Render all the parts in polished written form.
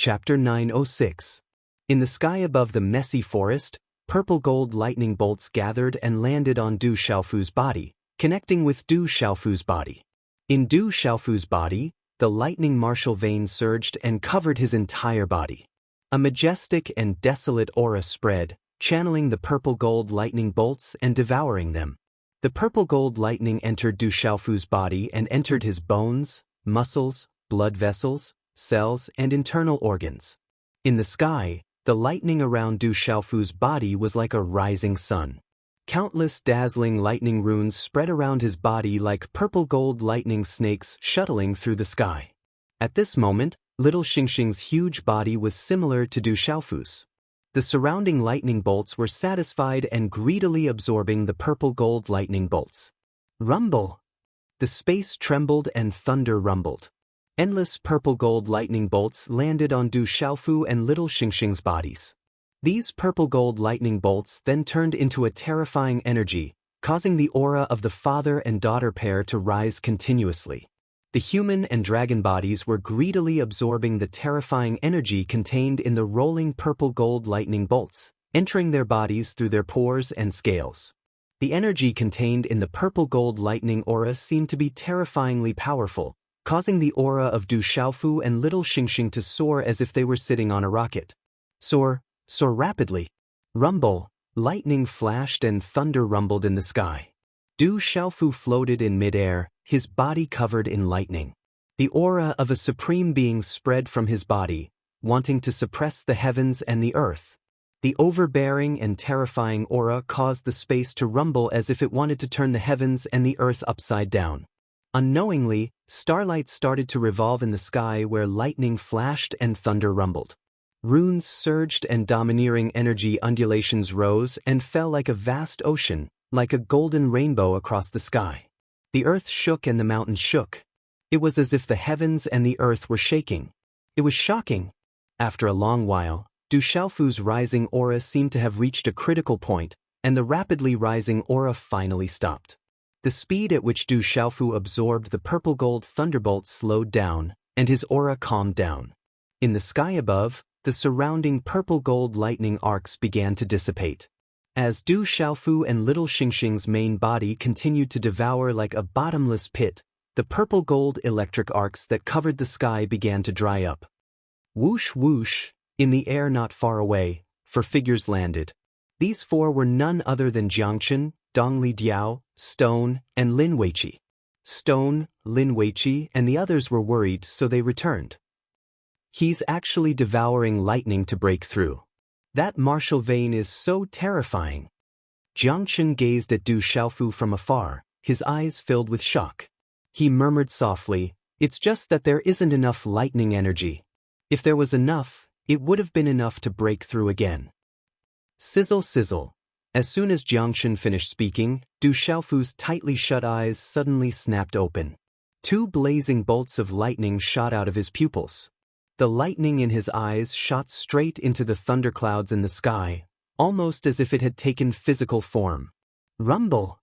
Chapter 906. In the sky above the messy forest, purple-gold lightning bolts gathered and landed on Du Xiaofu's body, connecting with Du Xiaofu's body. In Du Xiaofu's body, the lightning martial vein surged and covered his entire body. A majestic and desolate aura spread, channeling the purple-gold lightning bolts and devouring them. The purple-gold lightning entered Du Xiaofu's body and entered his bones, muscles, blood vessels, cells, and internal organs. In the sky, the lightning around Du Xiaofu's body was like a rising sun. Countless dazzling lightning runes spread around his body like purple-gold lightning snakes shuttling through the sky. At this moment, little Xingxing's huge body was similar to Du Xiaofu's. The surrounding lightning bolts were satisfied and greedily absorbing the purple-gold lightning bolts. Rumble! The space trembled and thunder rumbled. Endless purple-gold lightning bolts landed on Du Xiaofu and little Xingxing's bodies. These purple-gold lightning bolts then turned into a terrifying energy, causing the aura of the father and daughter pair to rise continuously. The human and dragon bodies were greedily absorbing the terrifying energy contained in the rolling purple-gold lightning bolts, entering their bodies through their pores and scales. The energy contained in the purple-gold lightning aura seemed to be terrifyingly powerful, causing the aura of Du Xiaofu and little Xingxing to soar as if they were sitting on a rocket. Soar rapidly. Rumble, lightning flashed and thunder rumbled in the sky. Du Xiaofu floated in midair, his body covered in lightning. The aura of a supreme being spread from his body, wanting to suppress the heavens and the earth. The overbearing and terrifying aura caused the space to rumble as if it wanted to turn the heavens and the earth upside down. Unknowingly, starlight started to revolve in the sky where lightning flashed and thunder rumbled. Runes surged and domineering energy undulations rose and fell like a vast ocean, like a golden rainbow across the sky. The earth shook and the mountains shook. It was as if the heavens and the earth were shaking. It was shocking. After a long while, Du Xiaofu's rising aura seemed to have reached a critical point, and the rapidly rising aura finally stopped. The speed at which Du Xiaofu absorbed the purple-gold thunderbolts slowed down, and his aura calmed down. In the sky above, the surrounding purple-gold lightning arcs began to dissipate. As Du Xiaofu and little Xingxing's main body continued to devour like a bottomless pit, the purple-gold electric arcs that covered the sky began to dry up. Whoosh whoosh, in the air not far away, 4 figures landed. These 4 were none other than Jiangchen, Dongli Diao, Stone, and Lin Weiqi. Stone, Lin Weiqi, and the others were worried, so they returned. He's actually devouring lightning to break through. That martial vein is so terrifying. Jiangchen gazed at Du Xiaofu from afar, his eyes filled with shock. He murmured softly, "It's just that there isn't enough lightning energy. If there was enough, it would have been enough to break through again." Sizzle sizzle. As soon as Jiangchen finished speaking, Du Xiaofu's tightly shut eyes suddenly snapped open. 2 blazing bolts of lightning shot out of his pupils. The lightning in his eyes shot straight into the thunderclouds in the sky, almost as if it had taken physical form. Rumble!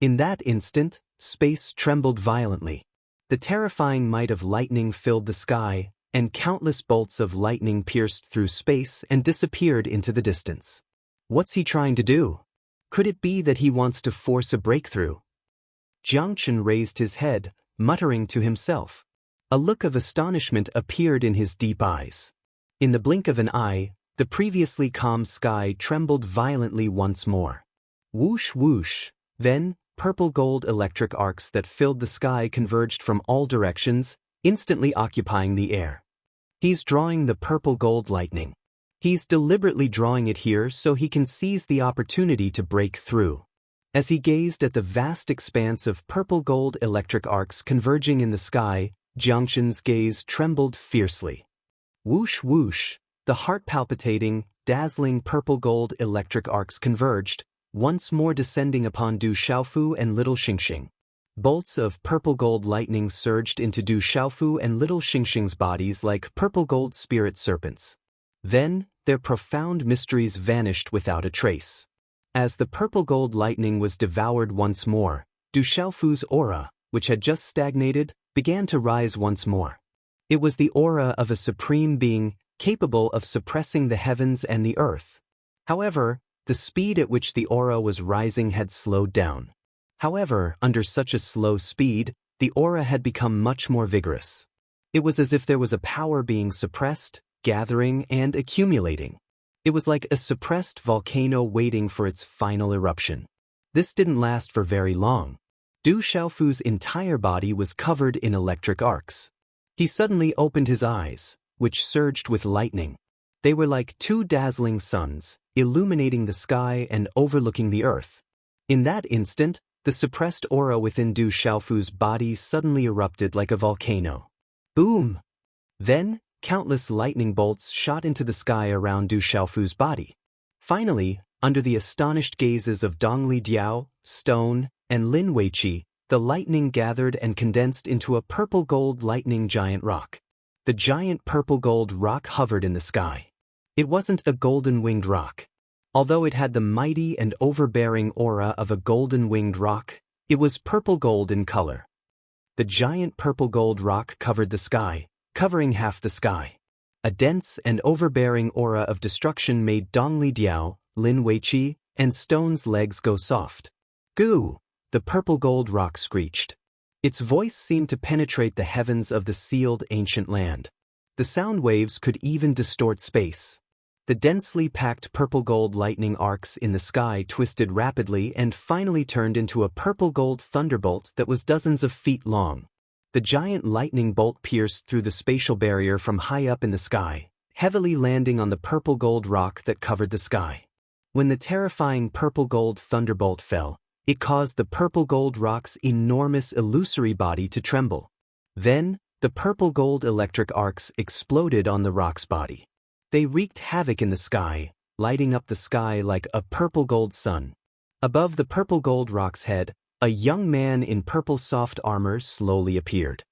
In that instant, space trembled violently. The terrifying might of lightning filled the sky, and countless bolts of lightning pierced through space and disappeared into the distance. What's he trying to do? Could it be that he wants to force a breakthrough? Jiangchen raised his head, muttering to himself. A look of astonishment appeared in his deep eyes. In the blink of an eye, the previously calm sky trembled violently once more. Whoosh whoosh, then, purple-gold electric arcs that filled the sky converged from all directions, instantly occupying the air. He's drawing the purple-gold lightning. He's deliberately drawing it here so he can seize the opportunity to break through. As he gazed at the vast expanse of purple-gold electric arcs converging in the sky, Jiangchen's gaze trembled fiercely. Whoosh whoosh, the heart-palpitating, dazzling purple-gold electric arcs converged, once more descending upon Du Xiaofu and little Xingxing. Bolts of purple-gold lightning surged into Du Xiaofu and little Xingxing's bodies like purple-gold spirit serpents. Then, their profound mysteries vanished without a trace. As the purple-gold lightning was devoured once more, Du Xiaofu's aura, which had just stagnated, began to rise once more. It was the aura of a supreme being, capable of suppressing the heavens and the earth. However, the speed at which the aura was rising had slowed down. However, under such a slow speed, the aura had become much more vigorous. It was as if there was a power being suppressed, gathering, and accumulating. It was like a suppressed volcano waiting for its final eruption. This didn't last for very long. Du Xiaofu's entire body was covered in electric arcs. He suddenly opened his eyes, which surged with lightning. They were like two dazzling suns, illuminating the sky and overlooking the earth. In that instant, the suppressed aura within Du Xiaofu's body suddenly erupted like a volcano. Boom! Then, countless lightning bolts shot into the sky around Du Xiaofu's body. Finally, under the astonished gazes of Dongli Diao, Stone, and Lin Weiqi, the lightning gathered and condensed into a purple-gold lightning giant rock. The giant purple-gold rock hovered in the sky. It wasn't a golden-winged rock. Although it had the mighty and overbearing aura of a golden-winged rock, it was purple-gold in color. The giant purple-gold rock covered the sky, covering half the sky. A dense and overbearing aura of destruction made Dongli Diao, Lin Weiqi, and Stone's legs go soft. Goo! The purple-gold rock screeched. Its voice seemed to penetrate the heavens of the sealed ancient land. The sound waves could even distort space. The densely packed purple-gold lightning arcs in the sky twisted rapidly and finally turned into a purple-gold thunderbolt that was dozens of feet long. The giant lightning bolt pierced through the spatial barrier from high up in the sky, heavily landing on the purple-gold rock that covered the sky. When the terrifying purple-gold thunderbolt fell, it caused the purple-gold rock's enormous illusory body to tremble. Then, the purple-gold electric arcs exploded on the rock's body. They wreaked havoc in the sky, lighting up the sky like a purple-gold sun. Above the purple-gold rock's head, a young man in purple soft armor slowly appeared.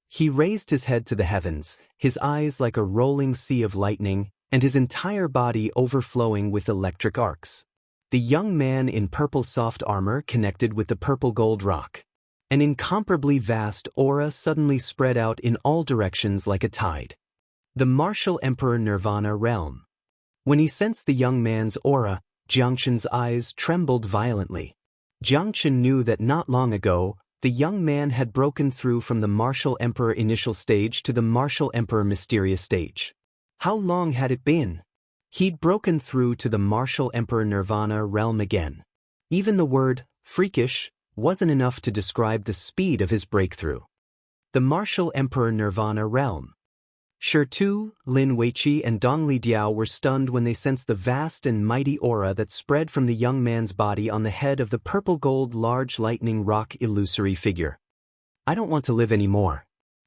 He raised his head to the heavens, his eyes like a rolling sea of lightning, and his entire body overflowing with electric arcs. The young man in purple soft armor connected with the purple-gold rock. An incomparably vast aura suddenly spread out in all directions like a tide. The martial Emperor Nirvana realm. When he sensed the young man's aura, Jiangchen's eyes trembled violently. Jiangchen knew that not long ago, the young man had broken through from the martial Emperor initial stage to the martial Emperor mysterious stage. How long had it been? He'd broken through to the martial Emperor Nirvana realm again. Even the word, freakish, wasn't enough to describe the speed of his breakthrough. The martial Emperor Nirvana realm. Shi Tu, Lin Weiqi, and Dongli Diao were stunned when they sensed the vast and mighty aura that spread from the young man's body on the head of the purple-gold large lightning rock illusory figure. I don't want to live anymore.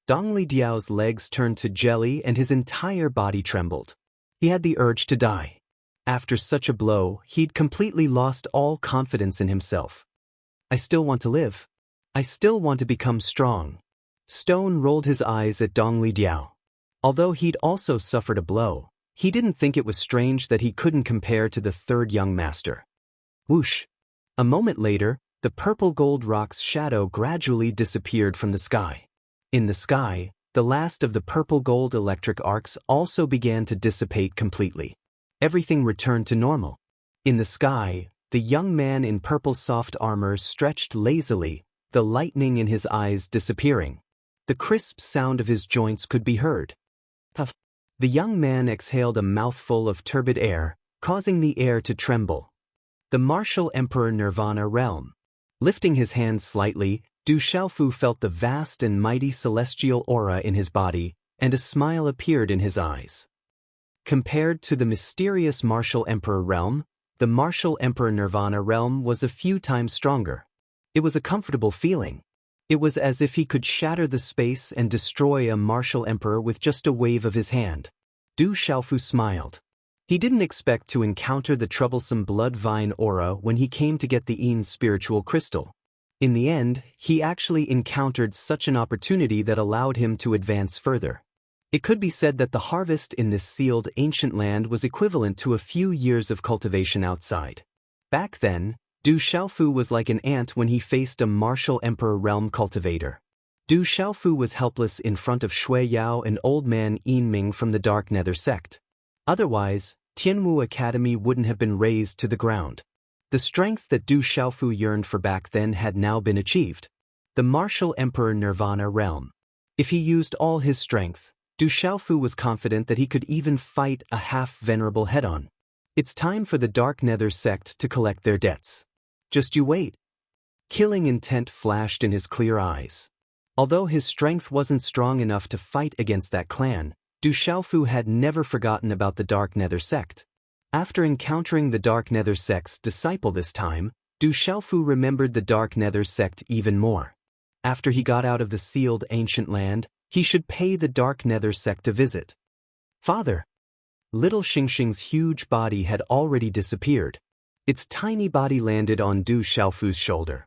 Dongli Diao's legs turned to jelly and his entire body trembled. He had the urge to die. After such a blow, he'd completely lost all confidence in himself. I still want to live. I still want to become strong. Stone rolled his eyes at Dongli Diao. Although he'd also suffered a blow, he didn't think it was strange that he couldn't compare to the third young master. Whoosh! A moment later, the purple-gold rock's shadow gradually disappeared from the sky. In the sky, the last of the purple-gold electric arcs also began to dissipate completely. Everything returned to normal. In the sky, the young man in purple soft armor stretched lazily, the lightning in his eyes disappearing. The crisp sound of his joints could be heard. The young man exhaled a mouthful of turbid air, causing the air to tremble. The martial Emperor Nirvana realm. Lifting his hands slightly, Du Xiaofu felt the vast and mighty celestial aura in his body, and a smile appeared in his eyes. Compared to the mysterious martial Emperor realm, the martial Emperor Nirvana realm was a few times stronger. It was a comfortable feeling. It was as if he could shatter the space and destroy a martial emperor with just a wave of his hand. Du Xiaofu smiled. He didn't expect to encounter the troublesome blood vine aura when he came to get the Yin's spiritual crystal. In the end, he actually encountered such an opportunity that allowed him to advance further. It could be said that the harvest in this sealed ancient land was equivalent to a few years of cultivation outside. Back then, Du Xiaofu was like an ant when he faced a martial emperor realm cultivator. Du Xiaofu was helpless in front of Shui Yao and old man Yinming from the Dark Nether sect. Otherwise, Tianwu Academy wouldn't have been razed to the ground. The strength that Du Xiaofu yearned for back then had now been achieved. The martial emperor Nirvana realm. If he used all his strength, Du Xiaofu was confident that he could even fight a half-venerable head-on. It's time for the Dark Nether sect to collect their debts. Just you wait. Killing intent flashed in his clear eyes. Although his strength wasn't strong enough to fight against that clan, Du Xiaofu had never forgotten about the Dark Nether sect. After encountering the Dark Nether sect's disciple this time, Du Xiaofu remembered the Dark Nether sect even more. After he got out of the sealed ancient land, he should pay the Dark Nether sect a visit. Father! Little Xingxing's huge body had already disappeared. Its tiny body landed on Du Xiaofu's shoulder.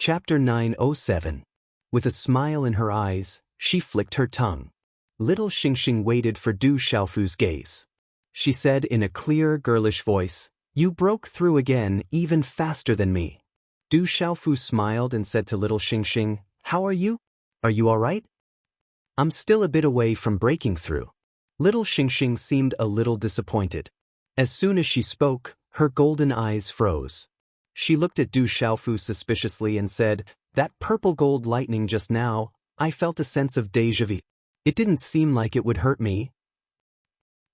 Chapter 907. With a smile in her eyes, she flicked her tongue. Little Xingxing waited for Du Xiaofu's gaze. She said in a clear, girlish voice, "You broke through again, even faster than me." Du Xiaofu smiled and said to Little Xingxing, "How are you? Are you all right?" "I'm still a bit away from breaking through." Little Xingxing seemed a little disappointed. As soon as she spoke, her golden eyes froze. She looked at Du Xiaofu suspiciously and said, "That purple gold lightning just now, I felt a sense of déjà vu. It didn't seem like it would hurt me."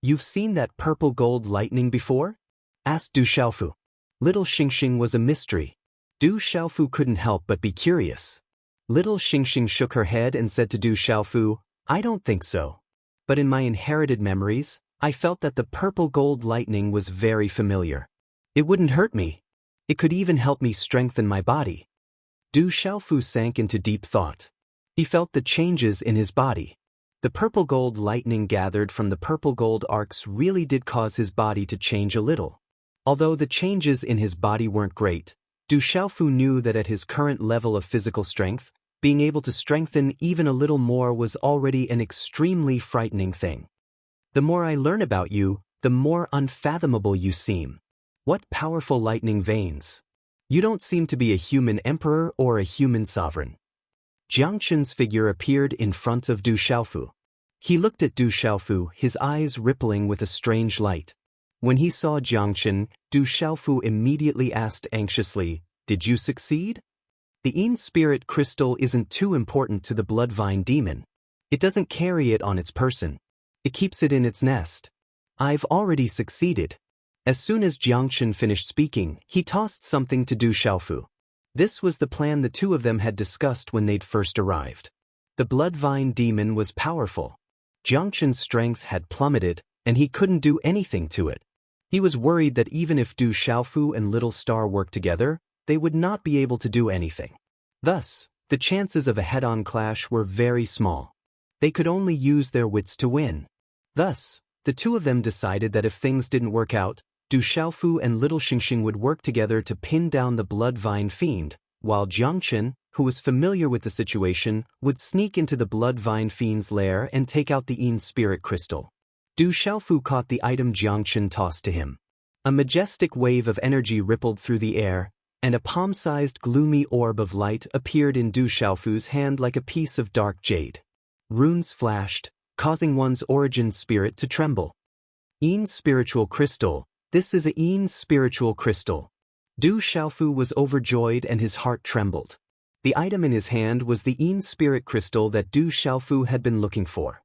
"You've seen that purple gold lightning before?" asked Du Xiaofu. Little Xingxing was a mystery. Du Xiaofu couldn't help but be curious. Little Xingxing shook her head and said to Du Xiaofu, "I don't think so. But in my inherited memories, I felt that the purple gold lightning was very familiar. It wouldn't hurt me. It could even help me strengthen my body." Du Xiaofu sank into deep thought. He felt the changes in his body. The purple gold lightning gathered from the purple gold arcs really did cause his body to change a little. Although the changes in his body weren't great, Du Xiaofu knew that at his current level of physical strength, being able to strengthen even a little more was already an extremely frightening thing. "The more I learn about you, the more unfathomable you seem. What powerful lightning veins. You don't seem to be a human emperor or a human sovereign." Jiangchen's figure appeared in front of Du Xiaofu. He looked at Du Xiaofu, his eyes rippling with a strange light. When he saw Jiangchen, Du Xiaofu immediately asked anxiously, "Did you succeed?" "The Yin spirit crystal isn't too important to the bloodvine demon. It doesn't carry it on its person. It keeps it in its nest. I've already succeeded." As soon as Jiangchen finished speaking, he tossed something to Du Xiaofu. This was the plan the two of them had discussed when they'd first arrived. The bloodvine demon was powerful. Jiangchen's strength had plummeted, and he couldn't do anything to it. He was worried that even if Du Xiaofu and Little Star worked together, they would not be able to do anything. Thus, the chances of a head-on clash were very small. They could only use their wits to win. Thus, the two of them decided that if things didn't work out, Du Xiaofu and Little Xingxing would work together to pin down the bloodvine fiend, while Jiangchen, who was familiar with the situation, would sneak into the bloodvine fiend's lair and take out the Yin spirit crystal. Du Xiaofu caught the item Jiangchen tossed to him. A majestic wave of energy rippled through the air, and a palm-sized gloomy orb of light appeared in Du Xiaofu's hand like a piece of dark jade. Runes flashed, causing one's origin spirit to tremble. Yin spiritual crystal. This is a Yin spiritual crystal. Du Xiaofu was overjoyed and his heart trembled. The item in his hand was the Yin spirit crystal that Du Xiaofu had been looking for.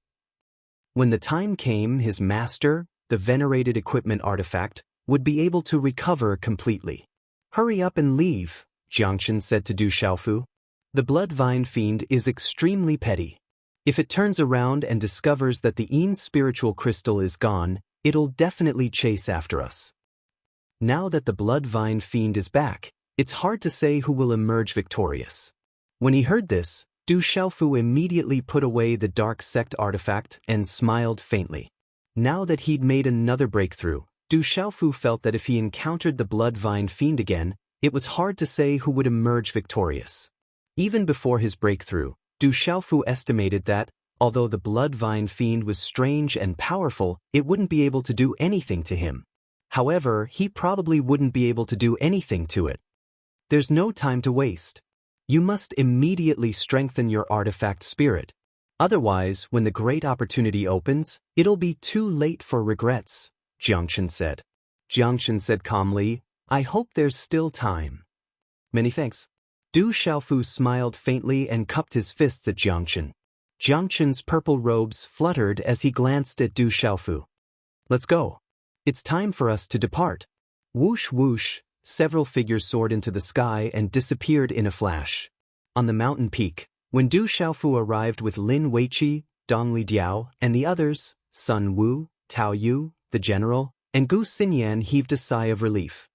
When the time came, his master, the venerated equipment artifact, would be able to recover completely. "Hurry up and leave," Jiangchen said to Du Xiaofu. "The bloodvine fiend is extremely petty. If it turns around and discovers that the Yin spiritual crystal is gone, it'll definitely chase after us. Now that the bloodvine fiend is back, it's hard to say who will emerge victorious." When he heard this, Du Xiaofu immediately put away the dark sect artifact and smiled faintly. Now that he'd made another breakthrough, Du Xiaofu felt that if he encountered the bloodvine fiend again, it was hard to say who would emerge victorious. Even before his breakthrough, Du Xiaofu estimated that, although the bloodvine fiend was strange and powerful, it wouldn't be able to do anything to him. However, he probably wouldn't be able to do anything to it. There's no time to waste. You must immediately strengthen your artifact spirit. Otherwise, when the great opportunity opens, it'll be too late for regrets, Jiangchen said. Jiangchen said calmly, I hope there's still time. Many thanks. Du Xiaofu smiled faintly and cupped his fists at Jiangchen. Jiangchen's purple robes fluttered as he glanced at Du Xiaofu. Let's go. It's time for us to depart. Whoosh whoosh, several figures soared into the sky and disappeared in a flash. On the mountain peak, when Du Xiaofu arrived with Lin Weiqi, Dong Lidiao, and the others, Sun Wu, Tao Yu, the general, and Gu Xinyan heaved a sigh of relief.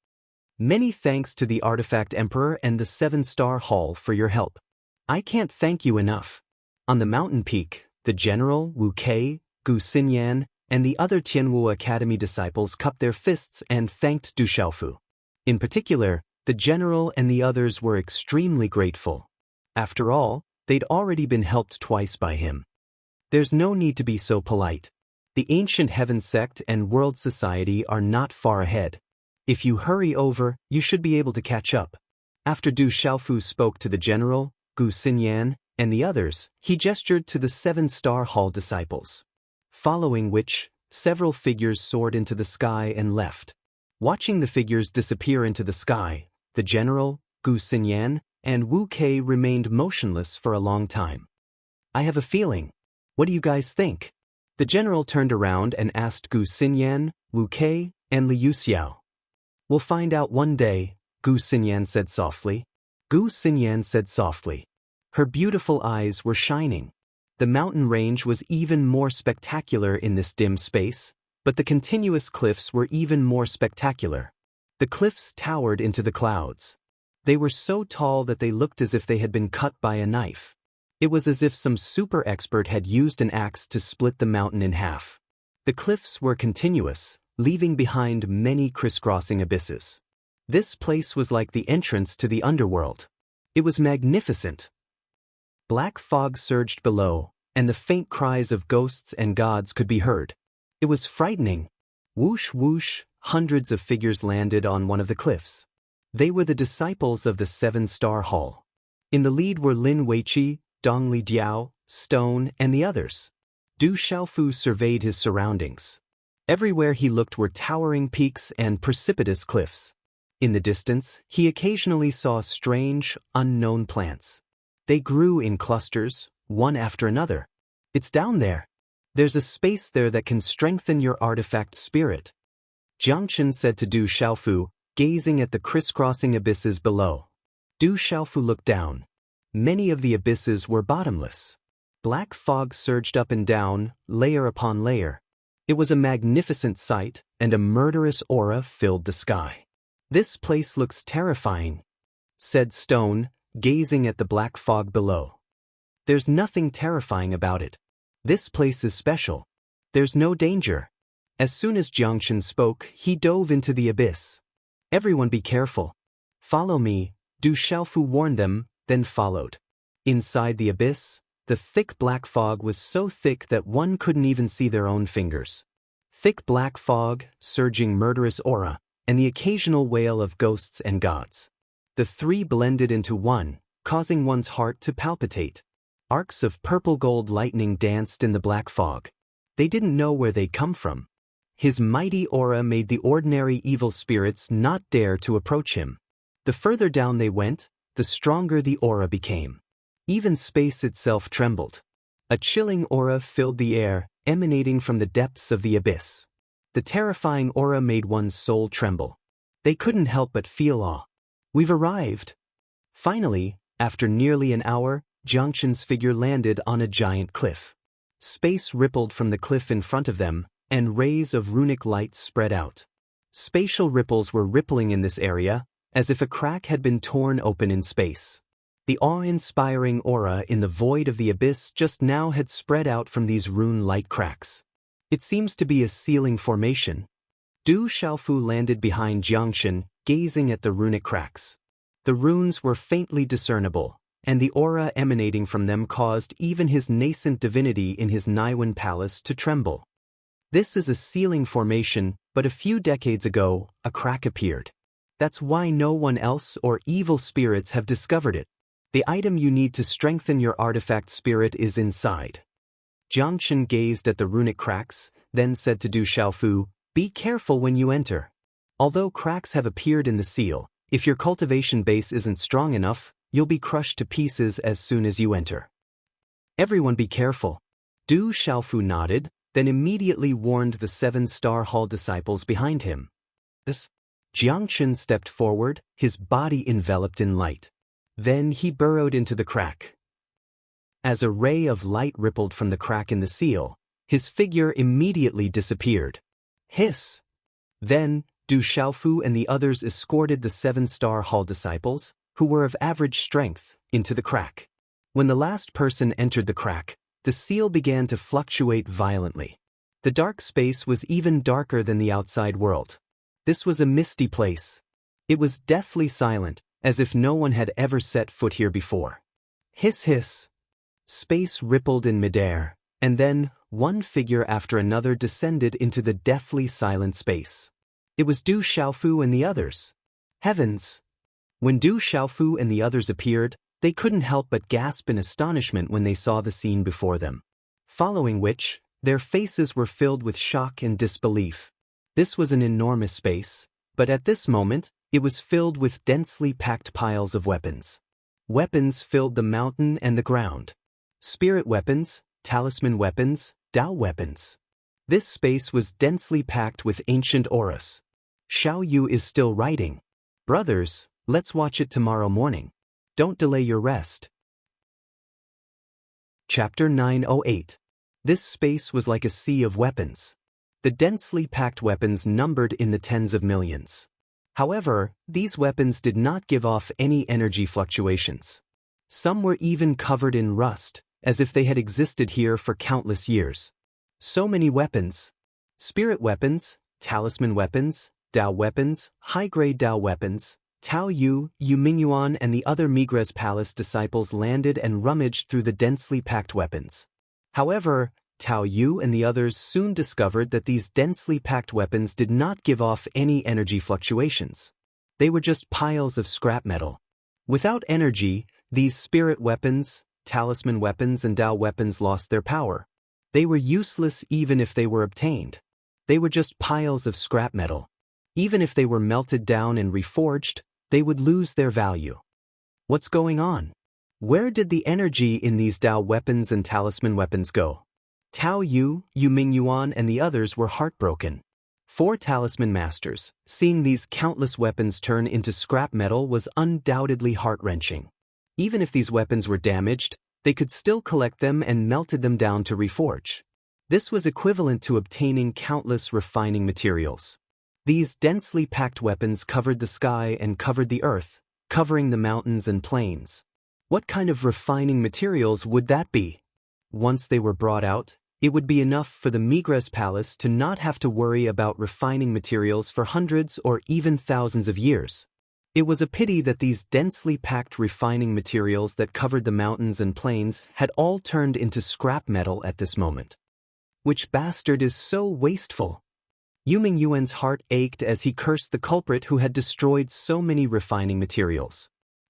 Many thanks to the Artifact Emperor and the 7-Star Hall for your help. I can't thank you enough. On the mountain peak, the general, Wu Kei, Gu Xinyan, and the other Tianwu Academy disciples cupped their fists and thanked Du Xiaofu. In particular, the general and the others were extremely grateful. After all, they'd already been helped twice by him. There's no need to be so polite. The ancient Heaven Sect and World Society are not far ahead. If you hurry over, you should be able to catch up. After Du Xiaofu spoke to the general, Gu Xinyan, and the others, he gestured to the 7-Star Hall disciples. Following which, several figures soared into the sky and left. Watching the figures disappear into the sky, the general, Gu Xinyan, and Wu Kei remained motionless for a long time. I have a feeling. What do you guys think? The general turned around and asked Gu Xinyan, Wu Kei, and Liu Xiao. We'll find out one day, Gu Xinyan said softly. Gu Xinyan said softly. Her beautiful eyes were shining. The mountain range was even more spectacular in this dim space, but the continuous cliffs were even more spectacular. The cliffs towered into the clouds. They were so tall that they looked as if they had been cut by a knife. It was as if some super expert had used an axe to split the mountain in half. The cliffs were continuous, leaving behind many crisscrossing abysses. This place was like the entrance to the underworld. It was magnificent. Black fog surged below, and the faint cries of ghosts and gods could be heard. It was frightening. Whoosh whoosh, hundreds of figures landed on one of the cliffs. They were the disciples of the 7-Star Hall. In the lead were Lin Weiqi, Dong Lidiao, Stone, and the others. Du Xiaofu surveyed his surroundings. Everywhere he looked were towering peaks and precipitous cliffs. In the distance, he occasionally saw strange, unknown plants. They grew in clusters, one after another. It's down there. There's a space there that can strengthen your artifact spirit. Jiangchen said to Du Xiaofu, gazing at the crisscrossing abysses below. Du Xiaofu looked down. Many of the abysses were bottomless. Black fog surged up and down, layer upon layer. It was a magnificent sight, and a murderous aura filled the sky. This place looks terrifying, said Stone, gazing at the black fog below. There's nothing terrifying about it. This place is special. There's no danger. As soon as Jiangchen spoke, he dove into the abyss. Everyone be careful. Follow me, Du Xiaofu warned them, then followed. Inside the abyss, the thick black fog was so thick that one couldn't even see their own fingers. Thick black fog, surging murderous aura, and the occasional wail of ghosts and gods. The three blended into one, causing one's heart to palpitate. Arcs of purple-gold lightning danced in the black fog. They didn't know where they'd come from. His mighty aura made the ordinary evil spirits not dare to approach him. The further down they went, the stronger the aura became. Even space itself trembled. A chilling aura filled the air, emanating from the depths of the abyss. The terrifying aura made one's soul tremble. They couldn't help but feel awe. We've arrived. Finally, after nearly an hour, Jiangchen's figure landed on a giant cliff. Space rippled from the cliff in front of them, and rays of runic light spread out. Spatial ripples were rippling in this area, as if a crack had been torn open in space. The awe-inspiring aura in the void of the abyss just now had spread out from these rune light cracks. It seems to be a sealing formation. Du Xiaofu landed behind Jiangchen, gazing at the runic cracks. The runes were faintly discernible, and the aura emanating from them caused even his nascent divinity in his Naiwan palace to tremble. This is a sealing formation, but a few decades ago, a crack appeared. That's why no one else or evil spirits have discovered it. The item you need to strengthen your artifact spirit is inside. Jiangchen gazed at the runic cracks, then said to Du Xiaofu, "Be careful when you enter. Although cracks have appeared in the seal, if your cultivation base isn't strong enough, you'll be crushed to pieces as soon as you enter. Everyone be careful." Du Xiaofu nodded, then immediately warned the 7-star hall disciples behind him. Jiangchen stepped forward, his body enveloped in light. Then he burrowed into the crack. As a ray of light rippled from the crack in the seal, his figure immediately disappeared. Hiss! Then, Du Xiaofu and the others escorted the 7-star hall disciples, who were of average strength, into the crack. When the last person entered the crack, the seal began to fluctuate violently. The dark space was even darker than the outside world. This was a misty place. It was deathly silent, as if no one had ever set foot here before. Hiss hiss! Space rippled in midair, and then, one figure after another descended into the deathly silent space. It was Du Xiaofu and the others. Heavens! When Du Xiaofu and the others appeared, they couldn't help but gasp in astonishment when they saw the scene before them. Following which, their faces were filled with shock and disbelief. This was an enormous space, but at this moment, it was filled with densely packed piles of weapons. Weapons filled the mountain and the ground. Spirit weapons, talisman weapons, Dao weapons. This space was densely packed with ancient auras. Xiao Yu is still writing. Brothers, let's watch it tomorrow morning. Don't delay your rest. Chapter 908. This space was like a sea of weapons. The densely packed weapons numbered in the tens of millions. However, these weapons did not give off any energy fluctuations. Some were even covered in rust, as if they had existed here for countless years. So many weapons. Spirit weapons, talisman weapons, Dao weapons, high-grade Dao weapons. Tao Yu, Yu Mingyuan and the other Migres Palace disciples landed and rummaged through the densely packed weapons. However, Tao Yu and the others soon discovered that these densely packed weapons did not give off any energy fluctuations. They were just piles of scrap metal. Without energy, these spirit weapons, talisman weapons and Dao weapons lost their power. They were useless even if they were obtained. They were just piles of scrap metal. Even if they were melted down and reforged, they would lose their value. What's going on? Where did the energy in these Dao weapons and talisman weapons go? Tao Yu, Yu Mingyuan and the others were heartbroken. 4 talisman masters, seeing these countless weapons turn into scrap metal was undoubtedly heart-wrenching. Even if these weapons were damaged, they could still collect them and melted them down to reforge. This was equivalent to obtaining countless refining materials. These densely packed weapons covered the sky and covered the earth, covering the mountains and plains. What kind of refining materials would that be? Once they were brought out, it would be enough for the Migres Palace to not have to worry about refining materials for hundreds or even thousands of years. It was a pity that these densely packed refining materials that covered the mountains and plains had all turned into scrap metal at this moment. Which bastard is so wasteful? Yu Mingyuan's heart ached as he cursed the culprit who had destroyed so many refining materials.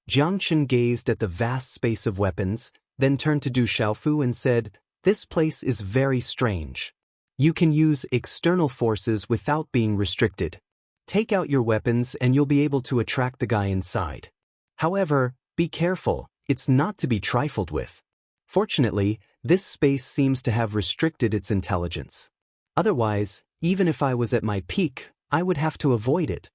Jiangchen gazed at the vast space of weapons, then turned to Du Xiaofu and said, "This place is very strange. You can use external forces without being restricted. Take out your weapons and you'll be able to attract the guy inside. However, be careful, it's not to be trifled with. Fortunately, this space seems to have restricted its intelligence. Otherwise, even if I was at my peak, I would have to avoid it."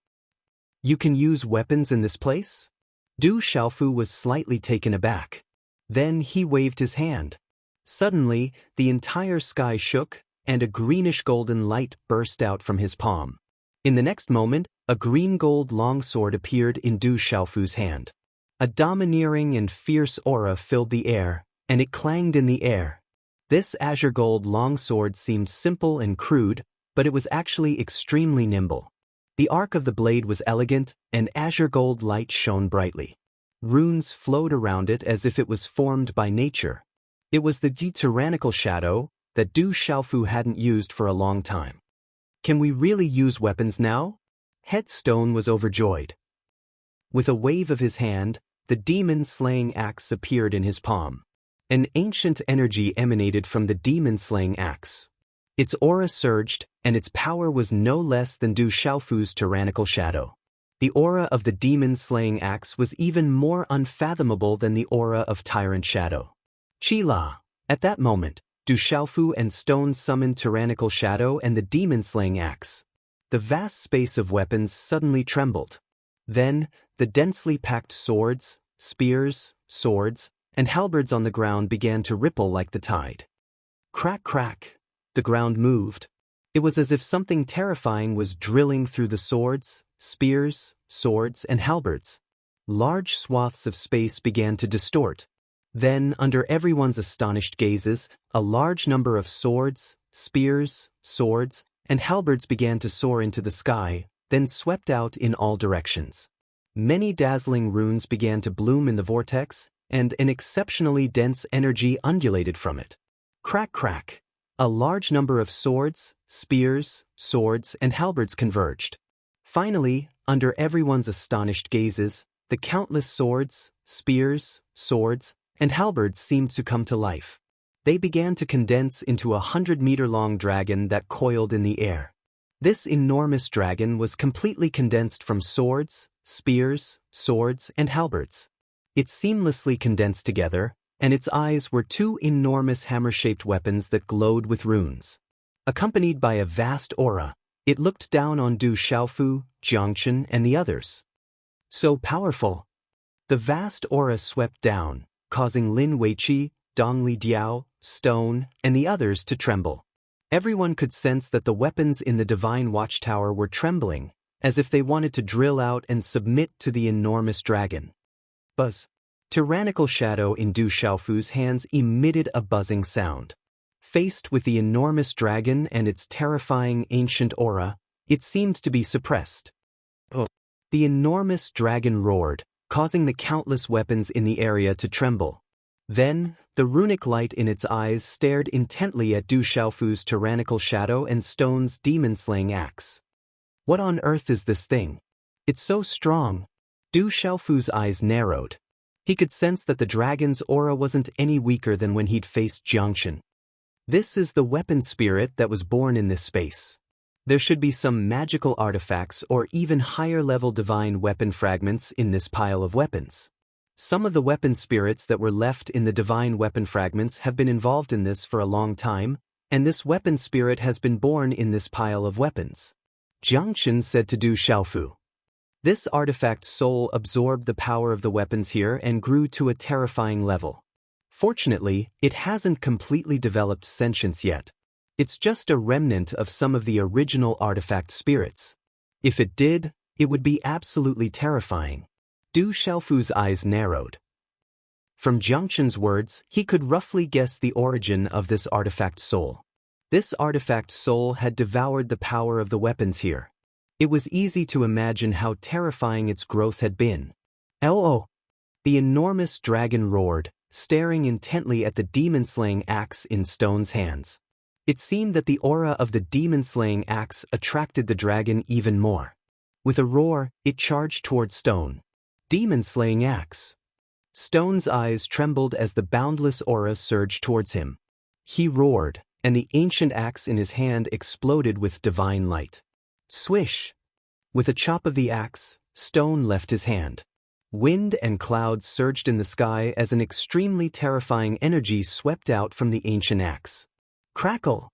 "You can use weapons in this place?" Du Xiaofu was slightly taken aback. Then he waved his hand. Suddenly, the entire sky shook, and a greenish-golden light burst out from his palm. In the next moment, a green-gold longsword appeared in Du Xiaofu's hand. A domineering and fierce aura filled the air, and it clanged in the air. This azure-gold longsword seemed simple and crude, but it was actually extremely nimble. The arc of the blade was elegant, and azure-gold light shone brightly. Runes flowed around it as if it was formed by nature. It was the tyrannical shadow that Du Xiaofu hadn't used for a long time. "Can we really use weapons now?" Headstone was overjoyed. With a wave of his hand, the demon-slaying axe appeared in his palm. An ancient energy emanated from the demon-slaying axe. Its aura surged, and its power was no less than Du Xiaofu's tyrannical shadow. The aura of the demon-slaying axe was even more unfathomable than the aura of Tyrant Shadow. Qi-La. At that moment, Du Xiaofu and Stone summoned Tyrannical Shadow and the demon-slaying axe. The vast space of weapons suddenly trembled. Then, the densely packed swords, spears, swords, and halberds on the ground began to ripple like the tide. Crack, crack. The ground moved. It was as if something terrifying was drilling through the swords, spears, swords, and halberds. Large swaths of space began to distort. Then, under everyone's astonished gazes, a large number of swords, spears, swords, and halberds began to soar into the sky, then swept out in all directions. Many dazzling runes began to bloom in the vortex, and an exceptionally dense energy undulated from it. Crack, crack. A large number of swords, spears, swords, and halberds converged. Finally, under everyone's astonished gazes, the countless swords, spears, swords, and halberds seemed to come to life. They began to condense into a 100-meter-long dragon that coiled in the air. This enormous dragon was completely condensed from swords, spears, swords, and halberds. It seamlessly condensed together, and its eyes were two enormous hammer-shaped weapons that glowed with runes. Accompanied by a vast aura, it looked down on Du Xiaofu, Jiangchen, and the others. So powerful! The vast aura swept down, causing Lin Weiqi, Dong Li Diao, Stone, and the others to tremble. Everyone could sense that the weapons in the Divine Watchtower were trembling, as if they wanted to drill out and submit to the enormous dragon. Buzz. Tyrannical Shadow in Du Xiaofu's hands emitted a buzzing sound. Faced with the enormous dragon and its terrifying ancient aura, it seemed to be suppressed. The enormous dragon roared, causing the countless weapons in the area to tremble. Then, the runic light in its eyes stared intently at Du Xiaofu's Tyrannical Shadow and Stone's demon-slaying axe. What on earth is this thing? It's so strong. Du Xiaofu's eyes narrowed. He could sense that the dragon's aura wasn't any weaker than when he'd faced Jiangchen. This is the weapon spirit that was born in this space. There should be some magical artifacts or even higher-level divine weapon fragments in this pile of weapons. Some of the weapon spirits that were left in the divine weapon fragments have been involved in this for a long time, and this weapon spirit has been born in this pile of weapons. Jiangchen said to Du Xiaofu. This artifact soul absorbed the power of the weapons here and grew to a terrifying level. Fortunately, it hasn't completely developed sentience yet. It's just a remnant of some of the original artifact spirits. If it did, it would be absolutely terrifying. Du Xiaofu's eyes narrowed. From Jiangchen's words, he could roughly guess the origin of this artifact soul. This artifact soul had devoured the power of the weapons here. It was easy to imagine how terrifying its growth had been. Oh! The enormous dragon roared, staring intently at the demon-slaying axe in Stone's hands. It seemed that the aura of the demon-slaying axe attracted the dragon even more. With a roar, it charged toward Stone. Demon-slaying axe. Stone's eyes trembled as the boundless aura surged towards him. He roared, and the ancient axe in his hand exploded with divine light. Swish! With a chop of the axe, Stone left his hand. Wind and clouds surged in the sky as an extremely terrifying energy swept out from the ancient axe. Crackle!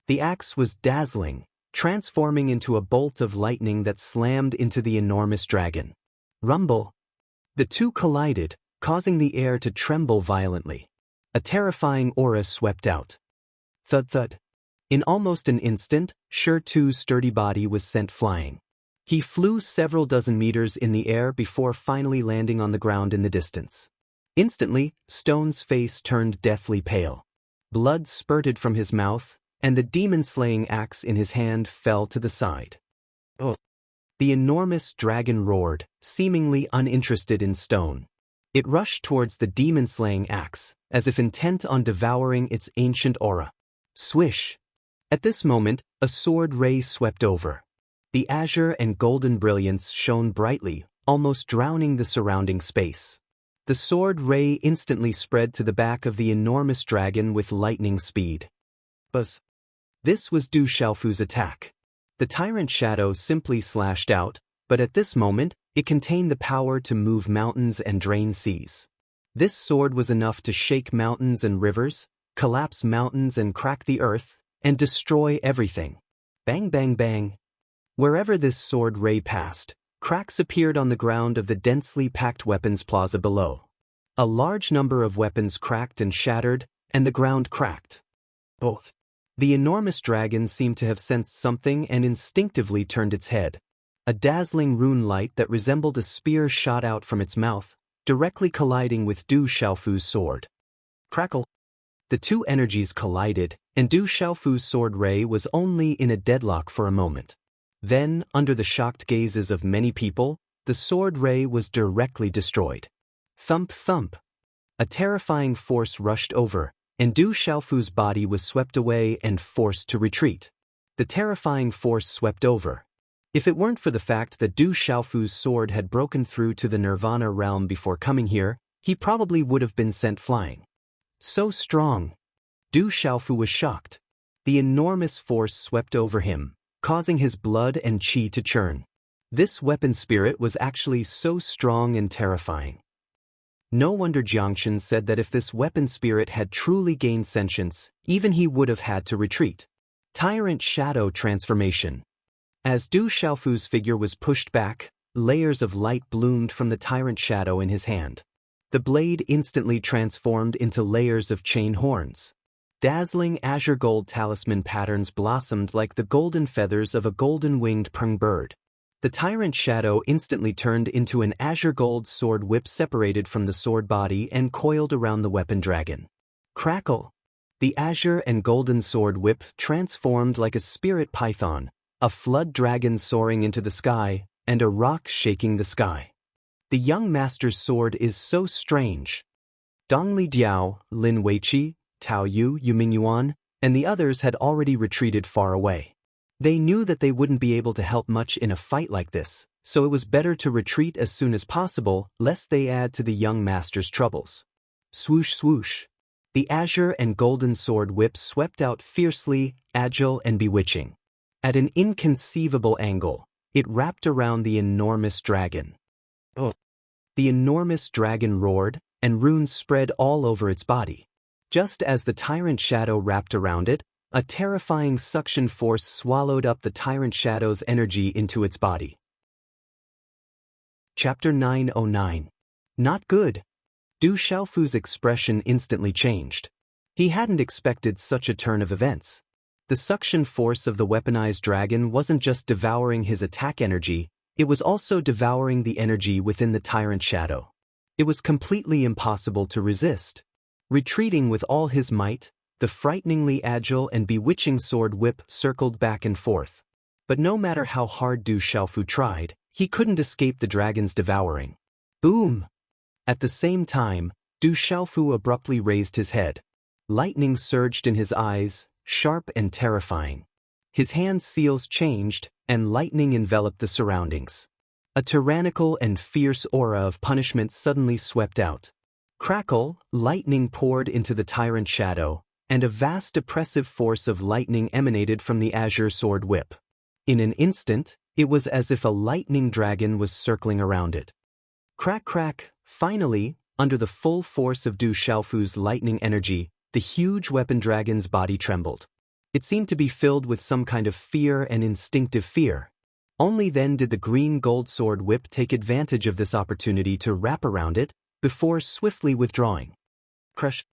The axe was dazzling, transforming into a bolt of lightning that slammed into the enormous dragon. Rumble! The two collided, causing the air to tremble violently. A terrifying aura swept out. Thud thud. In almost an instant, Shi Tu's sturdy body was sent flying. He flew several dozen meters in the air before finally landing on the ground in the distance. Instantly, Stone's face turned deathly pale. Blood spurted from his mouth, and the demon-slaying axe in his hand fell to the side. Oh! The enormous dragon roared, seemingly uninterested in Stone. It rushed towards the demon-slaying axe, as if intent on devouring its ancient aura. Swish! At this moment, a sword ray swept over. The azure and golden brilliance shone brightly, almost drowning the surrounding space. The sword ray instantly spread to the back of the enormous dragon with lightning speed. Buzz. This was Du Xiaofu's attack. The tyrant shadow simply slashed out, but at this moment, it contained the power to move mountains and drain seas. This sword was enough to shake mountains and rivers, collapse mountains and crack the earth, and destroy everything. Bang bang bang. Wherever this sword ray passed, cracks appeared on the ground of the densely packed weapons plaza below. A large number of weapons cracked and shattered, and the ground cracked. Both. The enormous dragon seemed to have sensed something and instinctively turned its head. A dazzling rune light that resembled a spear shot out from its mouth, directly colliding with Du Xiaofu's sword. Crackle. The two energies collided, and Du Xiaofu's sword ray was only in a deadlock for a moment. Then, under the shocked gazes of many people, the sword ray was directly destroyed. Thump thump. A terrifying force rushed over, and Du Xiaofu's body was swept away and forced to retreat. The terrifying force swept over. If it weren't for the fact that Du Xiaofu's sword had broken through to the Nirvana realm before coming here, he probably would have been sent flying. So strong. Du Xiaofu was shocked. The enormous force swept over him, causing his blood and qi to churn. This weapon spirit was actually so strong and terrifying. No wonder Jiangshan said that if this weapon spirit had truly gained sentience, even he would have had to retreat. Tyrant Shadow Transformation. As Du Xiaofu's figure was pushed back, layers of light bloomed from the tyrant shadow in his hand. The blade instantly transformed into layers of chain horns. Dazzling azure gold talisman patterns blossomed like the golden feathers of a golden-winged prung bird. The tyrant shadow instantly turned into an azure gold sword whip separated from the sword body and coiled around the weapon dragon. Crackle! The azure and golden sword whip transformed like a spirit python, a flood dragon soaring into the sky, and a rock shaking the sky. The young master's sword is so strange. Dongli Diao, Lin Weiqi, Tao Yu, Yuming Yuan, and the others had already retreated far away. They knew that they wouldn't be able to help much in a fight like this, so it was better to retreat as soon as possible, lest they add to the young master's troubles. Swoosh swoosh. The azure and golden sword whip swept out fiercely, agile and bewitching. At an inconceivable angle, it wrapped around the enormous dragon. Oh. The enormous dragon roared, and runes spread all over its body. Just as the tyrant shadow wrapped around it, a terrifying suction force swallowed up the tyrant shadow's energy into its body. Chapter 909. Not good. Du Xiaofu's expression instantly changed. He hadn't expected such a turn of events. The suction force of the weaponized dragon wasn't just devouring his attack energy, it was also devouring the energy within the tyrant shadow. It was completely impossible to resist. Retreating with all his might, the frighteningly agile and bewitching sword whip circled back and forth. But no matter how hard Du Xiaofu tried, he couldn't escape the dragon's devouring. Boom! At the same time, Du Xiaofu abruptly raised his head. Lightning surged in his eyes, sharp and terrifying. His hand seals changed, and lightning enveloped the surroundings. A tyrannical and fierce aura of punishment suddenly swept out. Crackle, lightning poured into the tyrant shadow, and a vast oppressive force of lightning emanated from the azure sword whip. In an instant, it was as if a lightning dragon was circling around it. Crack crack, finally, under the full force of Du Xiaofu's lightning energy, the huge weapon dragon's body trembled. It seemed to be filled with some kind of fear and instinctive fear. Only then did the green gold sword whip take advantage of this opportunity to wrap around it, before swiftly withdrawing. Crush.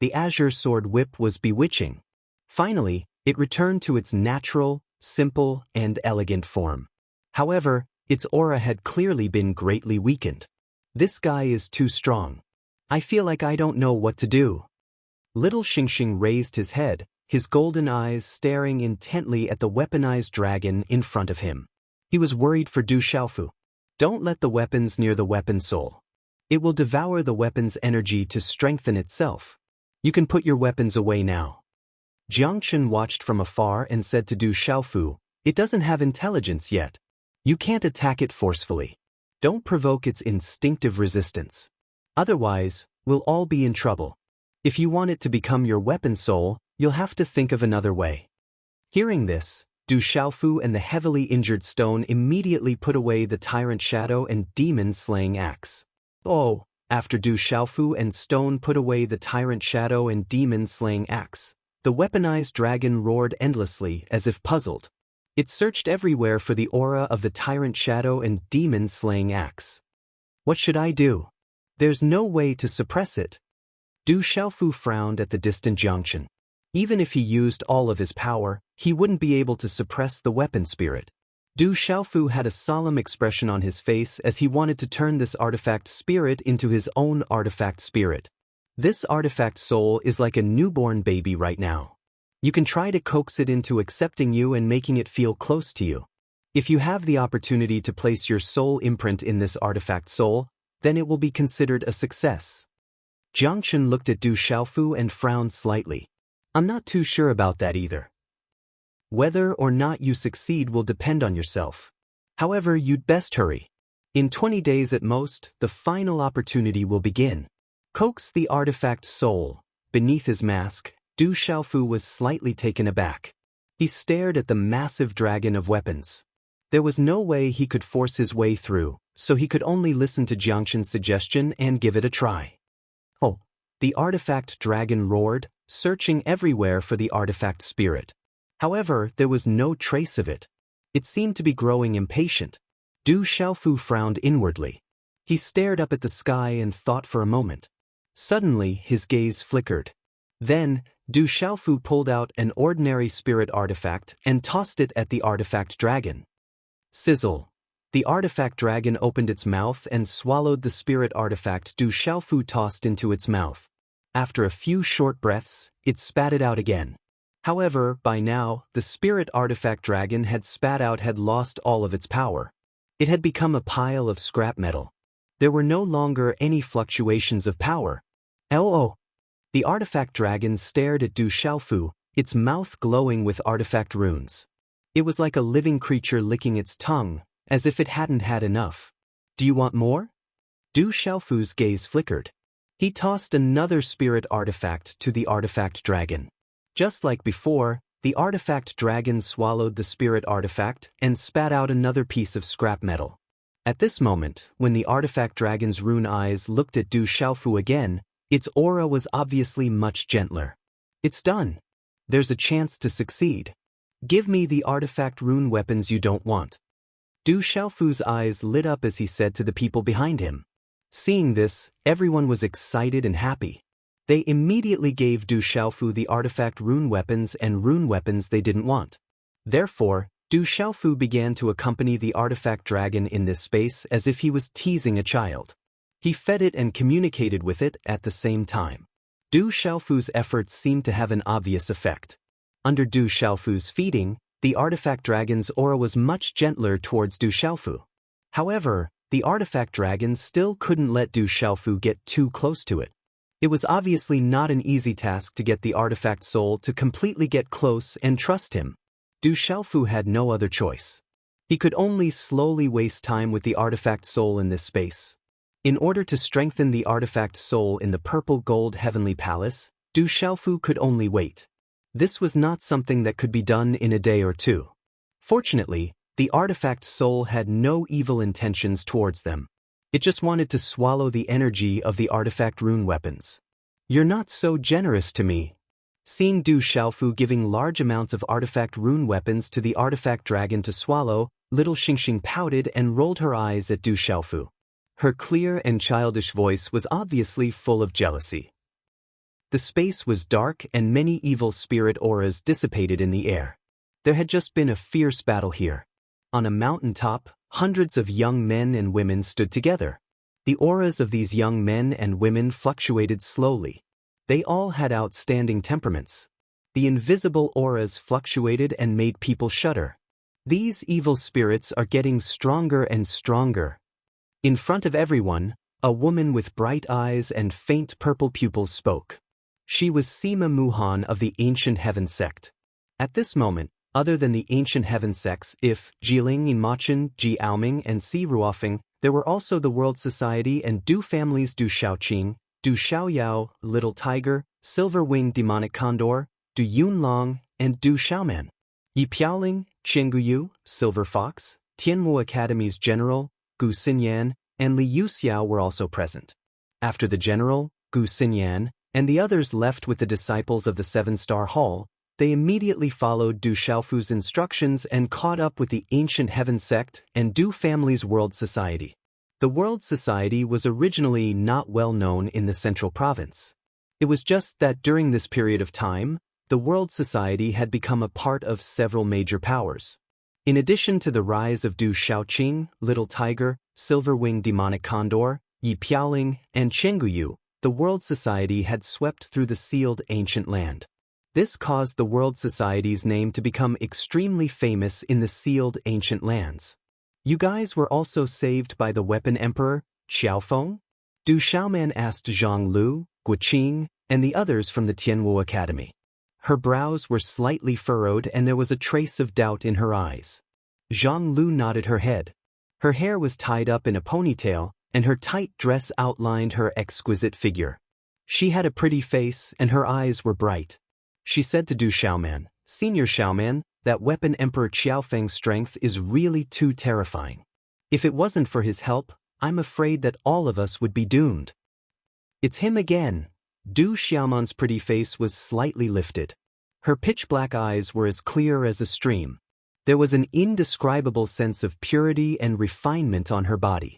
The azure sword whip was bewitching. Finally, it returned to its natural, simple, and elegant form. However, its aura had clearly been greatly weakened. This guy is too strong. I feel like I don't know what to do. Little Xingxing raised his head, his golden eyes staring intently at the weaponized dragon in front of him. He was worried for Du Xiaofu. Don't let the weapons near the weapon soul. It will devour the weapon's energy to strengthen itself. You can put your weapons away now. Jiangshan watched from afar and said to Du Xiaofu, "It doesn't have intelligence yet. You can't attack it forcefully. Don't provoke its instinctive resistance." Otherwise, we'll all be in trouble. If you want it to become your weapon soul, you'll have to think of another way. Hearing this, Du Xiaofu and the heavily injured stone immediately put away the tyrant shadow and demon-slaying axe. Oh, after Du Xiaofu and stone put away the tyrant shadow and demon-slaying axe, the weaponized dragon roared endlessly as if puzzled. It searched everywhere for the aura of the tyrant shadow and demon-slaying axe. What should I do? There's no way to suppress it. Du Xiaofu frowned at the distant Jiangchen. Even if he used all of his power, he wouldn't be able to suppress the weapon spirit. Du Xiaofu had a solemn expression on his face as he wanted to turn this artifact spirit into his own artifact spirit. This artifact soul is like a newborn baby right now. You can try to coax it into accepting you and making it feel close to you. If you have the opportunity to place your soul imprint in this artifact soul, then it will be considered a success. Jiangchen looked at Du Xiaofu and frowned slightly. I'm not too sure about that either. Whether or not you succeed will depend on yourself. However, you'd best hurry. In 20 days at most, the final opportunity will begin. Coax the artifact soul. Beneath his mask, Du Xiaofu was slightly taken aback. He stared at the massive dragon of weapons. There was no way he could force his way through, so he could only listen to Jiangchen's suggestion and give it a try. Oh, the artifact dragon roared, searching everywhere for the artifact spirit. However, there was no trace of it. It seemed to be growing impatient. Du Xiaofu frowned inwardly. He stared up at the sky and thought for a moment. Suddenly, his gaze flickered. Then, Du Xiaofu pulled out an ordinary spirit artifact and tossed it at the artifact dragon. Sizzle. The artifact dragon opened its mouth and swallowed the spirit artifact Du Xiaofu tossed into its mouth. After a few short breaths, it spat it out again. However, by now, the spirit artifact dragon had lost all of its power. It had become a pile of scrap metal. There were no longer any fluctuations of power. Oh! The artifact dragon stared at Du Xiaofu, its mouth glowing with artifact runes. It was like a living creature licking its tongue, as if it hadn't had enough. Do you want more? Du Xiaofu's gaze flickered. He tossed another spirit artifact to the artifact dragon. Just like before, the artifact dragon swallowed the spirit artifact and spat out another piece of scrap metal. At this moment, when the artifact dragon's rune eyes looked at Du Xiaofu again, its aura was obviously much gentler. It's done. There's a chance to succeed. Give me the artifact rune weapons you don't want. Du Xiaofu's eyes lit up as he said to the people behind him. Seeing this, everyone was excited and happy. They immediately gave Du Xiaofu the artifact rune weapons and rune weapons they didn't want. Therefore, Du Xiaofu began to accompany the artifact dragon in this space as if he was teasing a child. He fed it and communicated with it at the same time. Du Xiaofu's efforts seemed to have an obvious effect. Under Du Xiaofu's feeding, the artifact dragon's aura was much gentler towards Du Xiaofu. However, the artifact dragon still couldn't let Du Xiaofu get too close to it. It was obviously not an easy task to get the artifact soul to completely get close and trust him. Du Xiaofu had no other choice. He could only slowly waste time with the artifact soul in this space. In order to strengthen the artifact soul in the purple gold heavenly palace, Du Xiaofu could only wait. This was not something that could be done in a day or two. Fortunately, the artifact soul had no evil intentions towards them. It just wanted to swallow the energy of the artifact rune weapons. You're not so generous to me. Seeing Du Xiaofu giving large amounts of artifact rune weapons to the artifact dragon to swallow, little Xingxing pouted and rolled her eyes at Du Xiaofu. Her clear and childish voice was obviously full of jealousy. The space was dark and many evil spirit auras dissipated in the air. There had just been a fierce battle here. On a mountaintop, hundreds of young men and women stood together. The auras of these young men and women fluctuated slowly. They all had outstanding temperaments. The invisible auras fluctuated and made people shudder. These evil spirits are getting stronger and stronger. In front of everyone, a woman with bright eyes and faint purple pupils spoke. She was Sima Muhan of the Ancient Heaven sect. At this moment, other than the Ancient Heaven sects, If, Jiling Inmachin, Ji Aoming and Si Ruofeng, There were also the World Society and Du families Du Shaoqing, Du Xiaoyao, Little Tiger, Silver-winged Demonic Condor, Du Yunlong, and Du Xiaoman. Yi Piaoling, Qianguyu, Silver Fox, Tianwu Academy's general, Gu Xinyan, and Li Yuxiao were also present. After the general, Gu Xinyan, and the others left with the disciples of the Seven-Star Hall, they immediately followed Du Xiaofu's instructions and caught up with the Ancient Heaven Sect and Du family's World Society. The World Society was originally not well known in the Central Province. It was just that during this period of time, the World Society had become a part of several major powers. In addition to the rise of Du Shaoqing, Little Tiger, Silver-winged Demonic Condor, Yi Piaoling, and Chengguyu, the World Society had swept through the sealed ancient land. This caused the World Society's name to become extremely famous in the sealed ancient lands. You guys were also saved by the Weapon Emperor, Xiaofeng? Du Xiaoman asked Zhang Lu, Guqing, and the others from the Tianwu Academy. Her brows were slightly furrowed and there was a trace of doubt in her eyes. Zhang Lu nodded her head. Her hair was tied up in a ponytail, and her tight dress outlined her exquisite figure. She had a pretty face and her eyes were bright. She said to Du Xiaoman, "Senior Xiaoman, that Weapon Emperor Xiaofeng's strength is really too terrifying. If it wasn't for his help, I'm afraid that all of us would be doomed." "It's him again." Du Xiaoman's pretty face was slightly lifted. Her pitch-black eyes were as clear as a stream. There was an indescribable sense of purity and refinement on her body.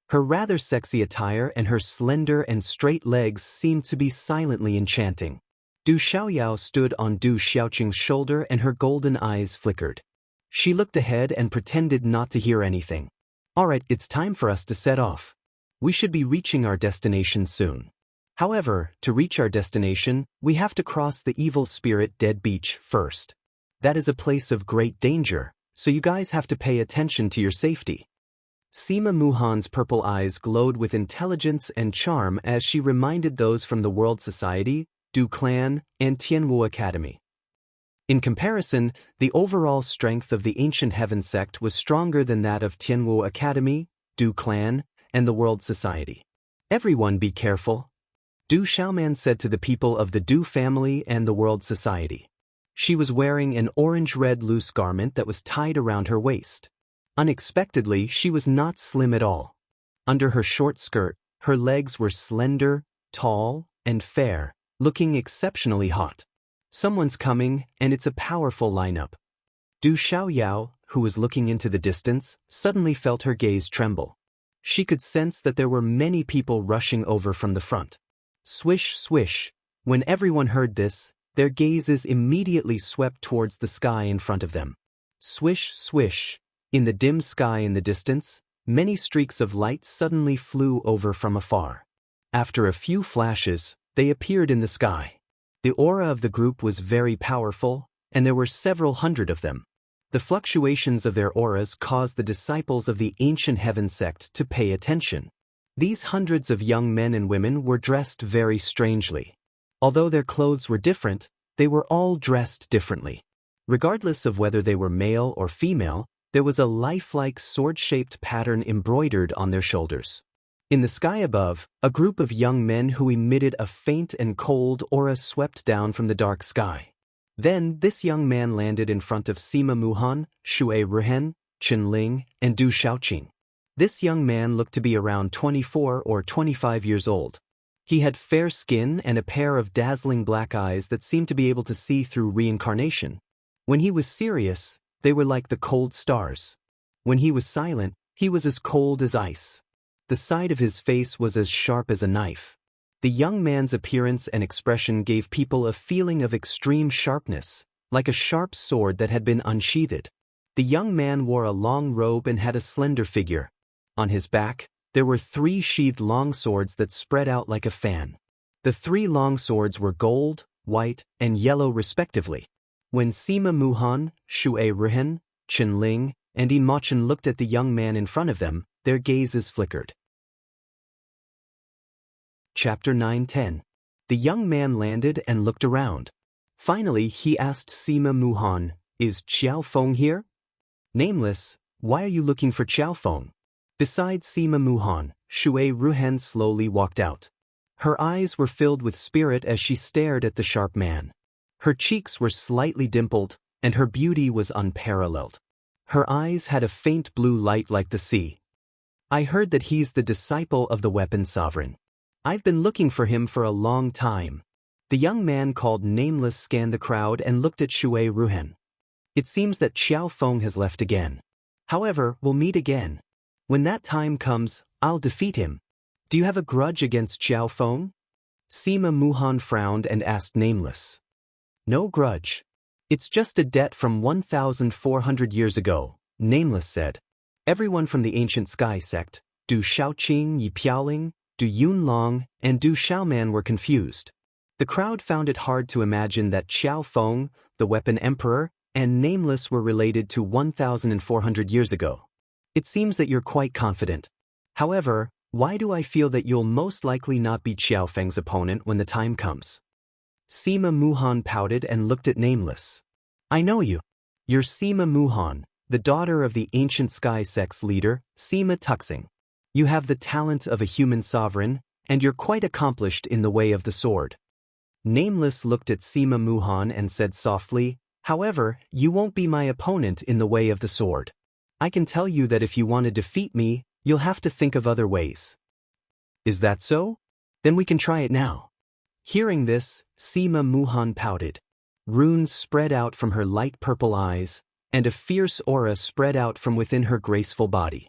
Her rather sexy attire and her slender and straight legs seemed to be silently enchanting. Du Xiaoyao stood on Du Xiaoqing's shoulder and her golden eyes flickered. She looked ahead and pretended not to hear anything. "All right, it's time for us to set off. We should be reaching our destination soon. However, to reach our destination, we have to cross the Evil Spirit Dead Beach first. That is a place of great danger, so you guys have to pay attention to your safety." Sima Muhan's purple eyes glowed with intelligence and charm as she reminded those from the World Society, Du Clan, and Tianwu Academy. In comparison, the overall strength of the Ancient Heaven Sect was stronger than that of Tianwu Academy, Du Clan, and the World Society. "Everyone be careful," Du Xiaoman said to the people of the Du family and the World Society. She was wearing an orange-red loose garment that was tied around her waist. Unexpectedly, she was not slim at all. Under her short skirt, her legs were slender, tall, and fair, looking exceptionally hot. "Someone's coming, and it's a powerful lineup." Du Xiaoyao, who was looking into the distance, suddenly felt her gaze tremble. She could sense that there were many people rushing over from the front. Swish, swish. When everyone heard this, their gazes immediately swept towards the sky in front of them. Swish, swish. In the dim sky in the distance, many streaks of light suddenly flew over from afar. After a few flashes, they appeared in the sky. The aura of the group was very powerful, and there were several hundred of them. The fluctuations of their auras caused the disciples of the Ancient Heaven Sect to pay attention. These hundreds of young men and women were dressed very strangely. Although their clothes were different, they were all dressed differently. Regardless of whether they were male or female, there was a lifelike sword-shaped pattern embroidered on their shoulders. In the sky above, a group of young men who emitted a faint and cold aura swept down from the dark sky. Then, this young man landed in front of Sima Muhan, Shui Ruhen, Chen Ling, and Du Shaoqing. This young man looked to be around 24 or 25 years old. He had fair skin and a pair of dazzling black eyes that seemed to be able to see through reincarnation. When he was serious, they were like the cold stars. When he was silent, he was as cold as ice. The side of his face was as sharp as a knife. The young man's appearance and expression gave people a feeling of extreme sharpness, like a sharp sword that had been unsheathed. The young man wore a long robe and had a slender figure. On his back, there were 3 sheathed long swords that spread out like a fan. The 3 long swords were gold, white, and yellow respectively. When Sima Muhan, Shui Ruhen, Chen Ling, and Yi Machin looked at the young man in front of them, their gazes flickered. Chapter 9-10. The young man landed and looked around. Finally, he asked Sima Muhan, "Is Xiaofeng here?" "Nameless, why are you looking for Xiaofeng?" Beside Sima Muhan, Shui Ruhen slowly walked out. Her eyes were filled with spirit as she stared at the sharp man. Her cheeks were slightly dimpled, and her beauty was unparalleled. Her eyes had a faint blue light like the sea. I heard that he's the disciple of the weapon sovereign. I've been looking for him for a long time. The young man called Nameless scanned the crowd and looked at Shui Ruhen. It seems that Xiao Feng has left again. However, we'll meet again. When that time comes, I'll defeat him. Do you have a grudge against Xiao Feng? Sima Muhan frowned and asked Nameless. No grudge. It's just a debt from 1,400 years ago, Nameless said. Everyone from the ancient sky sect, Du Shaoqing, Yi Piaoling, Du Yunlong, and Du Xiaoman were confused. The crowd found it hard to imagine that Xiao Feng, the weapon emperor, and Nameless were related to 1,400 years ago. It seems that you're quite confident. However, why do I feel that you'll most likely not be Xiao Feng's opponent when the time comes? Sima Muhan pouted and looked at Nameless. I know you. You're Sima Muhan, the daughter of the ancient sky sect's leader, Sima Tuxing. You have the talent of a human sovereign, and you're quite accomplished in the way of the sword. Nameless looked at Sima Muhan and said softly, however, you won't be my opponent in the way of the sword. I can tell you that if you want to defeat me, you'll have to think of other ways. Is that so? Then we can try it now. Hearing this, Sima Muhan pouted. Runes spread out from her light purple eyes, and a fierce aura spread out from within her graceful body.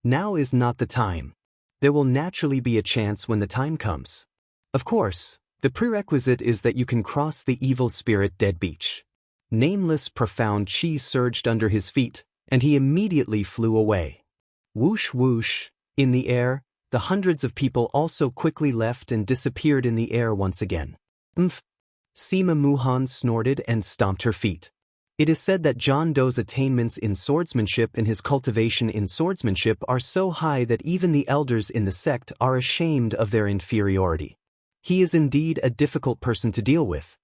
Now is not the time. There will naturally be a chance when the time comes. Of course, the prerequisite is that you can cross the evil spirit dead beach. Nameless profound chi surged under his feet, and he immediately flew away. Whoosh whoosh, in the air, the hundreds of people also quickly left and disappeared in the air once again. Umph! Sima Muhan snorted and stomped her feet. It is said that John Doe's attainments in swordsmanship and his cultivation in swordsmanship are so high that even the elders in the sect are ashamed of their inferiority. He is indeed a difficult person to deal with.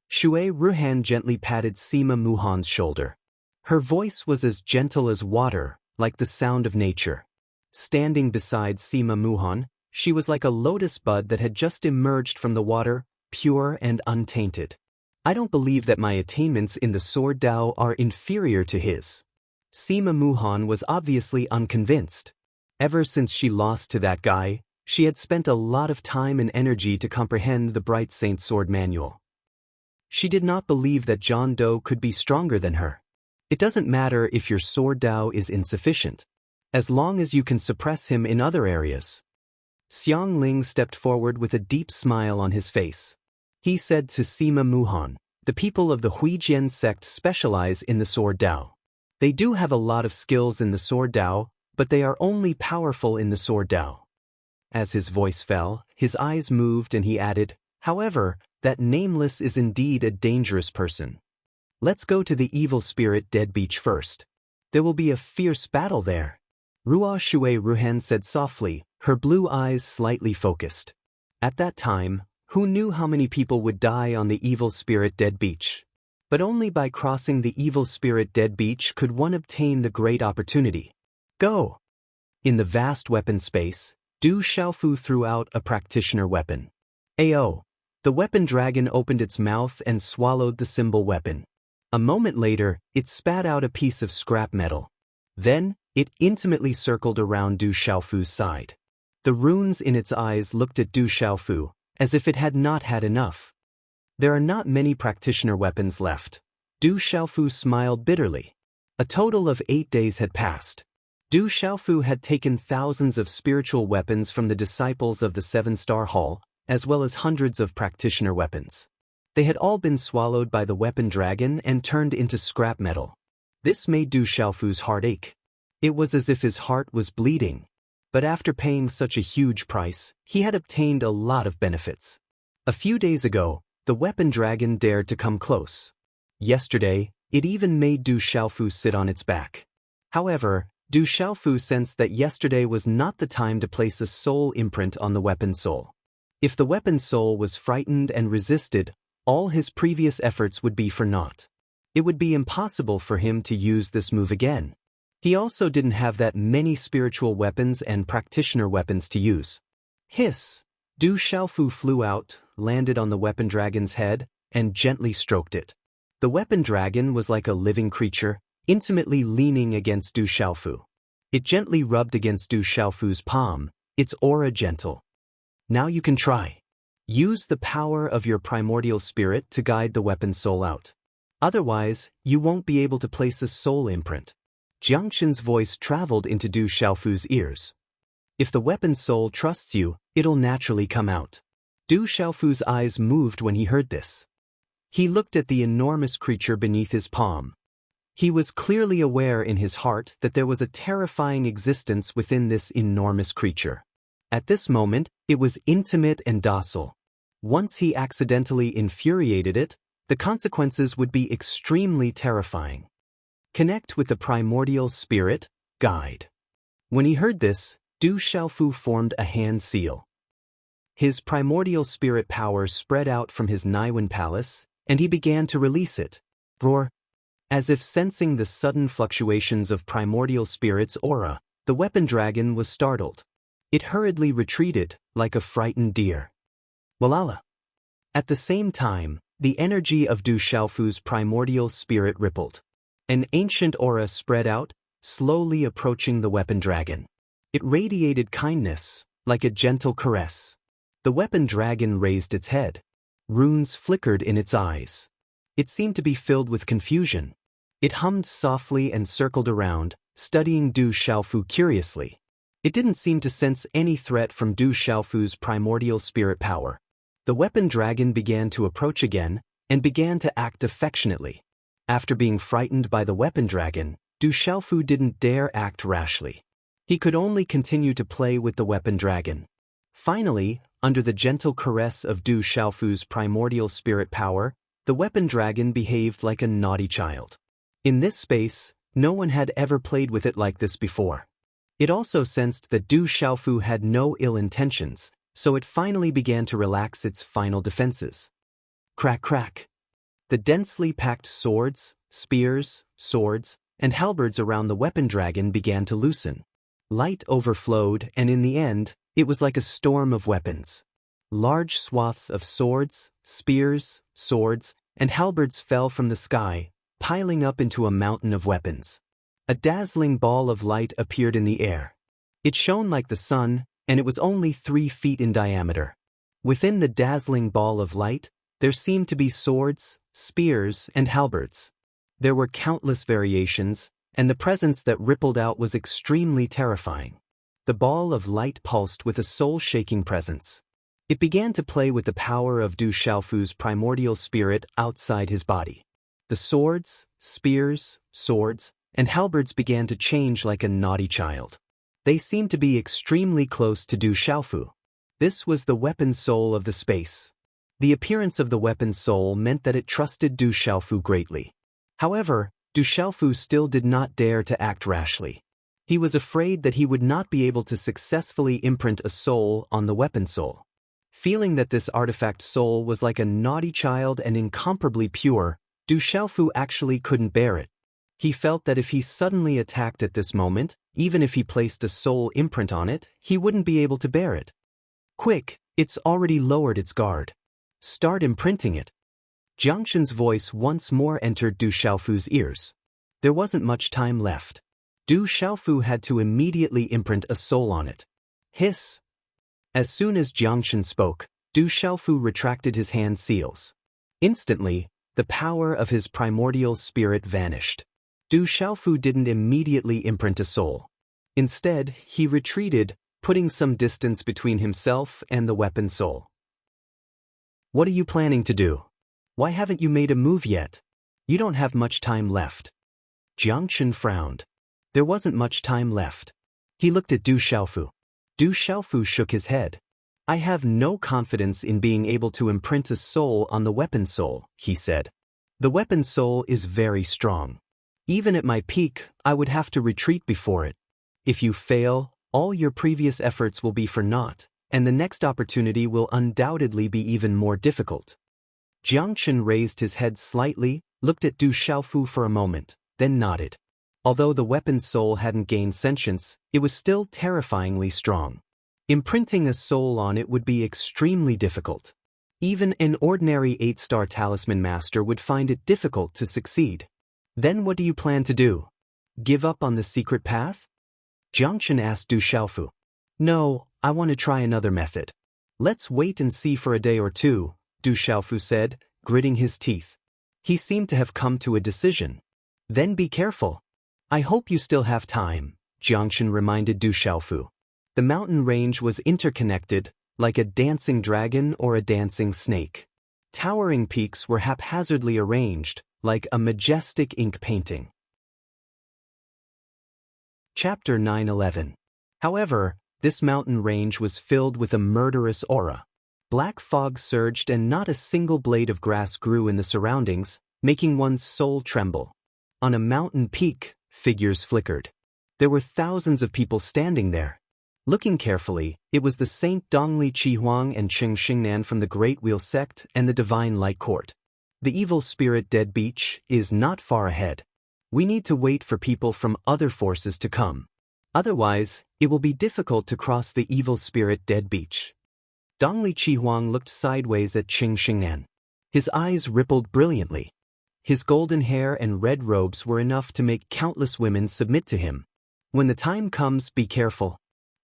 Shui Ruhan gently patted Sima Muhan's shoulder. Her voice was as gentle as water, like the sound of nature. Standing beside Sima Muhan, she was like a lotus bud that had just emerged from the water, pure and untainted. I don't believe that my attainments in the sword Dao are inferior to his. Sima Muhan was obviously unconvinced. Ever since she lost to that guy, she had spent a lot of time and energy to comprehend the Bright Saint Sword Manual. She did not believe that John Doe could be stronger than her. It doesn't matter if your sword Dao is insufficient, as long as you can suppress him in other areas. Xiang Ling stepped forward with a deep smile on his face. He said to Sima Muhan, the people of the Huijian sect specialize in the sword Dao. They do have a lot of skills in the sword Dao, but they are only powerful in the sword Dao. As his voice fell, his eyes moved and he added, however, that Nameless is indeed a dangerous person. Let's go to the evil spirit dead beach first. There will be a fierce battle there. Ruo Shui Ruhen said softly, her blue eyes slightly focused. At that time, who knew how many people would die on the evil spirit dead beach? But only by crossing the evil spirit dead beach could one obtain the great opportunity. Go! In the vast weapon space, Du Xiaofu threw out a practitioner weapon. Ao! The weapon dragon opened its mouth and swallowed the symbol weapon. A moment later, it spat out a piece of scrap metal. Then, it intimately circled around Du Xiaofu's side. The runes in its eyes looked at Du Xiaofu, as if it had not had enough. There are not many practitioner weapons left. Du Xiaofu smiled bitterly. A total of 8 days had passed. Du Xiaofu had taken thousands of spiritual weapons from the disciples of the Seven-Star Hall, as well as hundreds of practitioner weapons. They had all been swallowed by the weapon dragon and turned into scrap metal. This made Du Xiaofu's heart ache. It was as if his heart was bleeding. But after paying such a huge price, he had obtained a lot of benefits. A few days ago, the weapon dragon dared to come close. Yesterday, it even made Du Xiaofu sit on its back. However, Du Xiaofu sensed that yesterday was not the time to place a soul imprint on the weapon soul. If the weapon soul was frightened and resisted, all his previous efforts would be for naught. It would be impossible for him to use this move again. He also didn't have that many spiritual weapons and practitioner weapons to use. Hiss! Du Xiaofu flew out, landed on the weapon dragon's head, and gently stroked it. The weapon dragon was like a living creature, intimately leaning against Du Xiaofu. It gently rubbed against Du Xiaofu's palm, its aura gentle. Now you can try. Use the power of your primordial spirit to guide the weapon soul out. Otherwise, you won't be able to place a soul imprint. Jiangshan's voice traveled into Du Xiaofu's ears. If the weapon soul trusts you, it'll naturally come out. Du Xiaofu's eyes moved when he heard this. He looked at the enormous creature beneath his palm. He was clearly aware in his heart that there was a terrifying existence within this enormous creature. At this moment, it was intimate and docile. Once he accidentally infuriated it, the consequences would be extremely terrifying. Connect with the primordial spirit, guide. When he heard this, Du Xiaofu formed a hand seal. His primordial spirit power spread out from his Naiwen palace, and he began to release it. Roar! As if sensing the sudden fluctuations of primordial spirit's aura, the weapon dragon was startled. It hurriedly retreated, like a frightened deer. Walala! At the same time, the energy of Du Xiaofu's primordial spirit rippled. An ancient aura spread out, slowly approaching the weapon dragon. It radiated kindness, like a gentle caress. The weapon dragon raised its head. Runes flickered in its eyes. It seemed to be filled with confusion. It hummed softly and circled around, studying Du Xiaofu curiously. It didn't seem to sense any threat from Du Xiaofu's primordial spirit power. The weapon dragon began to approach again, and began to act affectionately. After being frightened by the weapon dragon, Du Xiaofu didn't dare act rashly. He could only continue to play with the weapon dragon. Finally, under the gentle caress of Du Xiaofu's primordial spirit power, the weapon dragon behaved like a naughty child. In this space, no one had ever played with it like this before. It also sensed that Du Xiaofu had no ill intentions, so it finally began to relax its final defenses. Crack crack. The densely packed swords, spears, swords, and halberds around the weapon dragon began to loosen. Light overflowed, and in the end, it was like a storm of weapons. Large swaths of swords, spears, swords, and halberds fell from the sky, piling up into a mountain of weapons. A dazzling ball of light appeared in the air. It shone like the sun, and it was only 3 feet in diameter. Within the dazzling ball of light, there seemed to be swords, spears, and halberds. There were countless variations, and the presence that rippled out was extremely terrifying. The ball of light pulsed with a soul-shaking presence. It began to play with the power of Du Xiaofu's primordial spirit outside his body. The swords, spears, swords, and halberds began to change like a naughty child. They seemed to be extremely close to Du Xiaofu. This was the weapon soul of the space. The appearance of the weapon soul meant that it trusted Du Xiaofu greatly. However, Du Xiaofu still did not dare to act rashly. He was afraid that he would not be able to successfully imprint a soul on the weapon soul. Feeling that this artifact soul was like a naughty child and incomparably pure, Du Xiaofu actually couldn't bear it. He felt that if he suddenly attacked at this moment, even if he placed a soul imprint on it, he wouldn't be able to bear it. Quick, it's already lowered its guard. Start imprinting it. Jiangshan's voice once more entered Du Xiaofu's ears. There wasn't much time left. Du Xiaofu had to immediately imprint a soul on it. Hiss! As soon as Jiangshan spoke, Du Xiaofu retracted his hand seals. Instantly, the power of his primordial spirit vanished. Du Xiaofu didn't immediately imprint a soul. Instead, he retreated, putting some distance between himself and the weapon soul. What are you planning to do? Why haven't you made a move yet? You don't have much time left. Jiangshan frowned. There wasn't much time left. He looked at Du Xiaofu. Du Xiaofu shook his head. I have no confidence in being able to imprint a soul on the weapon soul, he said. The weapon soul is very strong. Even at my peak, I would have to retreat before it. If you fail, all your previous efforts will be for naught, and the next opportunity will undoubtedly be even more difficult. Jiangshan raised his head slightly, looked at Du Xiaofu for a moment, then nodded. Although the weapon's soul hadn't gained sentience, it was still terrifyingly strong. Imprinting a soul on it would be extremely difficult. Even an ordinary 8-star talisman master would find it difficult to succeed. Then what do you plan to do? Give up on the secret path? Jiangchen asked Du Xiaofu. No, I want to try another method. Let's wait and see for a day or two, Du Xiaofu said, gritting his teeth. He seemed to have come to a decision. Then be careful. I hope you still have time, Jiangchen reminded Du Xiaofu. The mountain range was interconnected, like a dancing dragon or a dancing snake. Towering peaks were haphazardly arranged, like a majestic ink painting. Chapter 9-11. However, this mountain range was filled with a murderous aura. Black fog surged and not a single blade of grass grew in the surroundings, making one's soul tremble. On a mountain peak, figures flickered. There were thousands of people standing there. Looking carefully, it was the Saint Dongli Chihuang and Cheng Xingnan from the Great Wheel Sect and the Divine Light Court. The evil spirit Dead Beach is not far ahead. We need to wait for people from other forces to come. Otherwise, it will be difficult to cross the evil spirit Dead Beach. Dongli Chihuang looked sideways at Cheng Xingnan. His eyes rippled brilliantly. His golden hair and red robes were enough to make countless women submit to him. When the time comes, be careful.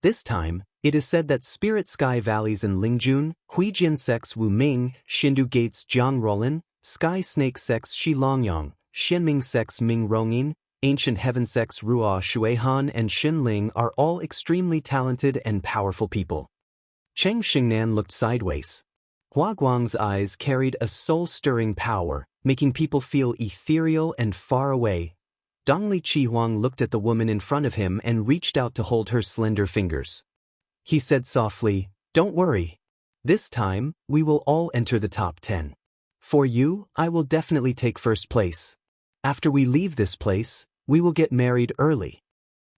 This time, it is said that Spirit Sky Valleys in Lingjun, Huijian Sects Wu Ming, Shindu Gates Jiang Rolan, Sky Snake Sects Shi Longyang, Xianming Sects Ming Rongyin, Ancient Heaven Sects Ruo Shuihan and Xin Ling are all extremely talented and powerful people. Cheng Xingnan looked sideways. Hua Guang's eyes carried a soul-stirring power, making people feel ethereal and far away. Dongli Chihuang looked at the woman in front of him and reached out to hold her slender fingers. He said softly, "Don't worry. This time, we will all enter the top 10. For you, I will definitely take first place. After we leave this place, we will get married early."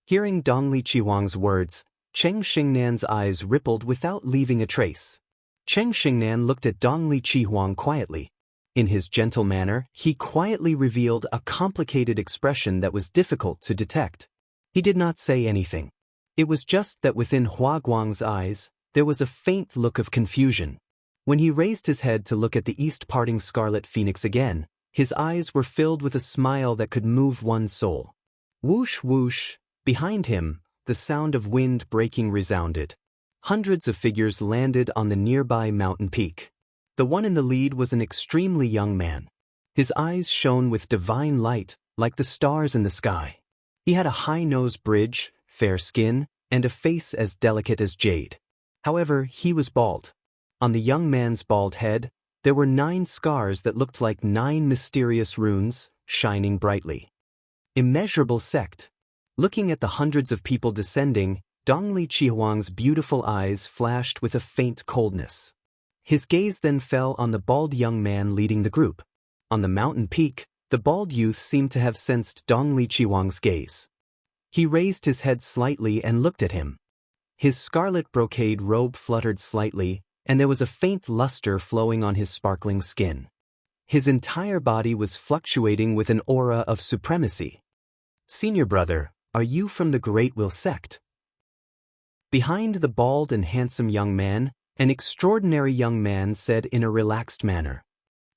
Hearing Dongli Chihuang's words, Cheng Xingnan's eyes rippled without leaving a trace. Cheng Xingnan looked at Dongli Chihuang quietly. In his gentle manner, he quietly revealed a complicated expression that was difficult to detect. He did not say anything. It was just that within Hua Guang's eyes, there was a faint look of confusion. When he raised his head to look at the east-parting scarlet phoenix again, his eyes were filled with a smile that could move one's soul. Whoosh whoosh, behind him, the sound of wind breaking resounded. Hundreds of figures landed on the nearby mountain peak. The one in the lead was an extremely young man. His eyes shone with divine light, like the stars in the sky. He had a high-nose bridge, fair skin, and a face as delicate as jade. However, he was bald. On the young man's bald head, there were 9 scars that looked like 9 mysterious runes, shining brightly. Immeasurable sect. Looking at the hundreds of people descending, Dongli Chihuang's beautiful eyes flashed with a faint coldness. His gaze then fell on the bald young man leading the group. On the mountain peak, the bald youth seemed to have sensed Dongli Chihuang's gaze. He raised his head slightly and looked at him. His scarlet brocade robe fluttered slightly, and there was a faint luster flowing on his sparkling skin. His entire body was fluctuating with an aura of supremacy. "Senior brother, are you from the Great Will Sect?" Behind the bald and handsome young man, an extraordinary young man said in a relaxed manner,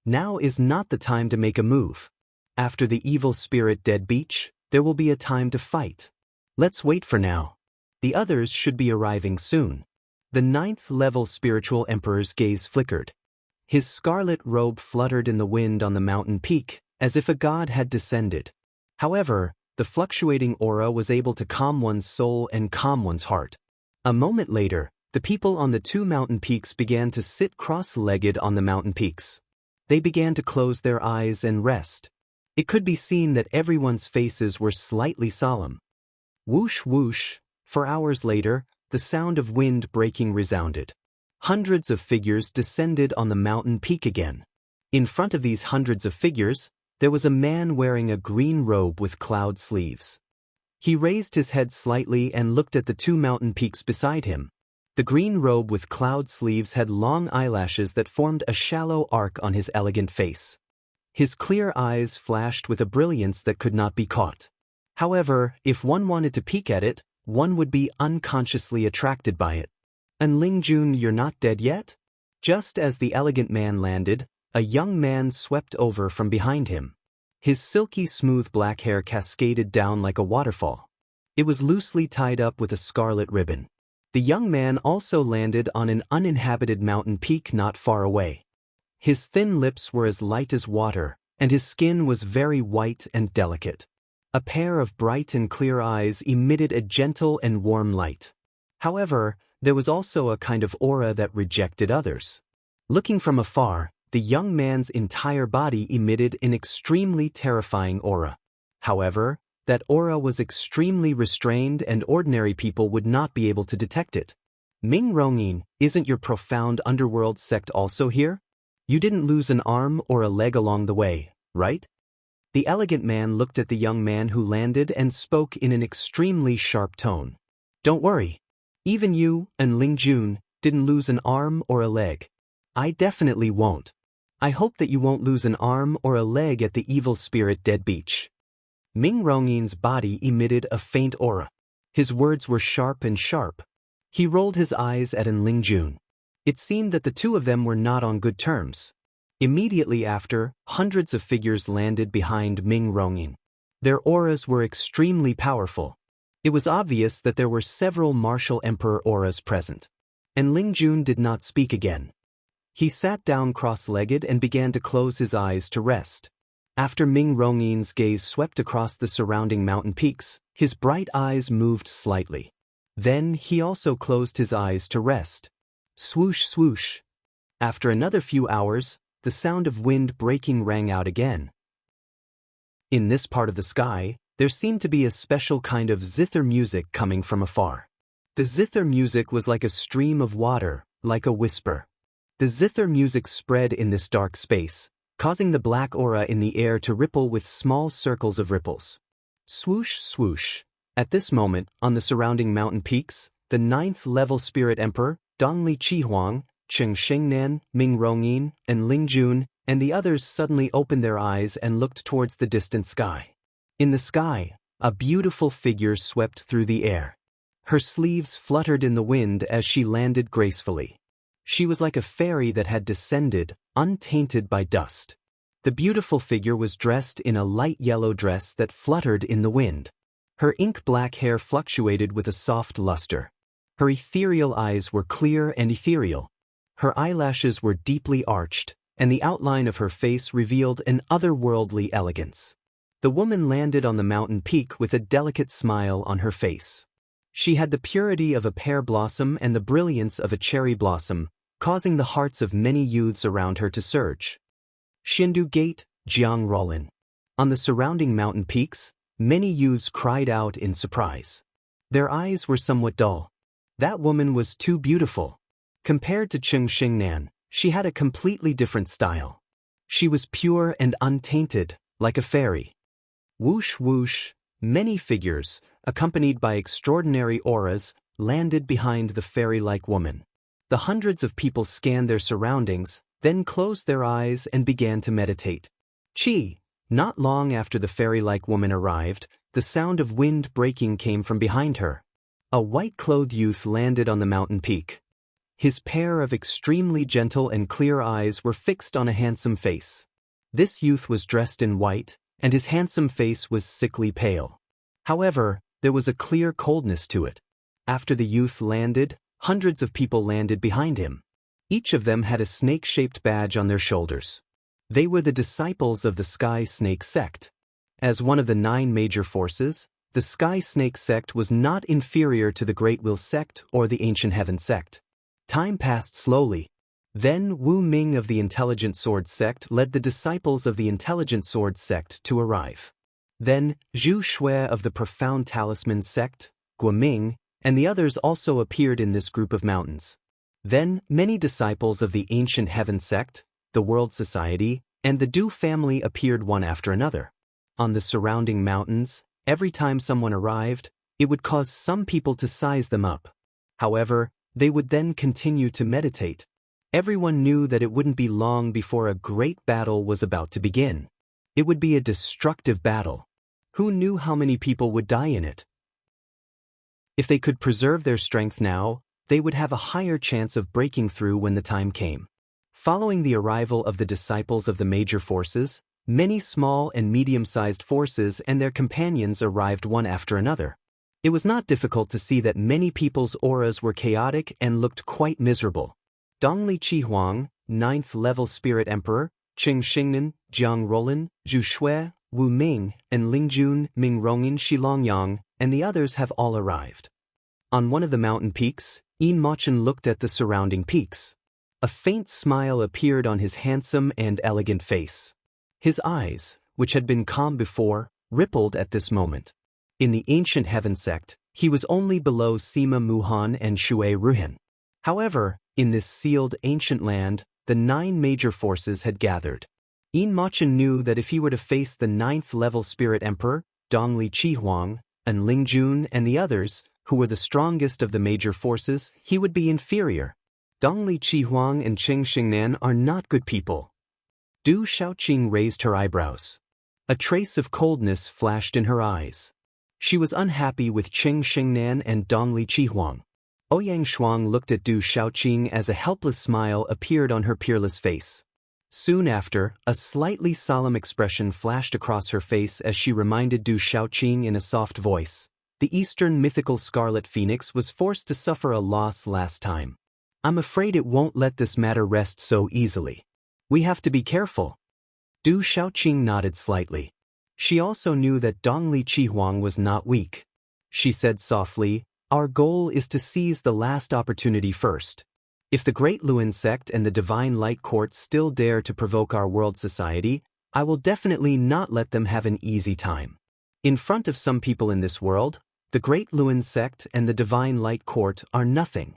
"Now is not the time to make a move. After the evil spirit Dead Beach, there will be a time to fight. Let's wait for now. The others should be arriving soon." The 9th-level spiritual emperor's gaze flickered. His scarlet robe fluttered in the wind on the mountain peak, as if a god had descended. However, the fluctuating aura was able to calm one's soul and calm one's heart. A moment later, the people on the 2 mountain peaks began to sit cross-legged on the mountain peaks. They began to close their eyes and rest. It could be seen that everyone's faces were slightly solemn. Whoosh whoosh, for hours later, the sound of wind breaking resounded. Hundreds of figures descended on the mountain peak again. In front of these hundreds of figures, there was a man wearing a green robe with cloud sleeves. He raised his head slightly and looked at the 2 mountain peaks beside him. The green robe with cloud sleeves had long eyelashes that formed a shallow arc on his elegant face. His clear eyes flashed with a brilliance that could not be caught. However, if one wanted to peek at it, one would be unconsciously attracted by it. And Lingjun, you're not dead yet? Just as the elegant man landed, a young man swept over from behind him. His silky smooth black hair cascaded down like a waterfall. It was loosely tied up with a scarlet ribbon. The young man also landed on an uninhabited mountain peak not far away. His thin lips were as light as water, and his skin was very white and delicate. A pair of bright and clear eyes emitted a gentle and warm light. However, there was also a kind of aura that rejected others. Looking from afar, the young man's entire body emitted an extremely terrifying aura. However, that aura was extremely restrained and ordinary people would not be able to detect it. Ming Rongyin, isn't your profound underworld sect also here? You didn't lose an arm or a leg along the way, right? The elegant man looked at the young man who landed and spoke in an extremely sharp tone. Don't worry. Even you, and Lingjun, didn't lose an arm or a leg. I definitely won't. I hope that you won't lose an arm or a leg at the evil spirit dead beach. Ming Rongyin's body emitted a faint aura. His words were sharp and sharp. He rolled his eyes at Lingjun. It seemed that the two of them were not on good terms. Immediately after, hundreds of figures landed behind Ming Rongyin. Their auras were extremely powerful. It was obvious that there were several martial emperor auras present. And Lingjun did not speak again. He sat down cross-legged and began to close his eyes to rest. After Ming Rongyin's gaze swept across the surrounding mountain peaks, his bright eyes moved slightly. Then he also closed his eyes to rest. Swoosh swoosh. After another few hours, the sound of wind breaking rang out again. In this part of the sky, there seemed to be a special kind of zither music coming from afar. The zither music was like a stream of water, like a whisper. The zither music spread in this dark space, causing the black aura in the air to ripple with small circles of ripples. Swoosh swoosh. At this moment, on the surrounding mountain peaks, the 9th-level Spirit Emperor, Dongli Chihuang, Cheng Shengnan, Ming Rongyin, and Lingjun, and the others suddenly opened their eyes and looked towards the distant sky. In the sky, a beautiful figure swept through the air. Her sleeves fluttered in the wind as she landed gracefully. She was like a fairy that had descended, untainted by dust. The beautiful figure was dressed in a light yellow dress that fluttered in the wind. Her ink-black hair fluctuated with a soft luster. Her ethereal eyes were clear and ethereal. Her eyelashes were deeply arched, and the outline of her face revealed an otherworldly elegance. The woman landed on the mountain peak with a delicate smile on her face. She had the purity of a pear blossom and the brilliance of a cherry blossom, causing the hearts of many youths around her to surge. Shindu Gate, Jiang Rolin. On the surrounding mountain peaks, many youths cried out in surprise. Their eyes were somewhat dull. That woman was too beautiful. Compared to Cheng Shengnan, she had a completely different style. She was pure and untainted, like a fairy. Whoosh whoosh, many figures, accompanied by extraordinary auras, landed behind the fairy-like woman. The hundreds of people scanned their surroundings, then closed their eyes and began to meditate. Chi. Not long after the fairy-like woman arrived, the sound of wind breaking came from behind her. A white-clothed youth landed on the mountain peak. His pair of extremely gentle and clear eyes were fixed on a handsome face. This youth was dressed in white, and his handsome face was sickly pale. However, there was a clear coldness to it. After the youth landed, hundreds of people landed behind him. Each of them had a snake-shaped badge on their shoulders. They were the disciples of the Sky Snake sect. As one of the 9 major forces, the Sky Snake sect was not inferior to the Great Will sect or the Ancient Heaven sect. Time passed slowly. Then Wu Ming of the Intelligent Sword sect led the disciples of the Intelligent Sword sect to arrive. Then Zhu Shui of the Profound Talisman sect, Guoming, and the others also appeared in this group of mountains. Then many disciples of the Ancient Heaven sect, the World Society, and the Du family appeared one after another. On the surrounding mountains, every time someone arrived, it would cause some people to size them up. However, they would then continue to meditate. Everyone knew that it wouldn't be long before a great battle was about to begin. It would be a destructive battle. Who knew how many people would die in it? If they could preserve their strength now, they would have a higher chance of breaking through when the time came. Following the arrival of the disciples of the major forces, many small and medium-sized forces and their companions arrived one after another. It was not difficult to see that many people's auras were chaotic and looked quite miserable. Dongli Qihuang, 9th level Spirit Emperor, Qing Xingnan, Jiang Rolan, Zhu Shui, Wu Ming, and Lingjun, Ming Rongin Shilongyang, and the others have all arrived. On one of the mountain peaks, Yin Mochen looked at the surrounding peaks. A faint smile appeared on his handsome and elegant face. His eyes, which had been calm before, rippled at this moment. In the ancient heaven sect, he was only below Sima Muhan and Shui Ruhan. However, in this sealed ancient land, the 9 major forces had gathered. Yin Mochen knew that if he were to face the 9th level Spirit Emperor, Dongli Qihuang, and Lingjun and the others, who were the strongest of the major forces, he would be inferior. Dongli Qihuang and Qing Xingnan are not good people. Du Shaoqing raised her eyebrows. A trace of coldness flashed in her eyes. She was unhappy with Qing Xingnan and Dongli Qihuang. Ouyang Shuang looked at Du Shaoqing as a helpless smile appeared on her peerless face. Soon after, a slightly solemn expression flashed across her face as she reminded Du Shaoqing in a soft voice. The Eastern mythical Scarlet Phoenix was forced to suffer a loss last time. I'm afraid it won't let this matter rest so easily. We have to be careful. Du Shaoqing nodded slightly. She also knew that Dongli Qihuang was not weak. She said softly, "Our goal is to seize the last opportunity first. If the Great Luin sect and the Divine Light Court still dare to provoke our world society, I will definitely not let them have an easy time. In front of some people in this world, the Great Luin sect and the Divine Light Court are nothing."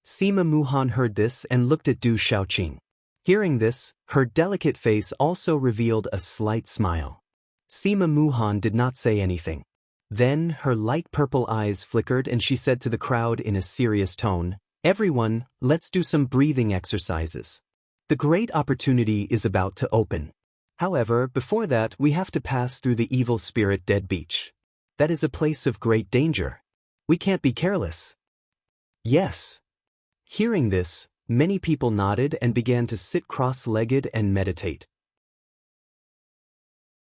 Sima Muhan heard this and looked at Du Shaoqing. Hearing this, her delicate face also revealed a slight smile. Sima Muhan did not say anything. Then her light purple eyes flickered and she said to the crowd in a serious tone, "Everyone, let's do some breathing exercises. The great opportunity is about to open. However, before that we have to pass through the evil spirit Dead Beach. That is a place of great danger. We can't be careless." "Yes." Hearing this, many people nodded and began to sit cross-legged and meditate.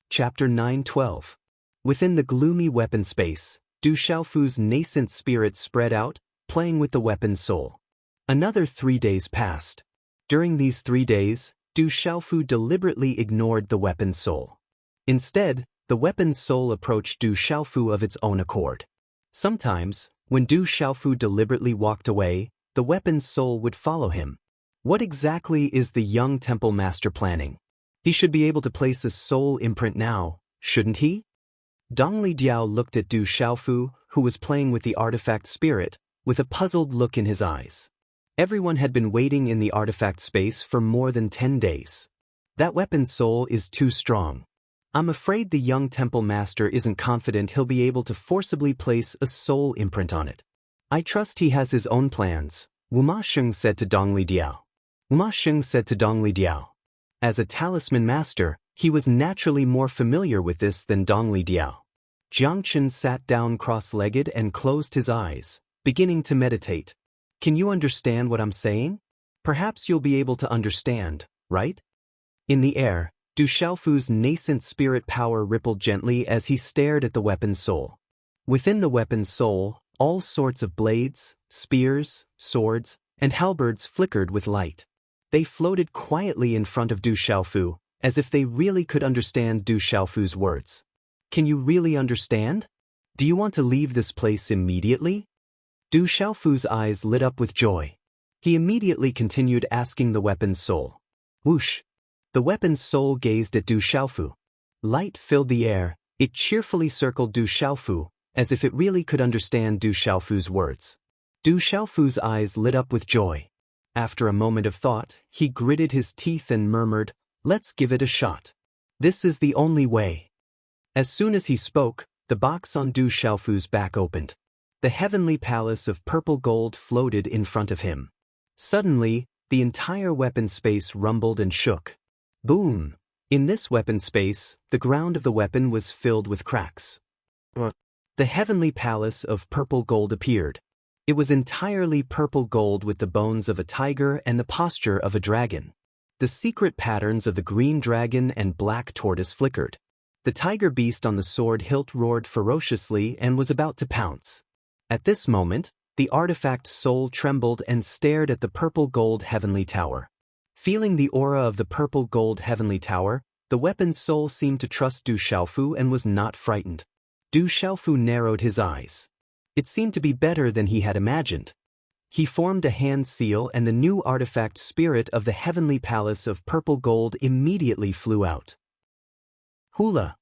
Chapter 9:12. Within the gloomy weapon space, Du Xiaofu's nascent spirit spread out, playing with the weapon's soul. Another 3 days passed. During these 3 days, Du Xiaofu deliberately ignored the weapon's soul. Instead, the weapon's soul approached Du Xiaofu of its own accord. Sometimes, when Du Xiaofu deliberately walked away, the weapon's soul would follow him. What exactly is the young temple master planning? He should be able to place a soul imprint now, shouldn't he? Dongli Diao looked at Du Xiaofu, who was playing with the artifact spirit, with a puzzled look in his eyes. Everyone had been waiting in the artifact space for more than 10 days. That weapon's soul is too strong. I'm afraid the young temple master isn't confident he'll be able to forcibly place a soul imprint on it. I trust he has his own plans, Wu Ma Sheng said to Dongli Diao. Wu Ma Sheng said to Dongli Diao. As a talisman master, he was naturally more familiar with this than Dongli Diao. Jiang Chen sat down cross-legged and closed his eyes, beginning to meditate. Can you understand what I'm saying? Perhaps you'll be able to understand, right? In the air, Du Xiaofu's nascent spirit power rippled gently as he stared at the weapon's soul. Within the weapon's soul, all sorts of blades, spears, swords, and halberds flickered with light. They floated quietly in front of Du Xiaofu, as if they really could understand Du Xiaofu's words. Can you really understand? Do you want to leave this place immediately? Du Xiaofu's eyes lit up with joy. He immediately continued asking the weapon's soul. Whoosh! The weapon's soul gazed at Du Xiaofu. Light filled the air, it cheerfully circled Du Xiaofu, as if it really could understand Du Xiaofu's words. Du Xiaofu's eyes lit up with joy. After a moment of thought, he gritted his teeth and murmured, "Let's give it a shot. This is the only way." As soon as he spoke, the box on Du Xiaofu's back opened. The heavenly palace of purple gold floated in front of him. Suddenly, the entire weapon space rumbled and shook. Boom! In this weapon space, the ground of the weapon was filled with cracks. The heavenly palace of purple gold appeared. It was entirely purple gold with the bones of a tiger and the posture of a dragon. The secret patterns of the green dragon and black tortoise flickered. The tiger beast on the sword hilt roared ferociously and was about to pounce. At this moment, the artifact soul trembled and stared at the purple gold heavenly tower. Feeling the aura of the purple gold heavenly tower, the weapon's soul seemed to trust Du Xiaofu and was not frightened. Du Xiaofu narrowed his eyes. It seemed to be better than he had imagined. He formed a hand seal and the new artifact spirit of the heavenly palace of purple gold immediately flew out. Hula!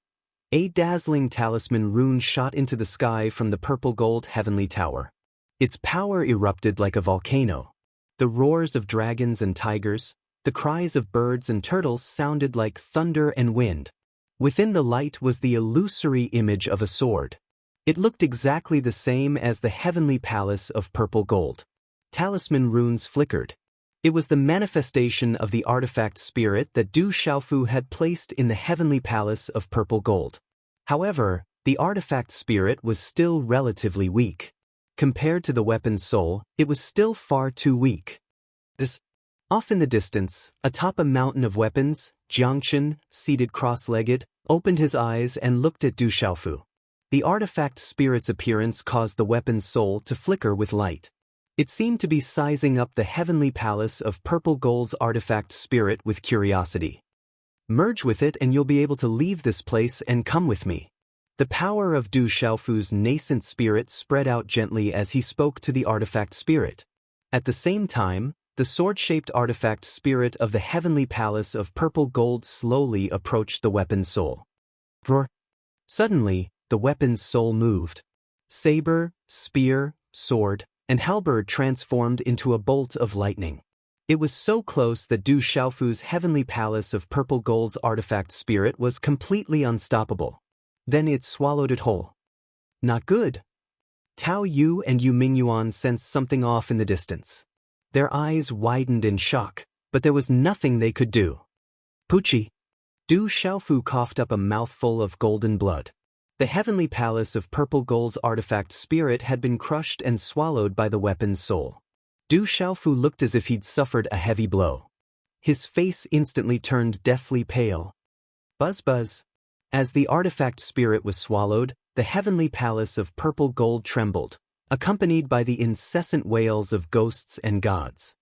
A dazzling talisman rune shot into the sky from the purple gold heavenly tower. Its power erupted like a volcano. The roars of dragons and tigers, the cries of birds and turtles sounded like thunder and wind. Within the light was the illusory image of a sword. It looked exactly the same as the heavenly palace of purple gold. Talisman runes flickered. It was the manifestation of the artifact spirit that Du Xiaofu had placed in the heavenly palace of purple gold. However, the artifact spirit was still relatively weak. Compared to the weapon's soul, it was still far too weak. Off in the distance, atop a mountain of weapons, Jiangchen, seated cross-legged, opened his eyes and looked at Du Xiaofu. The artifact spirit's appearance caused the weapon's soul to flicker with light. It seemed to be sizing up the heavenly palace of purple gold's artifact spirit with curiosity. Merge with it and you'll be able to leave this place and come with me. The power of Du Xiaofu's nascent spirit spread out gently as he spoke to the artifact spirit. At the same time, the sword-shaped artifact spirit of the heavenly palace of purple gold slowly approached the weapon's soul. Roar! Suddenly, the weapon's soul moved. Saber, spear, sword, and halberd transformed into a bolt of lightning. It was so close that Du Xiaofu's heavenly palace of purple gold's artifact spirit was completely unstoppable. Then it swallowed it whole. Not good. Tao Yu and Yu Mingyuan sensed something off in the distance. Their eyes widened in shock, but there was nothing they could do. Pucci! Du Xiaofu coughed up a mouthful of golden blood. The heavenly palace of purple gold's artifact spirit had been crushed and swallowed by the weapon's soul. Du Xiaofu looked as if he'd suffered a heavy blow. His face instantly turned deathly pale. Buzz buzz. As the artifact spirit was swallowed, the heavenly palace of purple gold trembled, accompanied by the incessant wails of ghosts and gods.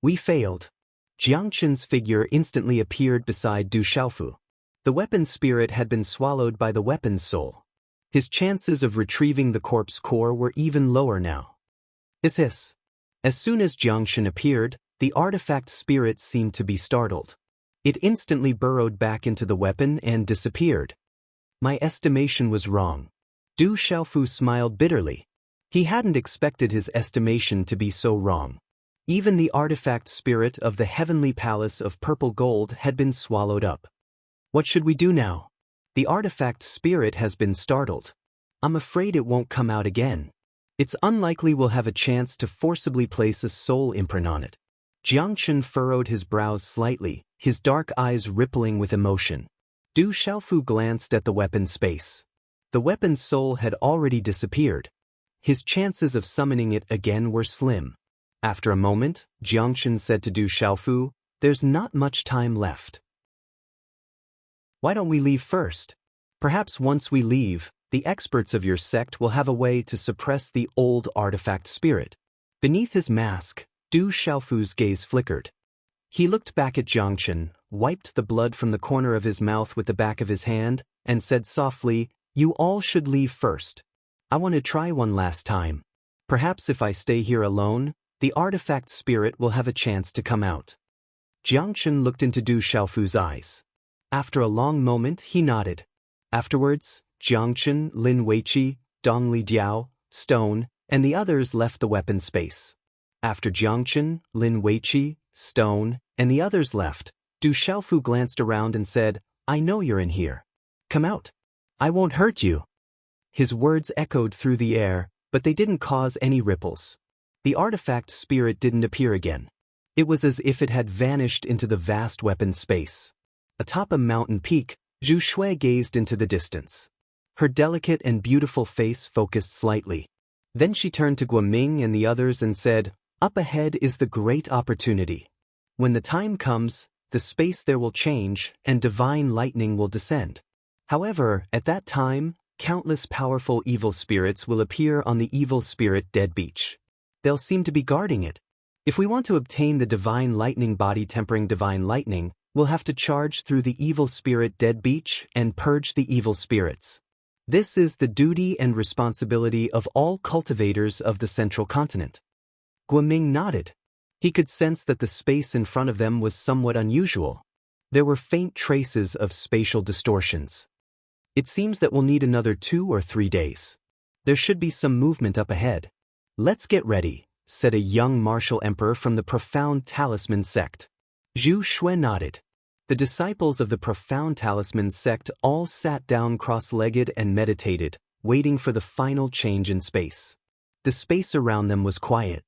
We failed. Jiangchen's figure instantly appeared beside Du Xiaofu. The weapon spirit had been swallowed by the weapon's soul. His chances of retrieving the corpse core were even lower now. Hiss. As soon as Jiangchen appeared, the artifact spirit seemed to be startled. It instantly burrowed back into the weapon and disappeared. My estimation was wrong. Du Xiaofu smiled bitterly. He hadn't expected his estimation to be so wrong. Even the artifact spirit of the heavenly palace of purple gold had been swallowed up. What should we do now? The artifact spirit has been startled. I'm afraid it won't come out again. It's unlikely we'll have a chance to forcibly place a soul imprint on it. Jiangchen furrowed his brows slightly, his dark eyes rippling with emotion. Du Xiaofu glanced at the weapon space. The weapon's soul had already disappeared. His chances of summoning it again were slim. After a moment, Jiangchen said to Du Xiaofu, "There's not much time left. Why don't we leave first? Perhaps once we leave, the experts of your sect will have a way to suppress the old artifact spirit." Beneath his mask, Du Xiaofu's gaze flickered. He looked back at Jiangchen, wiped the blood from the corner of his mouth with the back of his hand, and said softly, "You all should leave first. I want to try one last time. Perhaps if I stay here alone, the artifact spirit will have a chance to come out." Jiangchen looked into Du Xiaofu's eyes. After a long moment, he nodded. Afterwards, Jiangchen, Lin Weiqi, Dong Li Diao, Stone, and the others left the weapon space. After Jiangchen, Lin Weiqi, Stone, and the others left, Du Xiaofu glanced around and said, "I know you're in here. Come out. I won't hurt you." His words echoed through the air, but they didn't cause any ripples. The artifact spirit didn't appear again. It was as if it had vanished into the vast weapon space. Atop a mountain peak, Zhu Shui gazed into the distance. Her delicate and beautiful face focused slightly. Then she turned to Guoming and the others and said, "Up ahead is the great opportunity. When the time comes, the space there will change and divine lightning will descend. However, at that time, countless powerful evil spirits will appear on the evil spirit dead beach. They'll seem to be guarding it. If we want to obtain the divine lightning body tempering divine lightning, we'll have to charge through the evil spirit dead beach and purge the evil spirits. This is the duty and responsibility of all cultivators of the central continent." Guoming nodded. He could sense that the space in front of them was somewhat unusual. There were faint traces of spatial distortions. "It seems that we'll need another 2 or 3 days. There should be some movement up ahead. Let's get ready," said a young martial emperor from the Profound Talisman sect. Zhu Shui nodded. The disciples of the Profound Talisman sect all sat down cross-legged and meditated, waiting for the final change in space. The space around them was quiet.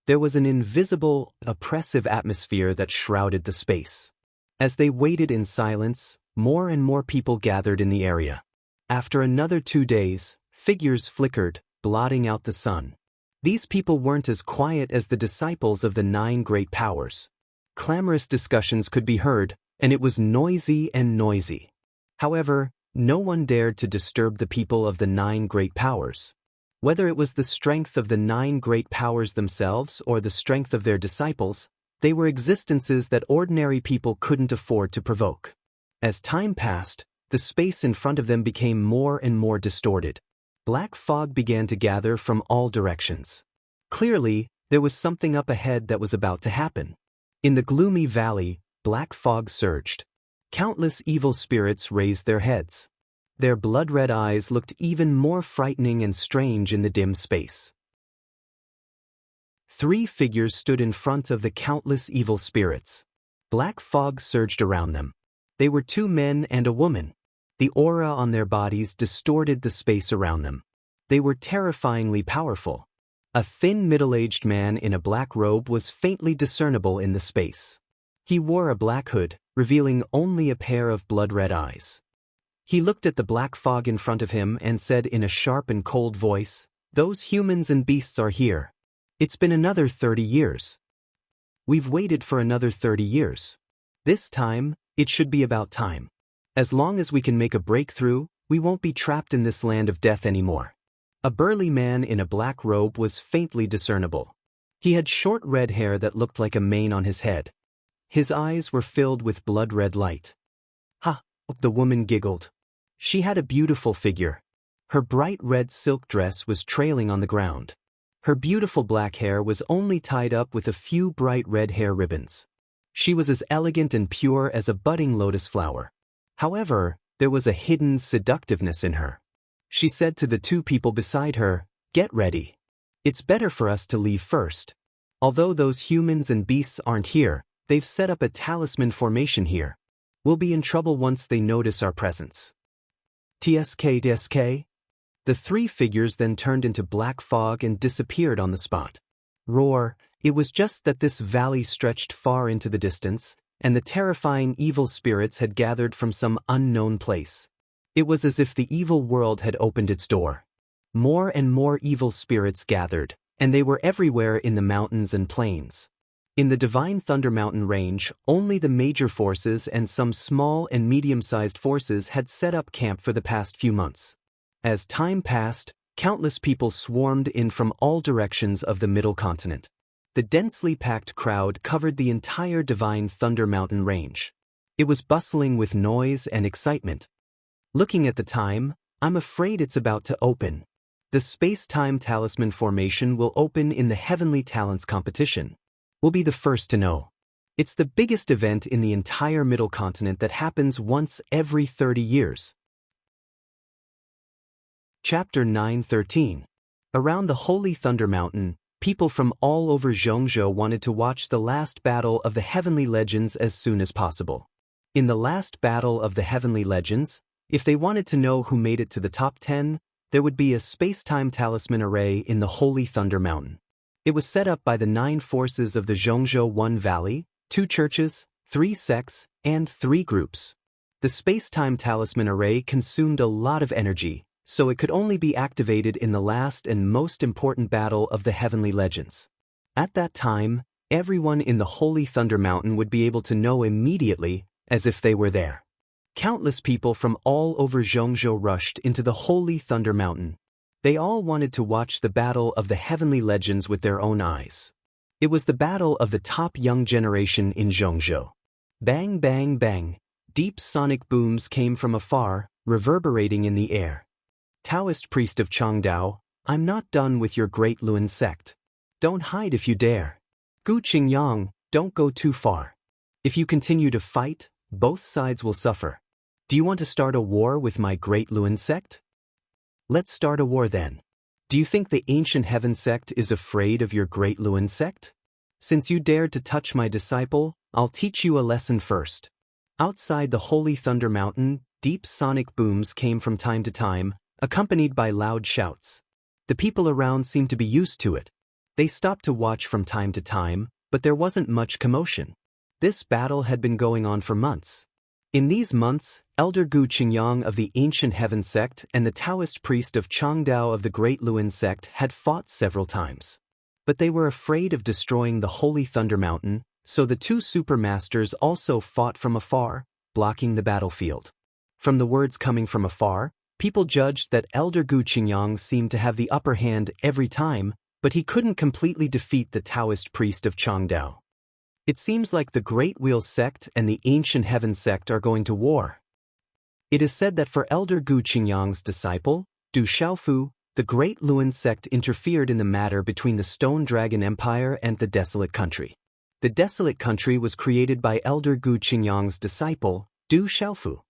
There was an invisible, oppressive atmosphere that shrouded the space. As they waited in silence, more and more people gathered in the area. After another 2 days, figures flickered, blotting out the sun. These people weren't as quiet as the disciples of the 9 great powers. Clamorous discussions could be heard, and it was noisy and noisy. However, no one dared to disturb the people of the 9 great powers. Whether it was the strength of the 9 great powers themselves or the strength of their disciples, they were existences that ordinary people couldn't afford to provoke. As time passed, the space in front of them became more and more distorted. Black fog began to gather from all directions. Clearly, there was something up ahead that was about to happen. In the gloomy valley, black fog surged. Countless evil spirits raised their heads. Their blood-red eyes looked even more frightening and strange in the dim space. 3 figures stood in front of the countless evil spirits. Black fog surged around them. They were 2 men and a woman. The aura on their bodies distorted the space around them. They were terrifyingly powerful. A thin middle-aged man in a black robe was faintly discernible in the space. He wore a black hood, revealing only a pair of blood-red eyes. He looked at the black fog in front of him and said in a sharp and cold voice, "Those humans and beasts are here. It's been another 30 years. We've waited for another 30 years. This time, it should be about time. As long as we can make a breakthrough, we won't be trapped in this land of death anymore." A burly man in a black robe was faintly discernible. He had short red hair that looked like a mane on his head. His eyes were filled with blood-red light. "Ha!" the woman giggled. She had a beautiful figure. Her bright red silk dress was trailing on the ground. Her beautiful black hair was only tied up with a few bright red hair ribbons. She was as elegant and pure as a budding lotus flower. However, there was a hidden seductiveness in her. She said to the 2 people beside her, "Get ready. It's better for us to leave first. Although those humans and beasts aren't here, they've set up a talisman formation here. We'll be in trouble once they notice our presence." TSK. The 3 figures then turned into black fog and disappeared on the spot. Roar! It was just that this valley stretched far into the distance, and the terrifying evil spirits had gathered from some unknown place. It was as if the evil world had opened its door. More and more evil spirits gathered, and they were everywhere in the mountains and plains. In the Divine Thunder Mountain range, only the major forces and some small and medium-sized forces had set up camp for the past few months. As time passed, countless people swarmed in from all directions of the Middle Continent. The densely packed crowd covered the entire Divine Thunder Mountain range. It was bustling with noise and excitement. Looking at the time, I'm afraid it's about to open. The Space-Time Talisman Formation will open in the Heavenly Talents competition. We'll be the first to know. It's the biggest event in the entire Middle Continent that happens once every 30 years. Chapter 9:13. Around the Holy Thunder Mountain, people from all over Zhongzhou wanted to watch the last battle of the Heavenly Legends as soon as possible. In the last battle of the Heavenly Legends, if they wanted to know who made it to the top 10, there would be a space-time talisman array in the Holy Thunder Mountain. It was set up by the 9 forces of the Zhongzhou 1 Valley, 2 churches, 3 sects, and 3 groups. The space-time talisman array consumed a lot of energy, so it could only be activated in the last and most important battle of the Heavenly Legends. At that time, everyone in the Holy Thunder Mountain would be able to know immediately, as if they were there. Countless people from all over Zhongzhou rushed into the Holy Thunder Mountain. They all wanted to watch the battle of the Heavenly Legends with their own eyes. It was the battle of the top young generation in Zhongzhou. Bang, bang, bang. Deep sonic booms came from afar, reverberating in the air. Taoist priest of Changdao, I'm not done with your great Luan sect. Don't hide if you dare. Gu Qingyang, don't go too far. If you continue to fight, both sides will suffer. Do you want to start a war with my great Luan sect? Let's start a war then. Do you think the ancient heaven sect is afraid of your great Luan sect? Since you dared to touch my disciple, I'll teach you a lesson first. Outside the Holy Thunder Mountain, deep sonic booms came from time to time, accompanied by loud shouts. The people around seemed to be used to it. They stopped to watch from time to time, but there wasn't much commotion. This battle had been going on for months. In these months, Elder Gu Qingyang of the Ancient Heaven Sect and the Taoist priest of Changdao of the Great Luan Sect had fought several times. But they were afraid of destroying the Holy Thunder Mountain, so the two supermasters also fought from afar, blocking the battlefield. From the words coming from afar, people judged that Elder Gu Qingyang seemed to have the upper hand every time, but he couldn't completely defeat the Taoist priest of Changdao. It seems like the Great Wheel Sect and the Ancient Heaven Sect are going to war. It is said that for Elder Gu Qingyang's disciple, Du Xiaofu, the Great Luan Sect interfered in the matter between the Stone Dragon Empire and the Desolate Country. The Desolate Country was created by Elder Gu Qingyang's disciple, Du Xiaofu.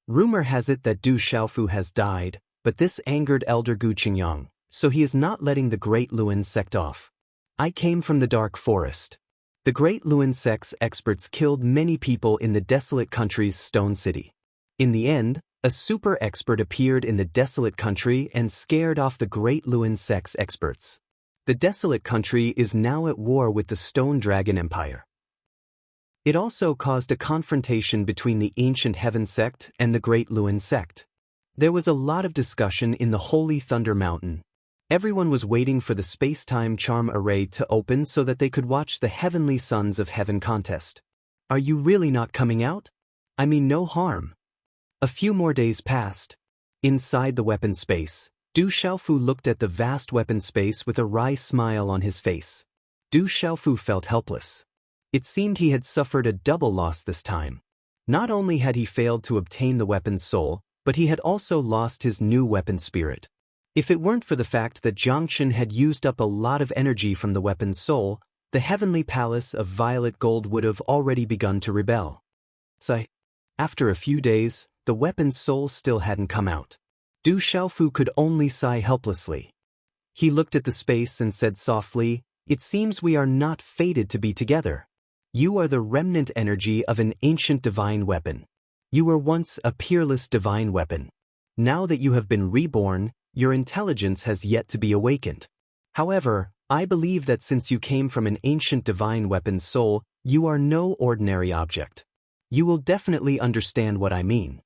Rumor has it that Du Xiaofu has died, but this angered Elder Gu Qingyang, so he is not letting the Great Luan Sect off. I came from the Dark Forest. The Great Luan Sect's experts killed many people in the Desolate Country's Stone City. In the end, a super expert appeared in the Desolate Country and scared off the Great Luan Sect's experts. The Desolate Country is now at war with the Stone Dragon Empire. It also caused a confrontation between the Ancient Heaven Sect and the Great Luan Sect. There was a lot of discussion in the Holy Thunder Mountain. Everyone was waiting for the space-time charm array to open so that they could watch the Heavenly Sons of Heaven contest. Are you really not coming out? I mean no harm. A few more days passed. Inside the weapon space, Du Xiaofu looked at the vast weapon space with a wry smile on his face. Du Xiaofu felt helpless. It seemed he had suffered a double loss this time. Not only had he failed to obtain the weapon's soul, but he had also lost his new weapon spirit. If it weren't for the fact that Jiangchen had used up a lot of energy from the weapon's soul, the Heavenly Palace of Violet Gold would have already begun to rebel. After a few days, the weapon's soul still hadn't come out. Du Xiaofu could only sigh helplessly. He looked at the space and said softly, "It seems we are not fated to be together. You are the remnant energy of an ancient divine weapon. You were once a peerless divine weapon. Now that you have been reborn, your intelligence has yet to be awakened. However, I believe that since you came from an ancient divine weapon's soul, you are no ordinary object. You will definitely understand what I mean."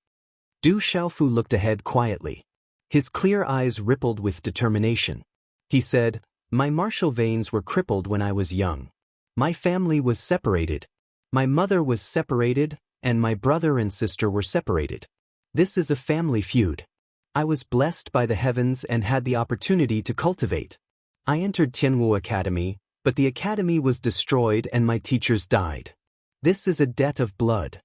Du Xiaofu looked ahead quietly. His clear eyes rippled with determination. He said, "My martial veins were crippled when I was young. My family was separated. My mother was separated, and my brother and sister were separated. This is a family feud. I was blessed by the heavens and had the opportunity to cultivate. I entered Tianwu Academy, but the academy was destroyed and my teachers died. This is a debt of blood.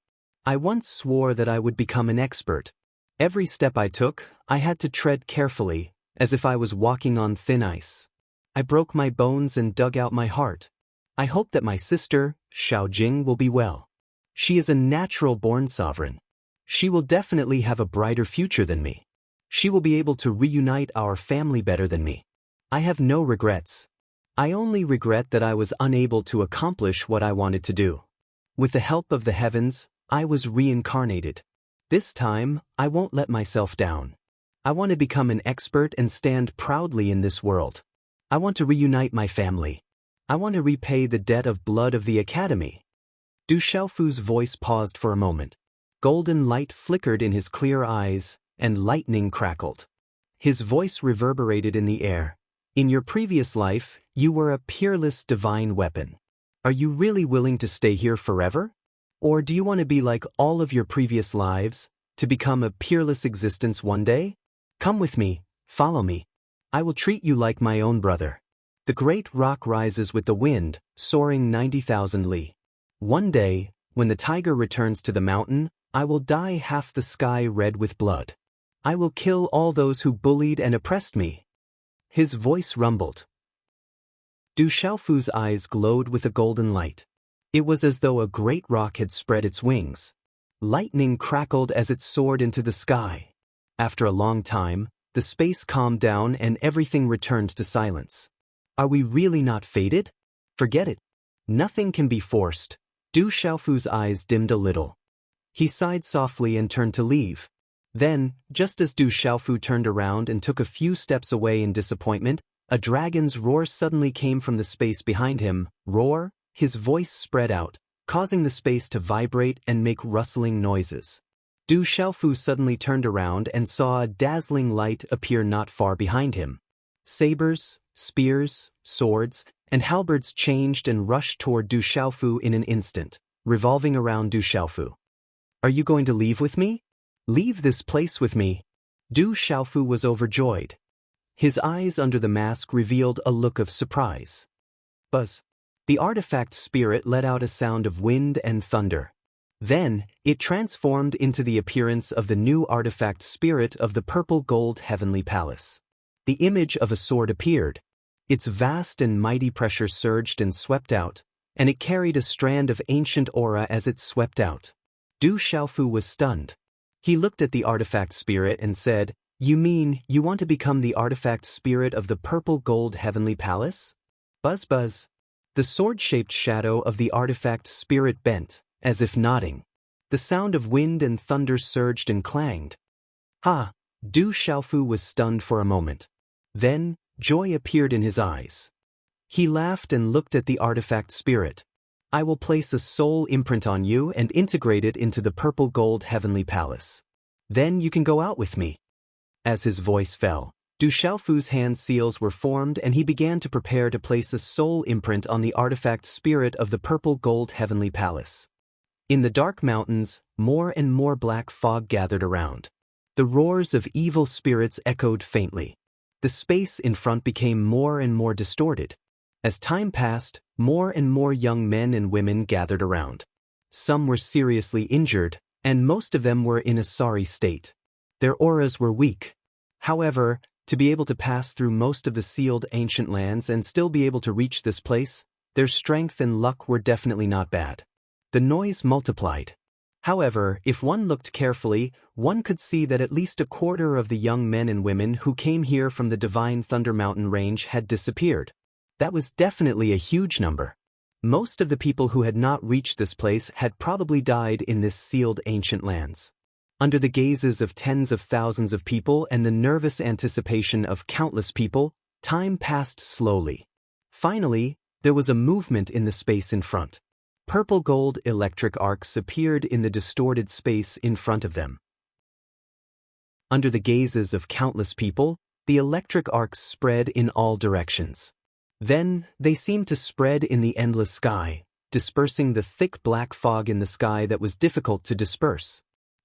I once swore that I would become an expert. Every step I took, I had to tread carefully, as if I was walking on thin ice. I broke my bones and dug out my heart. I hope that my sister, Xiaojing, will be well. She is a natural-born sovereign. She will definitely have a brighter future than me. She will be able to reunite our family better than me. I have no regrets. I only regret that I was unable to accomplish what I wanted to do. With the help of the heavens, I was reincarnated. This time, I won't let myself down. I want to become an expert and stand proudly in this world. I want to reunite my family. I want to repay the debt of blood of the academy." Du Xiaofu's voice paused for a moment. Golden light flickered in his clear eyes, and lightning crackled. His voice reverberated in the air. In your previous life, you were a peerless divine weapon. Are you really willing to stay here forever? Or do you want to be like all of your previous lives, to become a peerless existence one day? Come with me, follow me. I will treat you like my own brother. The great rock rises with the wind, soaring 90,000 li. One day, when the tiger returns to the mountain, I will dye half the sky red with blood. I will kill all those who bullied and oppressed me. His voice rumbled. Du Xiaofu's eyes glowed with a golden light. It was as though a great rock had spread its wings. Lightning crackled as it soared into the sky. After a long time, the space calmed down and everything returned to silence. Are we really not fated? Forget it. Nothing can be forced. Du Xiaofu's eyes dimmed a little. He sighed softly and turned to leave. Then, just as Du Xiaofu turned around and took a few steps away in disappointment, a dragon's roar suddenly came from the space behind him. Roar? His voice spread out, causing the space to vibrate and make rustling noises. Du Xiaofu suddenly turned around and saw a dazzling light appear not far behind him. Sabers, spears, swords, and halberds changed and rushed toward Du Xiaofu in an instant, revolving around Du Xiaofu. Are you going to leave with me? Leave this place with me. Du Xiaofu was overjoyed. His eyes under the mask revealed a look of surprise. Buzz. The artifact spirit let out a sound of wind and thunder. Then, it transformed into the appearance of the new artifact spirit of the purple gold heavenly palace. The image of a sword appeared. Its vast and mighty pressure surged and swept out, and it carried a strand of ancient aura as it swept out. Du Xiaofu was stunned. He looked at the artifact spirit and said, "You mean you want to become the artifact spirit of the purple gold heavenly palace?" Buzz buzz. The sword-shaped shadow of the artifact spirit bent, as if nodding. The sound of wind and thunder surged and clanged. Ha! Du Xiaofu was stunned for a moment. Then, joy appeared in his eyes. He laughed and looked at the artifact spirit. I will place a soul imprint on you and integrate it into the purple gold heavenly palace. Then you can go out with me. As his voice fell, Du Xiaofu's hand seals were formed and he began to prepare to place a soul imprint on the artifact spirit of the purple gold heavenly palace. In the dark mountains, more and more black fog gathered around. The roars of evil spirits echoed faintly. The space in front became more and more distorted. As time passed, more and more young men and women gathered around. Some were seriously injured, and most of them were in a sorry state. Their auras were weak. However, to be able to pass through most of the sealed ancient lands and still be able to reach this place, their strength and luck were definitely not bad. The noise multiplied. However, if one looked carefully, one could see that at least a quarter of the young men and women who came here from the Divine Thunder Mountain range had disappeared. That was definitely a huge number. Most of the people who had not reached this place had probably died in this sealed ancient lands. Under the gazes of tens of thousands of people and the nervous anticipation of countless people, time passed slowly. Finally, there was a movement in the space in front. Purple gold electric arcs appeared in the distorted space in front of them. Under the gazes of countless people, the electric arcs spread in all directions. Then, they seemed to spread in the endless sky, dispersing the thick black fog in the sky that was difficult to disperse.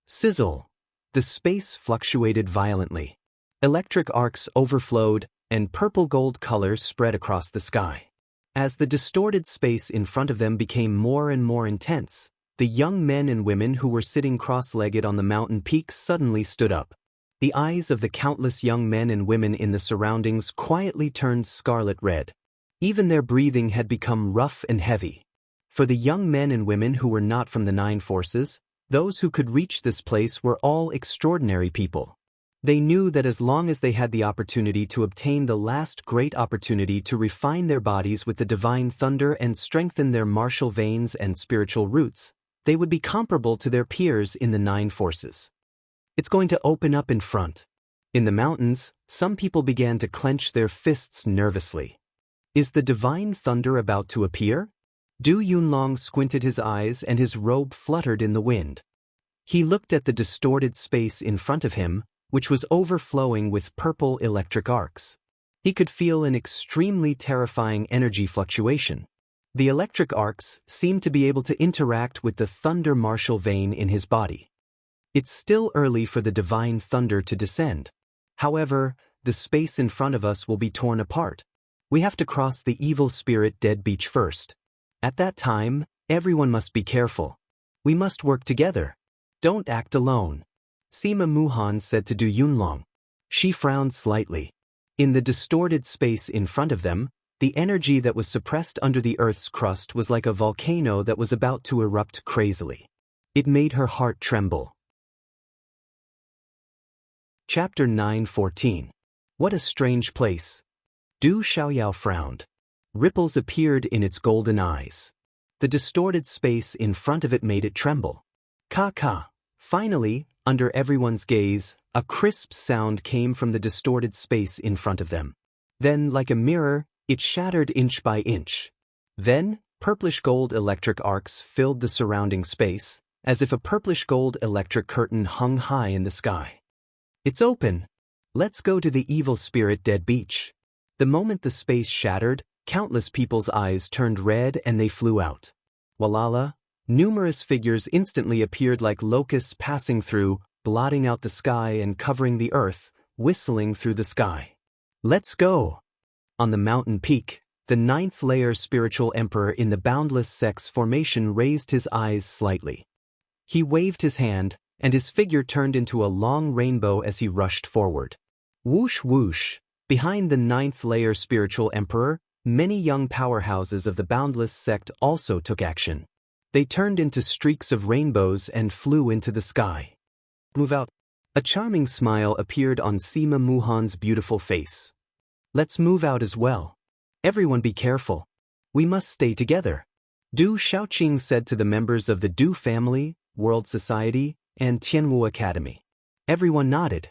Sizzle! The space fluctuated violently. Electric arcs overflowed, and purple gold colors spread across the sky. As the distorted space in front of them became more and more intense, the young men and women who were sitting cross-legged on the mountain peaks suddenly stood up. The eyes of the countless young men and women in the surroundings quietly turned scarlet red. Even their breathing had become rough and heavy. For the young men and women who were not from the Nine Forces, those who could reach this place were all extraordinary people. They knew that as long as they had the opportunity to obtain the last great opportunity to refine their bodies with the divine thunder and strengthen their martial veins and spiritual roots, they would be comparable to their peers in the Nine Forces. It's going to open up in front. In the mountains, some people began to clench their fists nervously. Is the divine thunder about to appear? Du Yunlong squinted his eyes and his robe fluttered in the wind. He looked at the distorted space in front of him, which was overflowing with purple electric arcs. He could feel an extremely terrifying energy fluctuation. The electric arcs seemed to be able to interact with the thunder martial vein in his body. It's still early for the divine thunder to descend. However, the space in front of us will be torn apart. We have to cross the evil spirit dead beach first. At that time, everyone must be careful. We must work together. Don't act alone. Sima Muhan said to Du Yunlong. She frowned slightly. In the distorted space in front of them, the energy that was suppressed under the Earth's crust was like a volcano that was about to erupt crazily. It made her heart tremble. Chapter 9:14. What a strange place. Du Xiaoyao frowned. Ripples appeared in its golden eyes. The distorted space in front of it made it tremble. Ka. Finally, under everyone's gaze, a crisp sound came from the distorted space in front of them. Then, like a mirror, it shattered inch by inch. Then, purplish-gold electric arcs filled the surrounding space, as if a purplish-gold electric curtain hung high in the sky. It's open. Let's go to the evil spirit dead beach. The moment the space shattered, countless people's eyes turned red and they flew out. Walala, numerous figures instantly appeared like locusts passing through, blotting out the sky and covering the earth, whistling through the sky. Let's go! On the mountain peak, the 9th layer spiritual emperor in the boundless sex formation raised his eyes slightly. He waved his hand, and his figure turned into a long rainbow as he rushed forward. Whoosh whoosh! Behind the 9th layer spiritual emperor, many young powerhouses of the boundless sect also took action. They turned into streaks of rainbows and flew into the sky. Move out. A charming smile appeared on Sima Muhan's beautiful face. Let's move out as well. Everyone be careful. We must stay together. Du Xiaoqing said to the members of the Du family, World Society, and Tianwu Academy. Everyone nodded.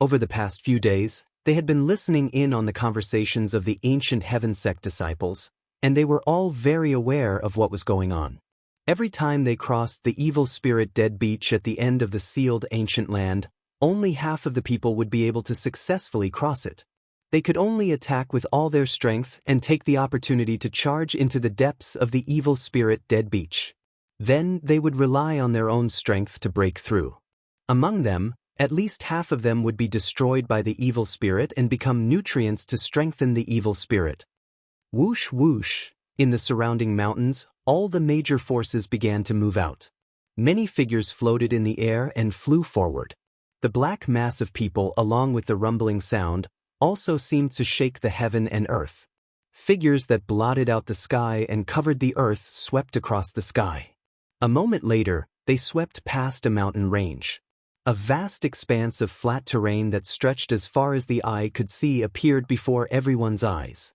Over the past few days, they had been listening in on the conversations of the ancient heaven sect disciples, and they were all very aware of what was going on. Every time they crossed the evil spirit dead beach at the end of the sealed ancient land, only half of the people would be able to successfully cross it. They could only attack with all their strength and take the opportunity to charge into the depths of the evil spirit dead beach. Then they would rely on their own strength to break through. Among them, at least half of them would be destroyed by the evil spirit and become nutrients to strengthen the evil spirit. Whoosh whoosh! In the surrounding mountains, all the major forces began to move out. Many figures floated in the air and flew forward. The black mass of people, along with the rumbling sound, also seemed to shake the heaven and earth. Figures that blotted out the sky and covered the earth swept across the sky. A moment later, they swept past a mountain range. A vast expanse of flat terrain that stretched as far as the eye could see appeared before everyone's eyes.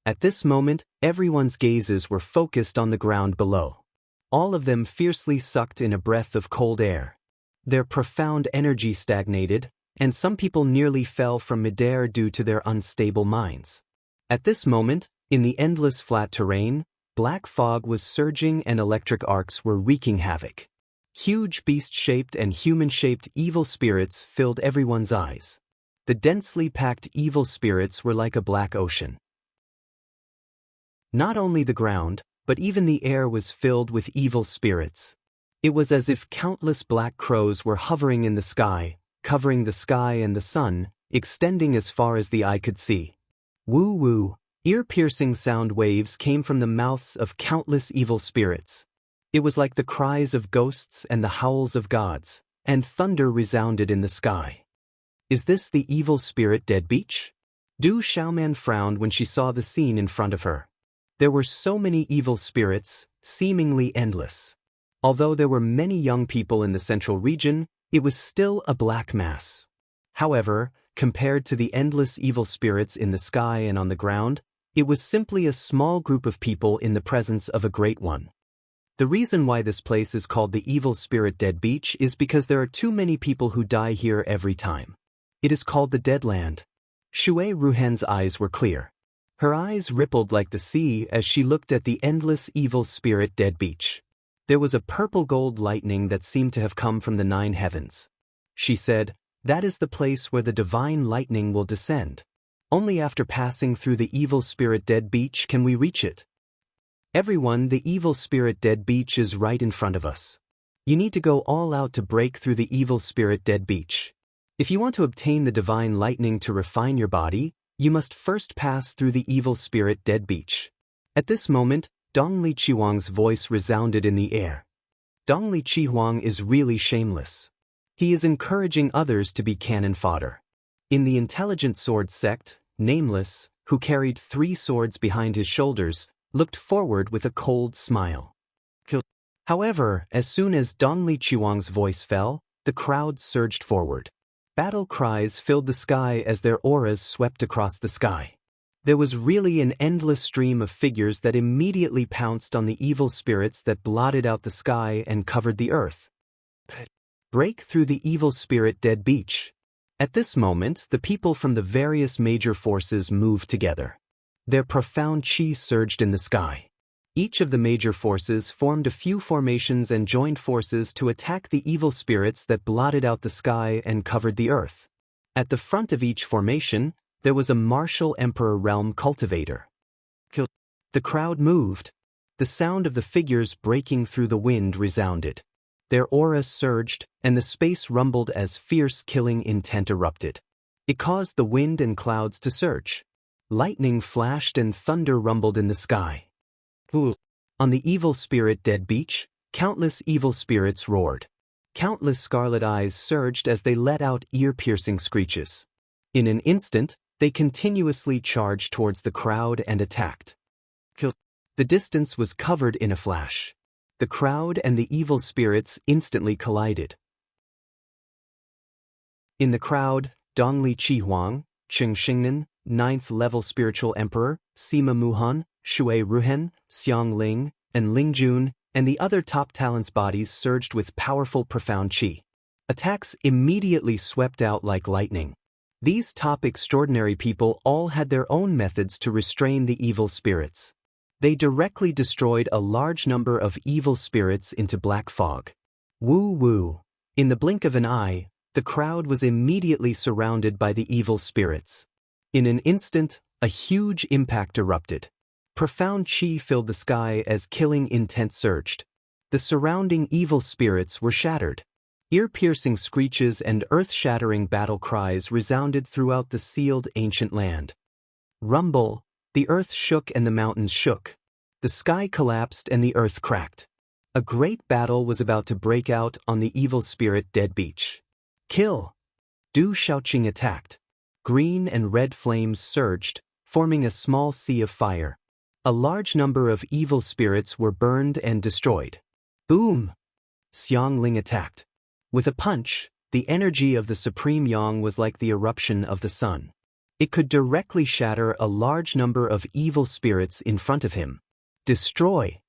At this moment, everyone's gazes were focused on the ground below. All of them fiercely sucked in a breath of cold air. Their profound energy stagnated, and some people nearly fell from midair due to their unstable minds. At this moment, in the endless flat terrain, black fog was surging and electric arcs were wreaking havoc. Huge beast-shaped and human-shaped evil spirits filled everyone's eyes. The densely packed evil spirits were like a black ocean. Not only the ground, but even the air was filled with evil spirits. It was as if countless black crows were hovering in the sky, covering the sky and the sun, extending as far as the eye could see. Woo-woo! Ear-piercing sound waves came from the mouths of countless evil spirits. It was like the cries of ghosts and the howls of gods, and thunder resounded in the sky. Is this the evil spirit dead beach? Du Xiaoman frowned when she saw the scene in front of her. There were so many evil spirits, seemingly endless. Although there were many young people in the central region, it was still a black mass. However, compared to the endless evil spirits in the sky and on the ground, it was simply a small group of people in the presence of a great one. The reason why this place is called the Evil Spirit Dead Beach is because there are too many people who die here every time. It is called the Dead Land. Shui Ruhen's eyes were clear. Her eyes rippled like the sea as she looked at the endless Evil Spirit Dead Beach. There was a purple-gold lightning that seemed to have come from the 9 heavens. She said, "That is the place where the divine lightning will descend. Only after passing through the evil spirit dead beach can we reach it. Everyone, the evil spirit dead beach is right in front of us. You need to go all out to break through the evil spirit dead beach. If you want to obtain the divine lightning to refine your body, you must first pass through the evil spirit dead beach." At this moment, Dongli Qihuang's voice resounded in the air. Dongli Qihuang is really shameless. He is encouraging others to be cannon fodder. In the intelligent sword sect, Nameless, who carried 3 swords behind his shoulders, looked forward with a cold smile. However, as soon as Dongli Qihuang's voice fell, the crowd surged forward. Battle cries filled the sky as their auras swept across the sky. There was really an endless stream of figures that immediately pounced on the evil spirits that blotted out the sky and covered the earth. Break through the evil spirit dead beach. At this moment, the people from the various major forces moved together. Their profound chi surged in the sky. Each of the major forces formed a few formations and joined forces to attack the evil spirits that blotted out the sky and covered the earth. At the front of each formation, there was a martial emperor realm cultivator. The crowd moved. The sound of the figures breaking through the wind resounded. Their auras surged, and the space rumbled as fierce killing intent erupted. It caused the wind and clouds to surge. Lightning flashed and thunder rumbled in the sky. On the evil spirit dead beach, countless evil spirits roared. Countless scarlet eyes surged as they let out ear-piercing screeches. In an instant, they continuously charged towards the crowd and attacked. The distance was covered in a flash. The crowd and the evil spirits instantly collided. In the crowd, Dongli Qihuang, Cheng Xingnan, 9th-level spiritual emperor, Sima Muhan, Shui Ruhen, Xiang Ling, and Ling Jun, and the other top talents' bodies surged with powerful profound chi. Attacks immediately swept out like lightning. These top extraordinary people all had their own methods to restrain the evil spirits. They directly destroyed a large number of evil spirits into black fog. Woo woo. In the blink of an eye, the crowd was immediately surrounded by the evil spirits. In an instant, a huge impact erupted. Profound chi filled the sky as killing intent surged. The surrounding evil spirits were shattered. Ear-piercing screeches and earth-shattering battle cries resounded throughout the sealed ancient land. Rumble, the earth shook and the mountains shook. The sky collapsed and the earth cracked. A great battle was about to break out on the evil spirit dead beach. Kill! Du Shaoqing attacked. Green and red flames surged, forming a small sea of fire. A large number of evil spirits were burned and destroyed. Boom! Xiang Ling attacked. With a punch, the energy of the Supreme Yang was like the eruption of the sun. It could directly shatter a large number of evil spirits in front of him. Destroy!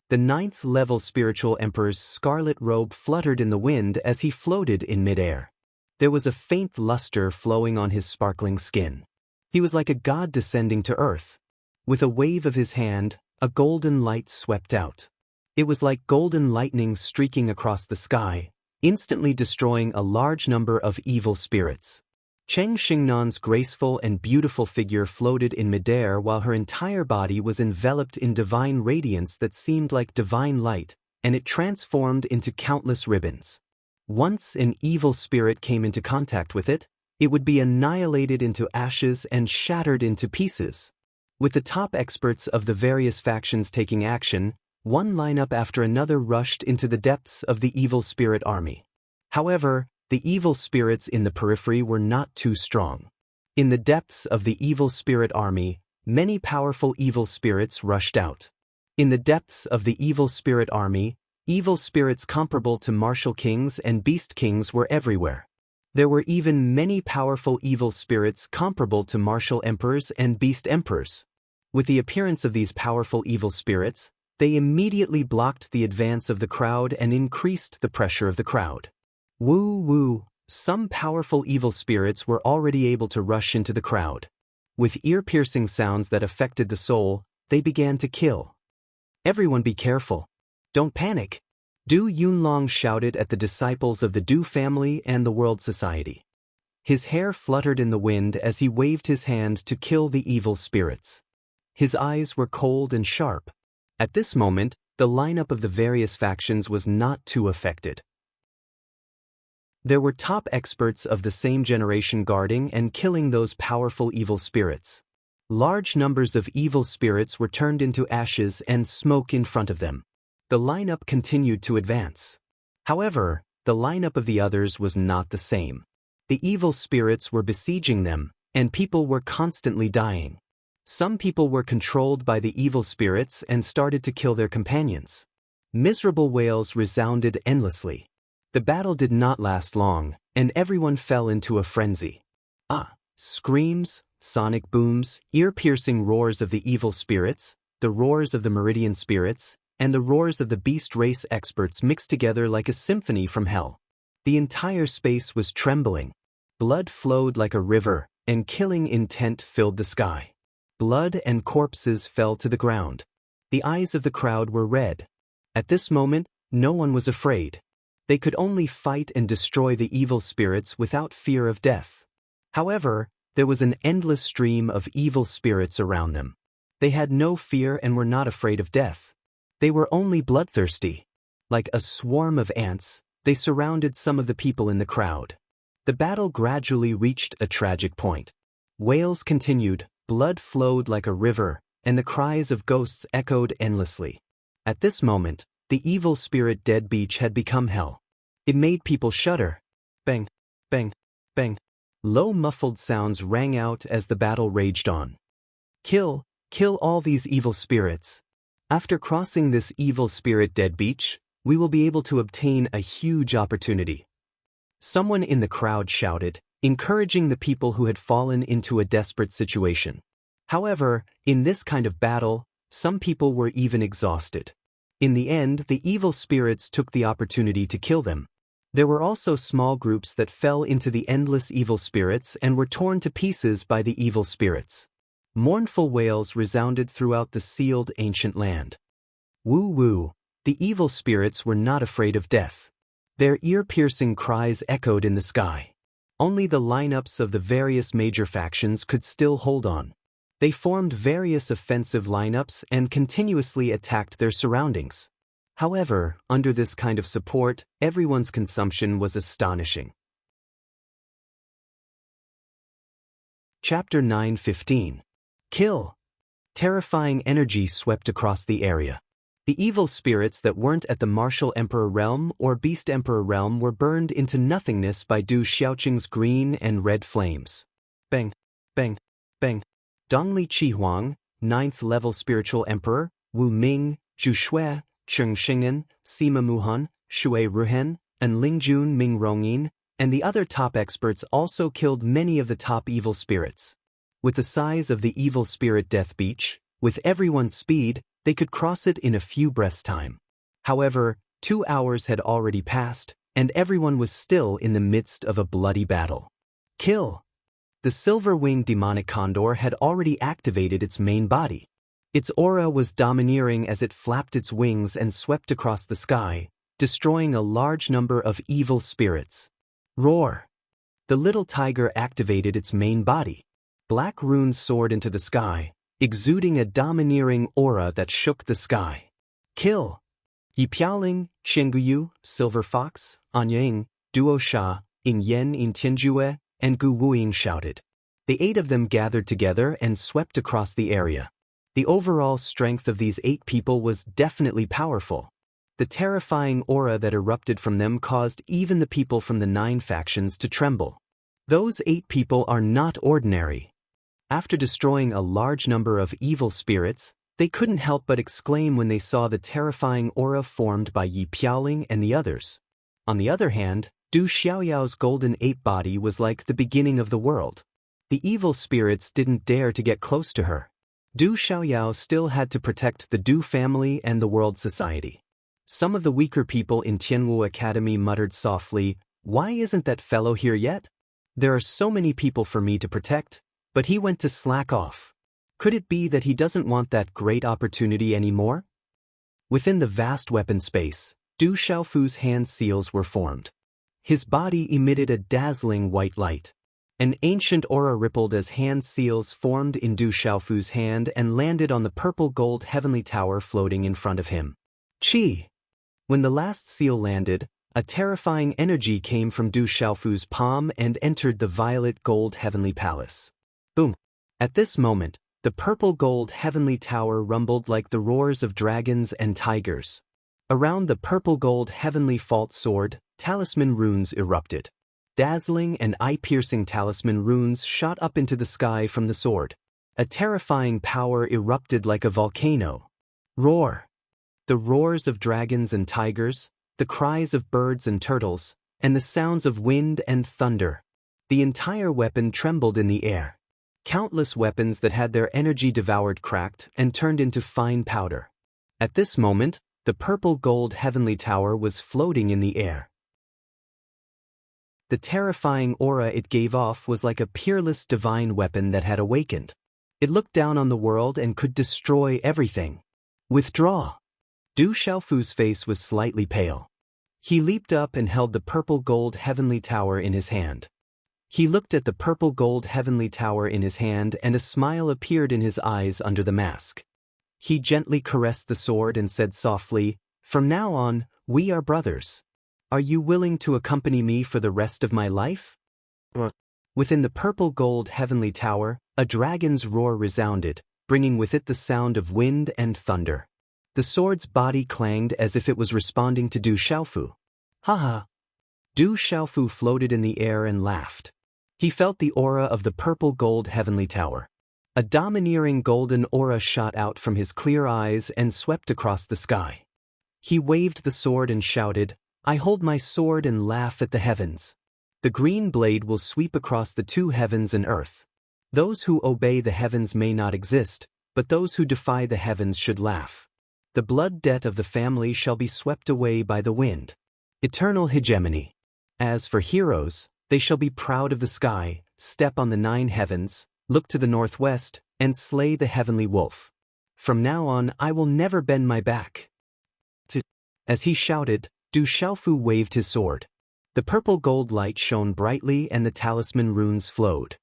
The 9th-level spiritual emperor's scarlet robe fluttered in the wind as he floated in midair. There was a faint luster flowing on his sparkling skin. He was like a god descending to earth. With a wave of his hand, a golden light swept out. It was like golden lightning streaking across the sky, instantly destroying a large number of evil spirits. Cheng Xingnan's graceful and beautiful figure floated in midair while her entire body was enveloped in divine radiance that seemed like divine light, and it transformed into countless ribbons. Once an evil spirit came into contact with it, it would be annihilated into ashes and shattered into pieces. With the top experts of the various factions taking action, one lineup after another rushed into the depths of the evil spirit army. However, the evil spirits in the periphery were not too strong. In the depths of the evil spirit army, many powerful evil spirits rushed out. In the depths of the evil spirit army, evil spirits comparable to martial kings and beast kings were everywhere. There were even many powerful evil spirits comparable to martial emperors and beast emperors. With the appearance of these powerful evil spirits, they immediately blocked the advance of the crowd and increased the pressure of the crowd. Woo woo, some powerful evil spirits were already able to rush into the crowd. With ear-piercing sounds that affected the soul, they began to kill. Everyone be careful. Don't panic. Du Yunlong shouted at the disciples of the Du family and the world society. His hair fluttered in the wind as he waved his hand to kill the evil spirits. His eyes were cold and sharp. At this moment, the lineup of the various factions was not too affected. There were top experts of the same generation guarding and killing those powerful evil spirits. Large numbers of evil spirits were turned into ashes and smoke in front of them. The lineup continued to advance. However, the lineup of the others was not the same. The evil spirits were besieging them, and people were constantly dying. Some people were controlled by the evil spirits and started to kill their companions. Miserable wails resounded endlessly. The battle did not last long, and everyone fell into a frenzy. Screams, sonic booms, ear-piercing roars of the evil spirits, the roars of the meridian spirits, and the roars of the beast race experts mixed together like a symphony from hell. The entire space was trembling. Blood flowed like a river, and killing intent filled the sky. Blood and corpses fell to the ground. The eyes of the crowd were red. At this moment, no one was afraid. They could only fight and destroy the evil spirits without fear of death. However, there was an endless stream of evil spirits around them. They had no fear and were not afraid of death. They were only bloodthirsty. Like a swarm of ants, they surrounded some of the people in the crowd. The battle gradually reached a tragic point. Wails continued, blood flowed like a river, and the cries of ghosts echoed endlessly. At this moment, the evil spirit dead beach had become hell. It made people shudder. Bang, bang, bang. Low muffled sounds rang out as the battle raged on. Kill all these evil spirits. After crossing this evil spirit dead beach, we will be able to obtain a huge opportunity. Someone in the crowd shouted, encouraging the people who had fallen into a desperate situation. However, in this kind of battle, some people were even exhausted. In the end, the evil spirits took the opportunity to kill them. There were also small groups that fell into the endless evil spirits and were torn to pieces by the evil spirits. Mournful wails resounded throughout the sealed ancient land. Woo woo, the evil spirits were not afraid of death. Their ear-piercing cries echoed in the sky. Only the lineups of the various major factions could still hold on. They formed various offensive lineups and continuously attacked their surroundings. However, under this kind of support, everyone's consumption was astonishing. Chapter 9:15. Kill. Terrifying energy swept across the area. The evil spirits that weren't at the Martial Emperor realm or Beast Emperor realm were burned into nothingness by Du Xiaoqing's green and red flames. Bang, bang, bang. Dongli Qihuang, 9th level spiritual emperor, Wu Ming, Zhu Shui, Cheng Xing'an, Sima Muhan, Shui Ruhen, and Lingjun Ming Rongyin, and the other top experts also killed many of the top evil spirits. With the size of the evil spirit death beach, with everyone's speed, they could cross it in a few breaths' time. However, 2 hours had already passed, and everyone was still in the midst of a bloody battle. Kill. The silver-winged demonic condor had already activated its main body. Its aura was domineering as it flapped its wings and swept across the sky, destroying a large number of evil spirits. Roar. The little tiger activated its main body. Black runes soared into the sky, exuding a domineering aura that shook the sky. Kill. Yi Piaoling, Qianguyu, Silver Fox, Anying, Duo Sha, Ing Yen in Tianjue, and Gu Wuying shouted. The 8 of them gathered together and swept across the area. The overall strength of these 8 people was definitely powerful. The terrifying aura that erupted from them caused even the people from the 9 factions to tremble. Those 8 people are not ordinary. After destroying a large number of evil spirits, they couldn't help but exclaim when they saw the terrifying aura formed by Yi Piaoling and the others. On the other hand, Du Xiaoyao's golden ape body was like the beginning of the world. The evil spirits didn't dare to get close to her. Du Xiaoyao still had to protect the Du family and the world society. Some of the weaker people in Tianwu Academy muttered softly, "Why isn't that fellow here yet? There are so many people for me to protect, but he went to slack off. Could it be that he doesn't want that great opportunity anymore?" Within the vast weapon space, Du Xiaofu's hand seals were formed. His body emitted a dazzling white light. An ancient aura rippled as hand seals formed in Du Xiaofu's hand and landed on the purple-gold heavenly tower floating in front of him. Chi! When the last seal landed, a terrifying energy came from Du Xiaofu's palm and entered the violet-gold heavenly palace. Boom! At this moment, the purple-gold heavenly tower rumbled like the roars of dragons and tigers. Around the purple-gold heavenly fault sword, talisman runes erupted. Dazzling and eye-piercing talisman runes shot up into the sky from the sword. A terrifying power erupted like a volcano. Roar! The roars of dragons and tigers, the cries of birds and turtles, and the sounds of wind and thunder. The entire weapon trembled in the air. Countless weapons that had their energy devoured cracked and turned into fine powder. At this moment, the purple-gold heavenly tower was floating in the air. The terrifying aura it gave off was like a peerless divine weapon that had awakened. It looked down on the world and could destroy everything. Withdraw! Du Xiaofu's face was slightly pale. He leaped up and held the purple-gold heavenly tower in his hand. He looked at the purple-gold heavenly tower in his hand and a smile appeared in his eyes under the mask. He gently caressed the sword and said softly, "From now on, we are brothers. Are you willing to accompany me for the rest of my life?" Within the purple-gold heavenly tower, a dragon's roar resounded, bringing with it the sound of wind and thunder. The sword's body clanged as if it was responding to Du Xiaofu. Haha! Du Xiaofu floated in the air and laughed. He felt the aura of the purple-gold heavenly tower. A domineering golden aura shot out from his clear eyes and swept across the sky. He waved the sword and shouted, "I hold my sword and laugh at the heavens. The green blade will sweep across the two heavens and earth. Those who obey the heavens may not exist, but those who defy the heavens should laugh. The blood debt of the family shall be swept away by the wind. Eternal hegemony. As for heroes, they shall be proud of the sky, step on the 9 heavens, look to the northwest, and slay the heavenly wolf. From now on I will never bend my back." As he shouted, Du Xiaofu waved his sword. The purple-gold light shone brightly and the talisman runes flowed.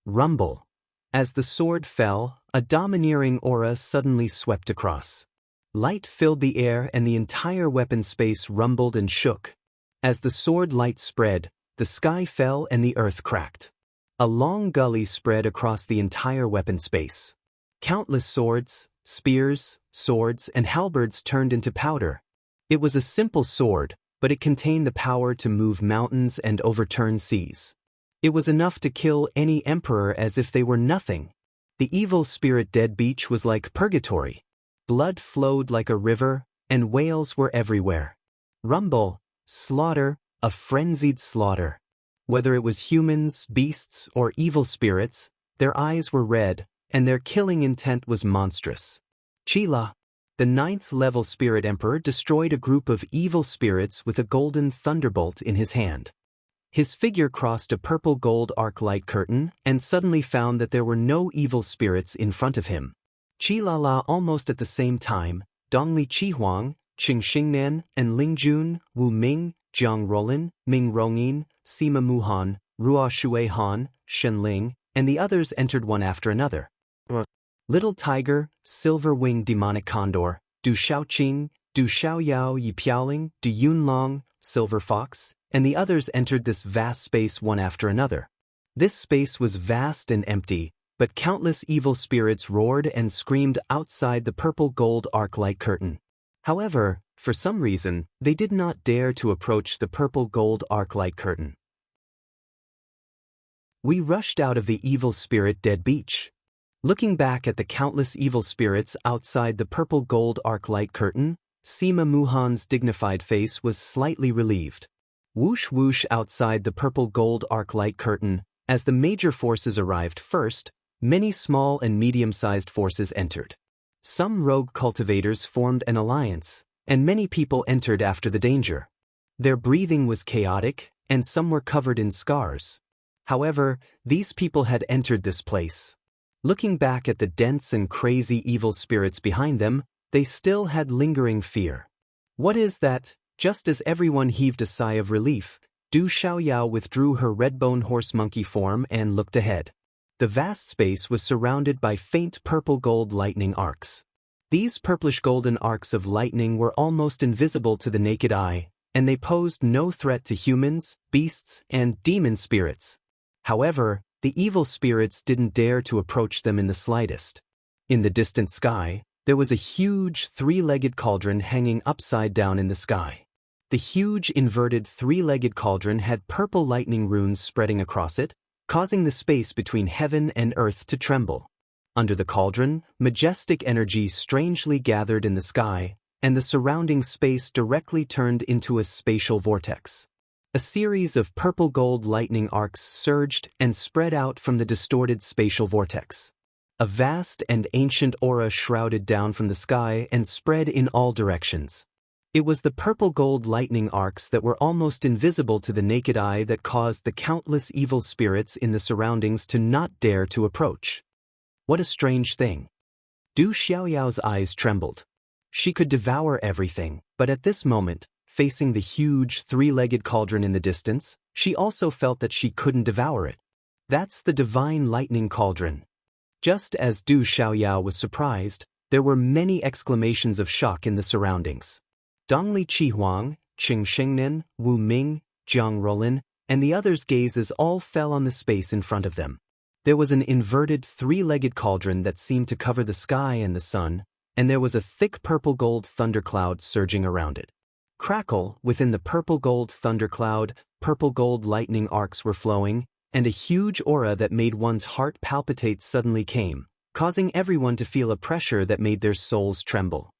Rumble. As the sword fell, a domineering aura suddenly swept across. Light filled the air and the entire weapon space rumbled and shook. As the sword light spread, the sky fell and the earth cracked. A long gully spread across the entire weapon space. Countless swords, spears, swords, and halberds turned into powder. It was a simple sword, but it contained the power to move mountains and overturn seas. It was enough to kill any emperor as if they were nothing. The evil spirit dead beach was like purgatory. Blood flowed like a river, and whales were everywhere. Rumble, slaughter, a frenzied slaughter. Whether it was humans, beasts, or evil spirits, their eyes were red, and their killing intent was monstrous. Chila, the 9th-level spirit emperor, destroyed a group of evil spirits with a golden thunderbolt in his hand. His figure crossed a purple-gold arc light curtain and suddenly found that there were no evil spirits in front of him. Qilala almost at the same time, Dongli Qihuang, Qing Xingnan, and Lingjun, Wu Ming, Jiang Rolin, Ming Rongyin, Sima Muhan, Ruo Shui Han, Shen Ling, and the others entered one after another. Little Tiger, Silver-Winged Demonic Condor, Du Xiaoqing, Du Xiaoyao Yi Piaoling, Du Yunlong, Silver Fox, and the others entered this vast space one after another. This space was vast and empty, but countless evil spirits roared and screamed outside the purple-gold arc-light curtain. However, for some reason, they did not dare to approach the purple-gold arc-light curtain. We rushed out of the evil spirit dead beach. Looking back at the countless evil spirits outside the purple-gold arc-light curtain, Sima Muhan's dignified face was slightly relieved. Whoosh whoosh outside the purple-gold arc-light curtain, as the major forces arrived first, many small and medium-sized forces entered. Some rogue cultivators formed an alliance, and many people entered after the danger. Their breathing was chaotic, and some were covered in scars. However, these people had entered this place. Looking back at the dense and crazy evil spirits behind them, they still had lingering fear. "What is that?" Just as everyone heaved a sigh of relief, Du Xiaoyao withdrew her red-bone horse monkey form and looked ahead. The vast space was surrounded by faint purple-gold lightning arcs. These purplish-golden arcs of lightning were almost invisible to the naked eye, and they posed no threat to humans, beasts, and demon spirits. However, the evil spirits didn't dare to approach them in the slightest. In the distant sky, there was a huge three-legged cauldron hanging upside down in the sky. The huge inverted three-legged cauldron had purple lightning runes spreading across it, causing the space between heaven and earth to tremble. Under the cauldron, majestic energy strangely gathered in the sky, and the surrounding space directly turned into a spatial vortex. A series of purple-gold lightning arcs surged and spread out from the distorted spatial vortex. A vast and ancient aura shrouded down from the sky and spread in all directions. It was the purple-gold lightning arcs that were almost invisible to the naked eye that caused the countless evil spirits in the surroundings to not dare to approach. What a strange thing. Du Xiaoyao's eyes trembled. She could devour everything, but at this moment, facing the huge three-legged cauldron in the distance, she also felt that she couldn't devour it. That's the divine lightning cauldron. Just as Du Xiaoyao was surprised, there were many exclamations of shock in the surroundings. Dongli Qihuang, Qing Shengnen, Wu Ming, Jiang Rolin, and the others' gazes all fell on the space in front of them. There was an inverted three-legged cauldron that seemed to cover the sky and the sun, and there was a thick purple-gold thundercloud surging around it. Crackle, within the purple-gold thundercloud, purple-gold lightning arcs were flowing, and a huge aura that made one's heart palpitate suddenly came, causing everyone to feel a pressure that made their souls tremble.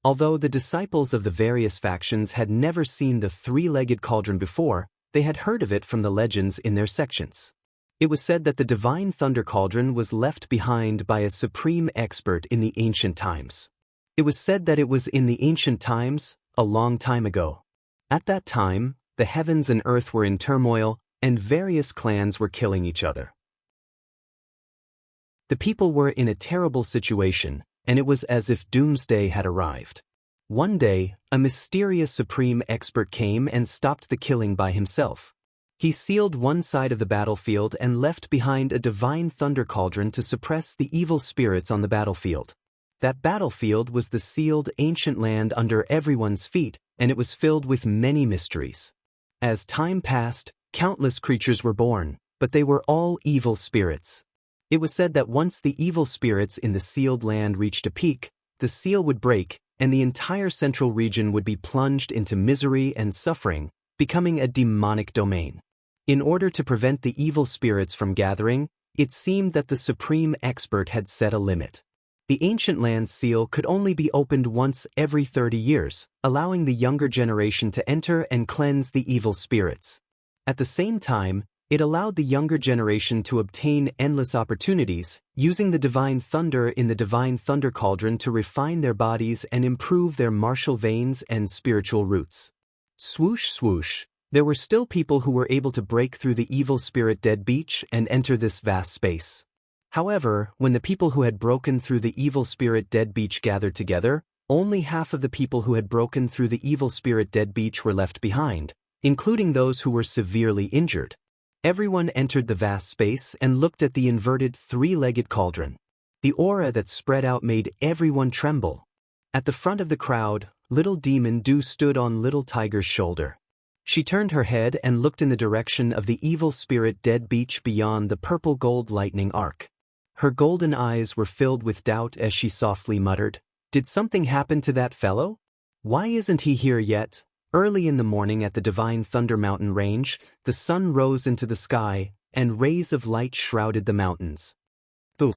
Although the disciples of the various factions had never seen the three-legged cauldron before, they had heard of it from the legends in their sections. It was said that the divine thunder cauldron was left behind by a supreme expert in the ancient times. It was said that it was in the ancient times, a long time ago. At that time, the heavens and earth were in turmoil, and various clans were killing each other. The people were in a terrible situation, and it was as if doomsday had arrived. One day, a mysterious supreme expert came and stopped the killing by himself. He sealed one side of the battlefield and left behind a divine thunder cauldron to suppress the evil spirits on the battlefield. That battlefield was the sealed ancient land under everyone's feet, and it was filled with many mysteries. As time passed, countless creatures were born, but they were all evil spirits. It was said that once the evil spirits in the sealed land reached a peak, the seal would break, and the entire central region would be plunged into misery and suffering, becoming a demonic domain. In order to prevent the evil spirits from gathering, it seemed that the supreme expert had set a limit. The ancient land's seal could only be opened once every 30 years, allowing the younger generation to enter and cleanse the evil spirits. At the same time, it allowed the younger generation to obtain endless opportunities, using the divine thunder in the divine thunder cauldron to refine their bodies and improve their martial veins and spiritual roots. Swoosh swoosh, there were still people who were able to break through the evil spirit dead beach and enter this vast space. However, when the people who had broken through the evil spirit dead beach gathered together, only half of the people who had broken through the evil spirit dead beach were left behind, including those who were severely injured. Everyone entered the vast space and looked at the inverted three-legged cauldron. The aura that spread out made everyone tremble. At the front of the crowd, little demon Du stood on little tiger's shoulder. She turned her head and looked in the direction of the evil spirit dead beach beyond the purple gold lightning arc. Her golden eyes were filled with doubt as she softly muttered, "Did something happen to that fellow? Why isn't he here yet?" Early in the morning at the Divine Thunder Mountain range, the sun rose into the sky, and rays of light shrouded the mountains. Boom!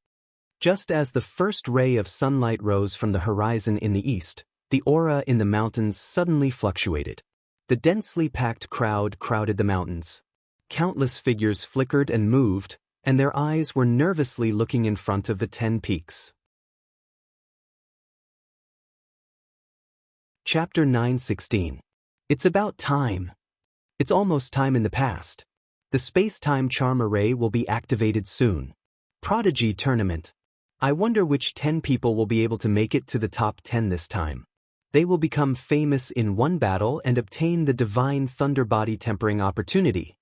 Just as the first ray of sunlight rose from the horizon in the east, the aura in the mountains suddenly fluctuated. The densely packed crowd crowded the mountains. Countless figures flickered and moved, and their eyes were nervously looking in front of the 10 peaks. Chapter 9:16. It's about time. It's almost time in the past. The space-time charm array will be activated soon. Prodigy tournament. I wonder which 10 people will be able to make it to the top 10 this time. They will become famous in one battle and obtain the divine thunder body tempering opportunity.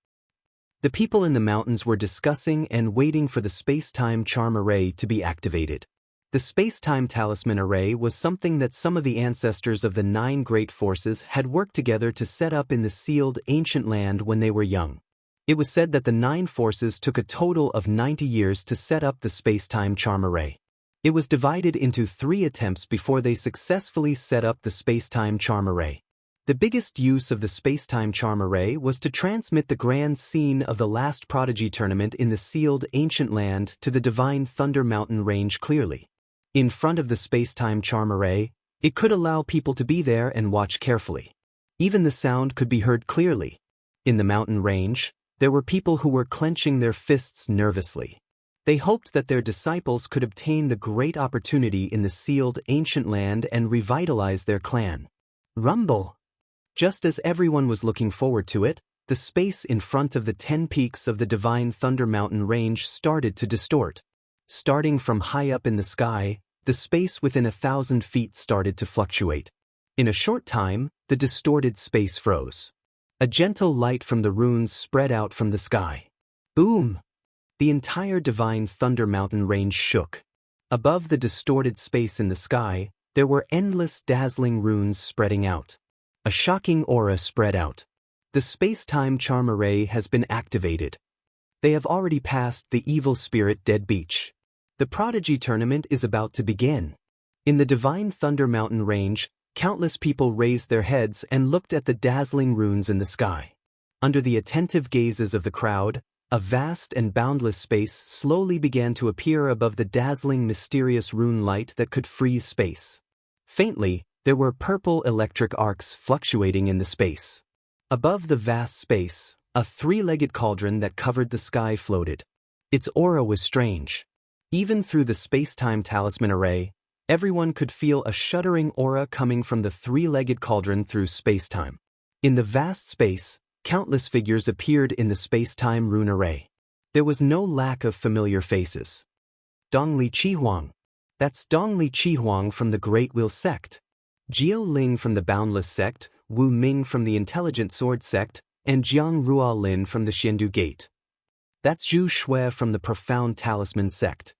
The people in the mountains were discussing and waiting for the space-time charm array to be activated. The space-time talisman array was something that some of the ancestors of the 9 great forces had worked together to set up in the sealed ancient land when they were young. It was said that the 9 forces took a total of 90 years to set up the space-time charm array. It was divided into 3 attempts before they successfully set up the space-time charm array. The biggest use of the space-time charm array was to transmit the grand scene of the last Prodigy tournament in the sealed ancient land to the divine Thunder Mountain range clearly. In front of the space-time charm array, it could allow people to be there and watch carefully. Even the sound could be heard clearly. In the mountain range, there were people who were clenching their fists nervously. They hoped that their disciples could obtain the great opportunity in the sealed ancient land and revitalize their clan. Rumble! Just as everyone was looking forward to it, the space in front of the 10 peaks of the divine Thunder Mountain range started to distort. Starting from high up in the sky, the space within 1,000 feet started to fluctuate. In a short time, the distorted space froze. A gentle light from the runes spread out from the sky. Boom! The entire divine Thunder Mountain range shook. Above the distorted space in the sky, there were endless dazzling runes spreading out. A shocking aura spread out. The space-time charm array has been activated. They have already passed the evil spirit dead beach. The Prodigy tournament is about to begin. In the divine Thunder Mountain range, countless people raised their heads and looked at the dazzling runes in the sky. Under the attentive gazes of the crowd, a vast and boundless space slowly began to appear above the dazzling mysterious rune light that could freeze space. Faintly, there were purple electric arcs fluctuating in the space. Above the vast space, a 3-legged cauldron that covered the sky floated. Its aura was strange. Even through the space-time talisman array, everyone could feel a shuddering aura coming from the 3-legged cauldron through space-time. In the vast space, countless figures appeared in the space-time rune array. There was no lack of familiar faces. Dongli Chihuang. That's Dongli Chihuang from the Great Wheel sect. Jiao Ling from the Boundless sect, Wu Ming from the Intelligent Sword sect, and Jiang Ruolin from the Xiandu Gate. That's Zhu Shui from the Profound Talisman sect.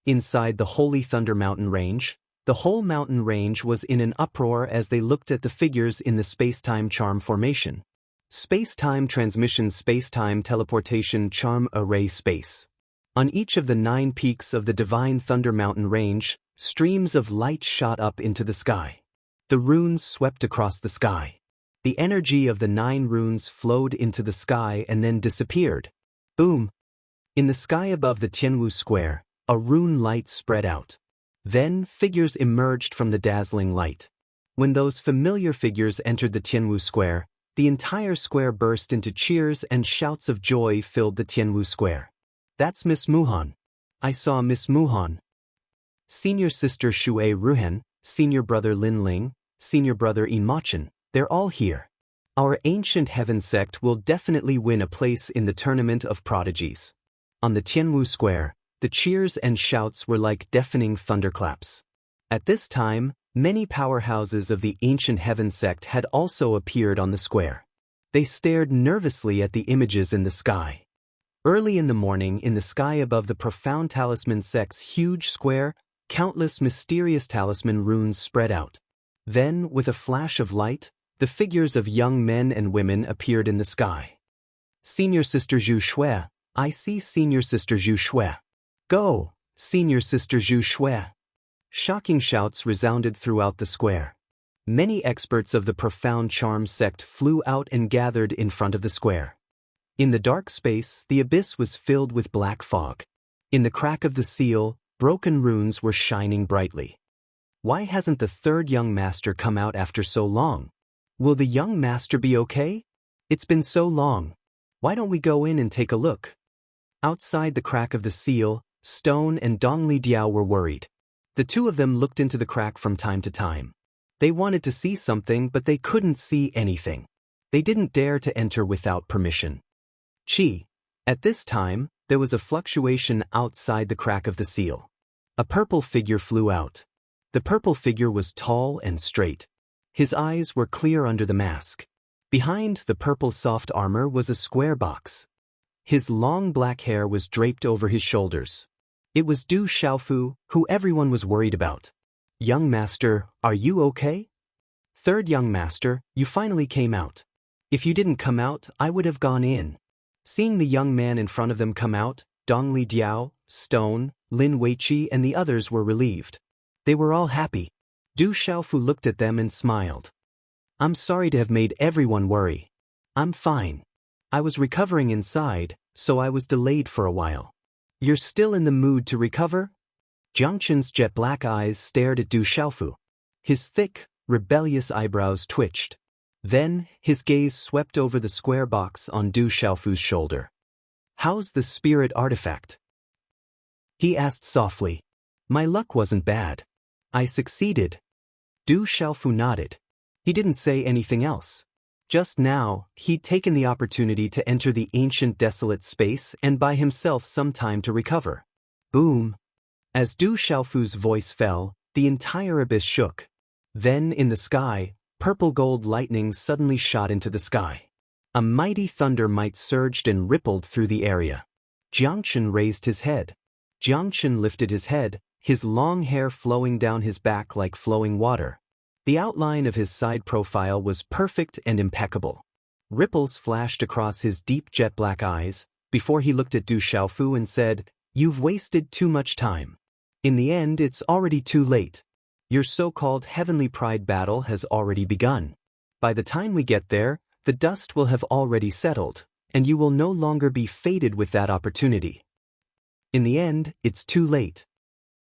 Inside the Holy Thunder Mountain range, the whole mountain range was in an uproar as they looked at the figures in the space-time charm formation. Space-time transmission, space-time teleportation charm array space. On each of the 9 peaks of the divine Thunder Mountain range, streams of light shot up into the sky. The runes swept across the sky. The energy of the 9 runes flowed into the sky and then disappeared. Boom! In the sky above the Tianwu Square, a rune light spread out. Then, figures emerged from the dazzling light. When those familiar figures entered the Tianwu Square, the entire square burst into cheers and shouts of joy filled the Tianwu Square. That's Miss Muhan. I saw Miss Muhan. Senior sister Shui Ruhen, senior brother Lin Ling, senior brother Yin Machen, they're all here. Our ancient heaven sect will definitely win a place in the tournament of prodigies. On the Tianwu Square, the cheers and shouts were like deafening thunderclaps. At this time, many powerhouses of the ancient heaven sect had also appeared on the square. They stared nervously at the images in the sky. Early in the morning, in the sky above the Profound Talisman sect's huge square, countless mysterious talisman runes spread out. Then, with a flash of light, the figures of young men and women appeared in the sky. Senior Sister Zhu Shui, I see Senior Sister Zhu Shui. Go, Senior Sister Zhu Shui. Shocking shouts resounded throughout the square. Many experts of the Profound Charm sect flew out and gathered in front of the square. In the dark space, the abyss was filled with black fog. In the crack of the seal, broken runes were shining brightly. Why hasn't the 3rd young master come out after so long? Will the young master be okay? It's been so long. Why don't we go in and take a look? Outside the crack of the seal, Stone and Dongli Diao were worried. The 2 of them looked into the crack from time to time. They wanted to see something, but they couldn't see anything. They didn't dare to enter without permission. Chi. At this time, there was a fluctuation outside the crack of the seal. A purple figure flew out. The purple figure was tall and straight. His eyes were clear under the mask. Behind the purple soft armor was a square box. His long black hair was draped over his shoulders. It was Du Xiaofu, who everyone was worried about. "Young master, are you okay?" "Third young master, you finally came out. If you didn't come out, I would have gone in." Seeing the young man in front of them come out, Dongli Diao, Stone, Lin Weiqi and the others were relieved. They were all happy. Du Xiaofu looked at them and smiled. "I'm sorry to have made everyone worry. I'm fine. I was recovering inside, so I was delayed for a while." "You're still in the mood to recover?" Jiang Chen's jet black eyes stared at Du Xiaofu. His thick, rebellious eyebrows twitched. Then, his gaze swept over the square box on Du Xiaofu's shoulder. "How's the spirit artifact?" he asked softly. "My luck wasn't bad. I succeeded." Du Xiaofu nodded. He didn't say anything else. Just now, he'd taken the opportunity to enter the ancient desolate space and buy himself some time to recover. Boom! As Du Xiaofu's voice fell, the entire abyss shook. Then, in the sky, purple gold lightning suddenly shot into the sky. A mighty thunder mite surged and rippled through the area. Jiang Chen raised his head. Jiang Chen lifted his head, his long hair flowing down his back like flowing water. The outline of his side profile was perfect and impeccable. Ripples flashed across his deep jet black eyes, before he looked at Du Xiaofu and said, "You've wasted too much time. In the end, it's already too late. Your so-called heavenly pride battle has already begun. By the time we get there, the dust will have already settled, and you will no longer be fated with that opportunity. In the end, it's too late."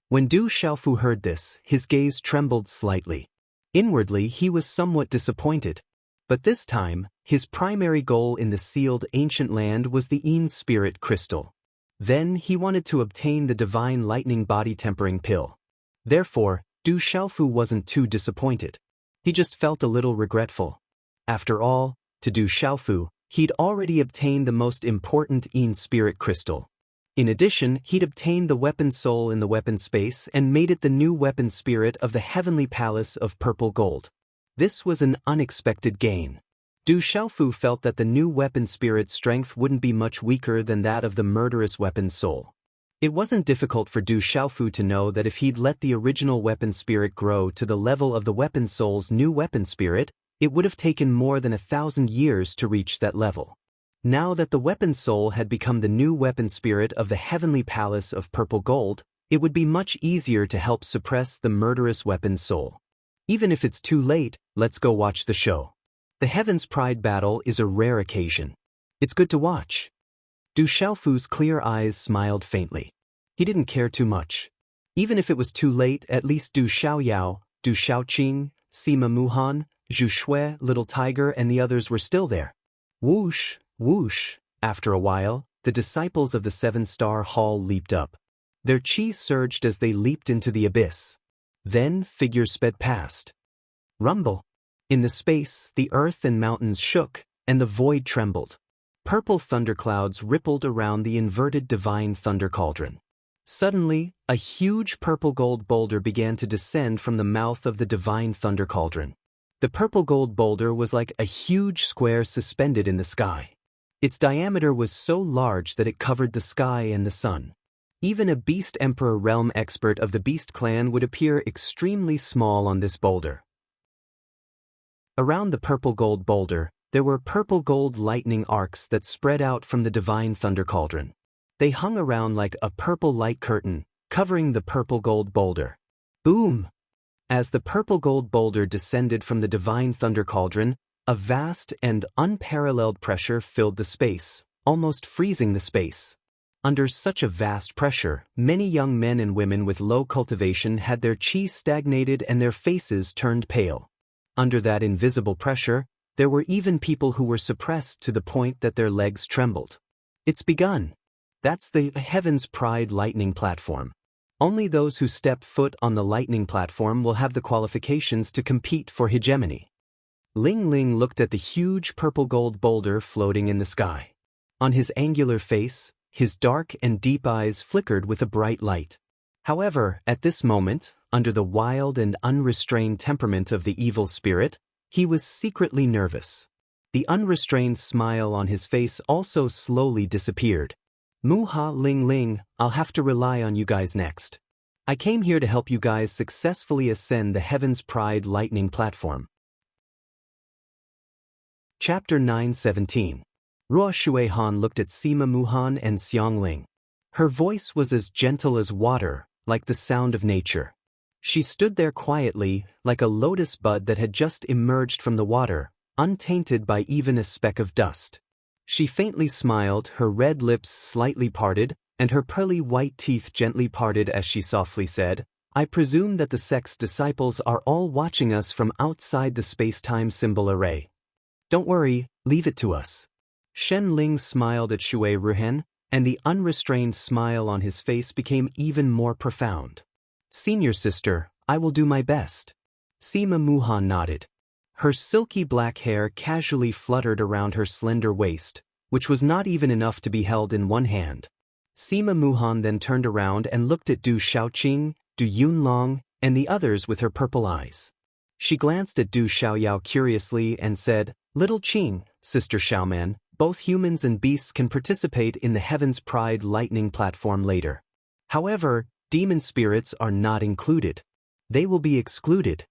When Du Xiaofu heard this, his gaze trembled slightly. Inwardly, he was somewhat disappointed. But this time, his primary goal in the sealed ancient land was the Yin Spirit Crystal. Then, he wanted to obtain the divine lightning body tempering pill. Therefore, Du Xiaofu wasn't too disappointed. He just felt a little regretful. After all, to Du Xiaofu, he'd already obtained the most important Yin Spirit Crystal. In addition, he'd obtained the weapon soul in the weapon space and made it the new weapon spirit of the heavenly palace of purple gold. This was an unexpected gain. Du Xiaofu felt that the new weapon spirit's strength wouldn't be much weaker than that of the murderous weapon soul. It wasn't difficult for Du Xiaofu to know that if he'd let the original weapon spirit grow to the level of the weapon soul's new weapon spirit, it would have taken more than 1,000 years to reach that level. Now that the weapon soul had become the new weapon spirit of the heavenly palace of purple gold, it would be much easier to help suppress the murderous weapon soul. Even if it's too late, let's go watch the show. The Heaven's Pride battle is a rare occasion. It's good to watch. Du Xiaofu's clear eyes smiled faintly. He didn't care too much. Even if it was too late, at least Du Xiaoyao, Du Xiaoqing, Sima Muhan, Zhu Shui, Little Tiger and the others were still there. Whoosh! Whoosh! After a while, the disciples of the Seven-Star Hall leaped up. Their chi surged as they leaped into the abyss. Then, figures sped past. Rumble! In the space, the earth and mountains shook, and the void trembled. Purple thunderclouds rippled around the inverted divine thunder cauldron. Suddenly, a huge purple gold boulder began to descend from the mouth of the divine thunder cauldron. The purple gold boulder was like a huge square suspended in the sky. Its diameter was so large that it covered the sky and the sun. Even a Beast Emperor realm expert of the Beast clan would appear extremely small on this boulder. Around the purple gold boulder, there were purple gold lightning arcs that spread out from the divine thunder cauldron. They hung around like a purple light curtain, covering the purple gold boulder. Boom! As the purple gold boulder descended from the divine thunder cauldron, a vast and unparalleled pressure filled the space, almost freezing the space. Under such a vast pressure, many young men and women with low cultivation had their chi stagnated and their faces turned pale. Under that invisible pressure, there were even people who were suppressed to the point that their legs trembled. It's begun. That's the Heaven's Pride lightning platform. Only those who step foot on the lightning platform will have the qualifications to compete for hegemony. Ling Ling looked at the huge purple gold boulder floating in the sky. On his angular face, his dark and deep eyes flickered with a bright light. However, at this moment, under the wild and unrestrained temperament of the evil spirit, he was secretly nervous. The unrestrained smile on his face also slowly disappeared. Mu-ha Ling Ling, I'll have to rely on you guys next. I came here to help you guys successfully ascend the Heaven's Pride Lightning Platform. Chapter 9:17. Ruo Shuihan looked at Sima Muhan and Xiang Ling. Her voice was as gentle as water, like the sound of nature. She stood there quietly, like a lotus bud that had just emerged from the water, untainted by even a speck of dust. She faintly smiled, her red lips slightly parted, and her pearly white teeth gently parted as she softly said, I presume that the sect's disciples are all watching us from outside the space-time symbol array. Don't worry, leave it to us. Shen Ling smiled at Shui Ruhen, and the unrestrained smile on his face became even more profound. Senior sister, I will do my best. Sima Muhan nodded. Her silky black hair casually fluttered around her slender waist, which was not even enough to be held in one hand. Sima Muhan then turned around and looked at Du Xiaoqing, Du Yunlong, and the others with her purple eyes. She glanced at Du Xiaoyao curiously and said, Little Qing, Sister Xiaoman, both humans and beasts can participate in the Heaven's Pride Lightning Platform later. However, demon spirits are not included. They will be excluded.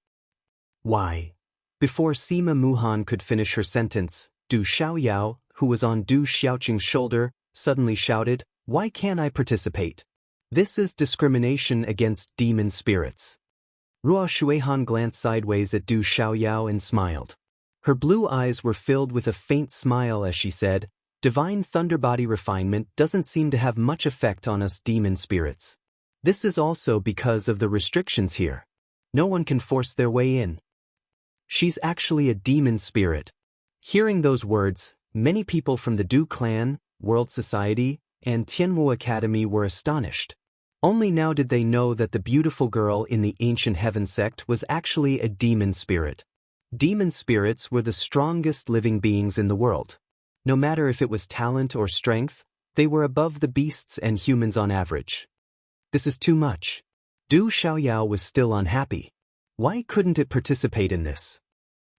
Why? Before Sima Muhan could finish her sentence, Du Xiaoyao, who was on Du Xiaoqing's shoulder, suddenly shouted, Why can't I participate? This is discrimination against demon spirits. Ruo Shuihan glanced sideways at Du Xiaoyao and smiled. Her blue eyes were filled with a faint smile as she said, Divine Thunderbody refinement doesn't seem to have much effect on us demon spirits. This is also because of the restrictions here. No one can force their way in. She's actually a demon spirit. Hearing those words, many people from the Du clan, World Society, and Tianwu Academy were astonished. Only now did they know that the beautiful girl in the ancient heaven sect was actually a demon spirit. Demon spirits were the strongest living beings in the world. No matter if it was talent or strength, they were above the beasts and humans on average. This is too much. Du Xiaoyao was still unhappy. Why couldn't it participate in this?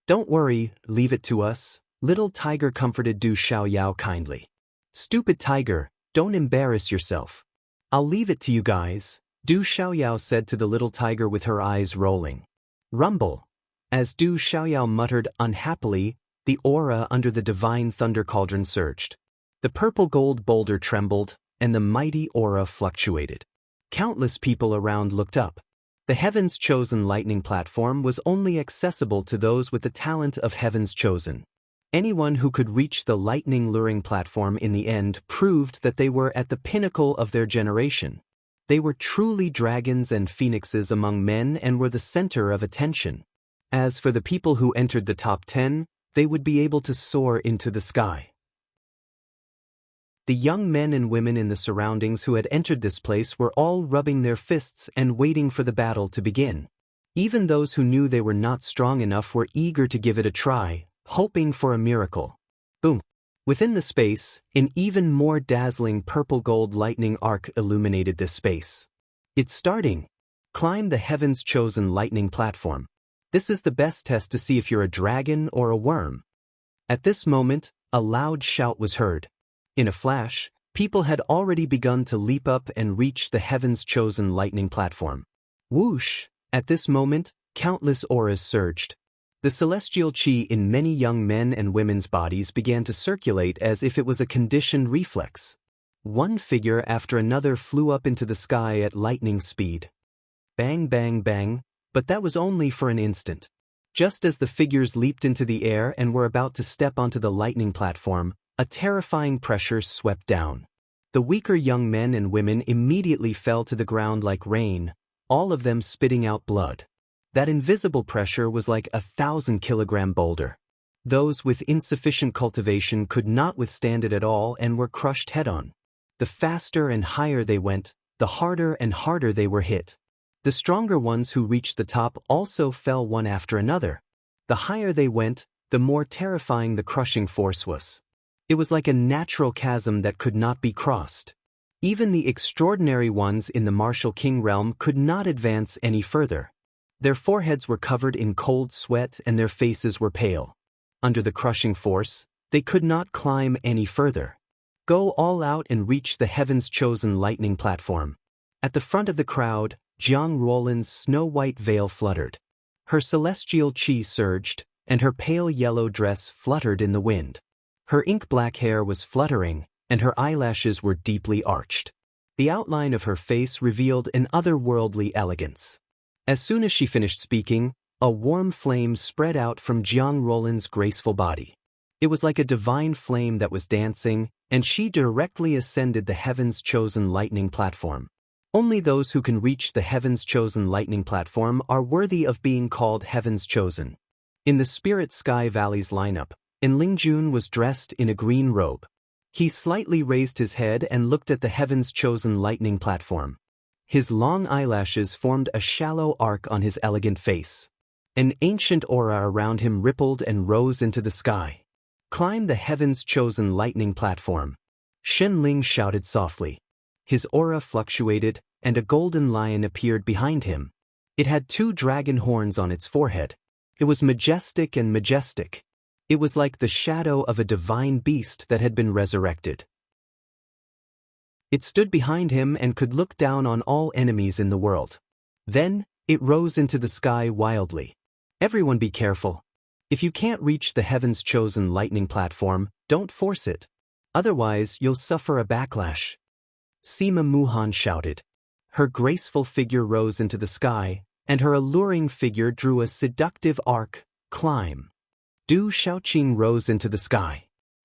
Don't worry, leave it to us, Little Tiger comforted Du Xiaoyao kindly. Stupid tiger, don't embarrass yourself. I'll leave it to you guys, Du Xiaoyao said to the little tiger with her eyes rolling. Rumble. As Du Xiaoyao muttered unhappily, the aura under the divine thunder cauldron surged. The purple gold boulder trembled, and the mighty aura fluctuated. Countless people around looked up. The Heaven's Chosen lightning platform was only accessible to those with the talent of Heaven's Chosen. Anyone who could reach the lightning luring platform in the end proved that they were at the pinnacle of their generation. They were truly dragons and phoenixes among men and were the center of attention. As for the people who entered the top 10, they would be able to soar into the sky. The young men and women in the surroundings who had entered this place were all rubbing their fists and waiting for the battle to begin. Even those who knew they were not strong enough were eager to give it a try, hoping for a miracle. Boom! Within the space, an even more dazzling purple-gold lightning arc illuminated this space. It's starting. Climb the Heaven's Chosen lightning platform. This is the best test to see if you're a dragon or a worm. At this moment, a loud shout was heard. In a flash, people had already begun to leap up and reach the Heaven's Chosen lightning platform. Whoosh! At this moment, countless auras surged. The celestial chi in many young men and women's bodies began to circulate as if it was a conditioned reflex. One figure after another flew up into the sky at lightning speed. Bang, bang, bang. But that was only for an instant. Just as the figures leaped into the air and were about to step onto the lightning platform, a terrifying pressure swept down. The weaker young men and women immediately fell to the ground like rain, all of them spitting out blood. That invisible pressure was like a 1,000-kilogram boulder. Those with insufficient cultivation could not withstand it at all and were crushed head-on. The faster and higher they went, the harder and harder they were hit. The stronger ones who reached the top also fell one after another. The higher they went, the more terrifying the crushing force was. It was like a natural chasm that could not be crossed. Even the extraordinary ones in the martial king realm could not advance any further. Their foreheads were covered in cold sweat and their faces were pale. Under the crushing force, they could not climb any further. Go all out and reach the heavens-chosen lightning platform. At the front of the crowd, Jiang Ruolin's snow-white veil fluttered. Her celestial chi surged, and her pale yellow dress fluttered in the wind. Her ink-black hair was fluttering, and her eyelashes were deeply arched. The outline of her face revealed an otherworldly elegance. As soon as she finished speaking, a warm flame spread out from Jiang Ruolin's graceful body. It was like a divine flame that was dancing, and she directly ascended the heavens-chosen lightning platform. Only those who can reach the heavens-chosen lightning platform are worthy of being called heavens-chosen. In the Spirit Sky Valley's lineup, Lingjun was dressed in a green robe. He slightly raised his head and looked at the heavens-chosen lightning platform. His long eyelashes formed a shallow arc on his elegant face. An ancient aura around him rippled and rose into the sky. Climb the heavens-chosen lightning platform. Shen Ling shouted softly. His aura fluctuated, and a golden lion appeared behind him. It had 2 dragon horns on its forehead. It was majestic and majestic. It was like the shadow of a divine beast that had been resurrected. It stood behind him and could look down on all enemies in the world. Then, it rose into the sky wildly. Everyone be careful. If you can't reach the heavens-chosen lightning platform, don't force it. Otherwise, you'll suffer a backlash. Sima Muhan shouted. Her graceful figure rose into the sky, and her alluring figure drew a seductive arc, climb. Du Shaoqing rose into the sky.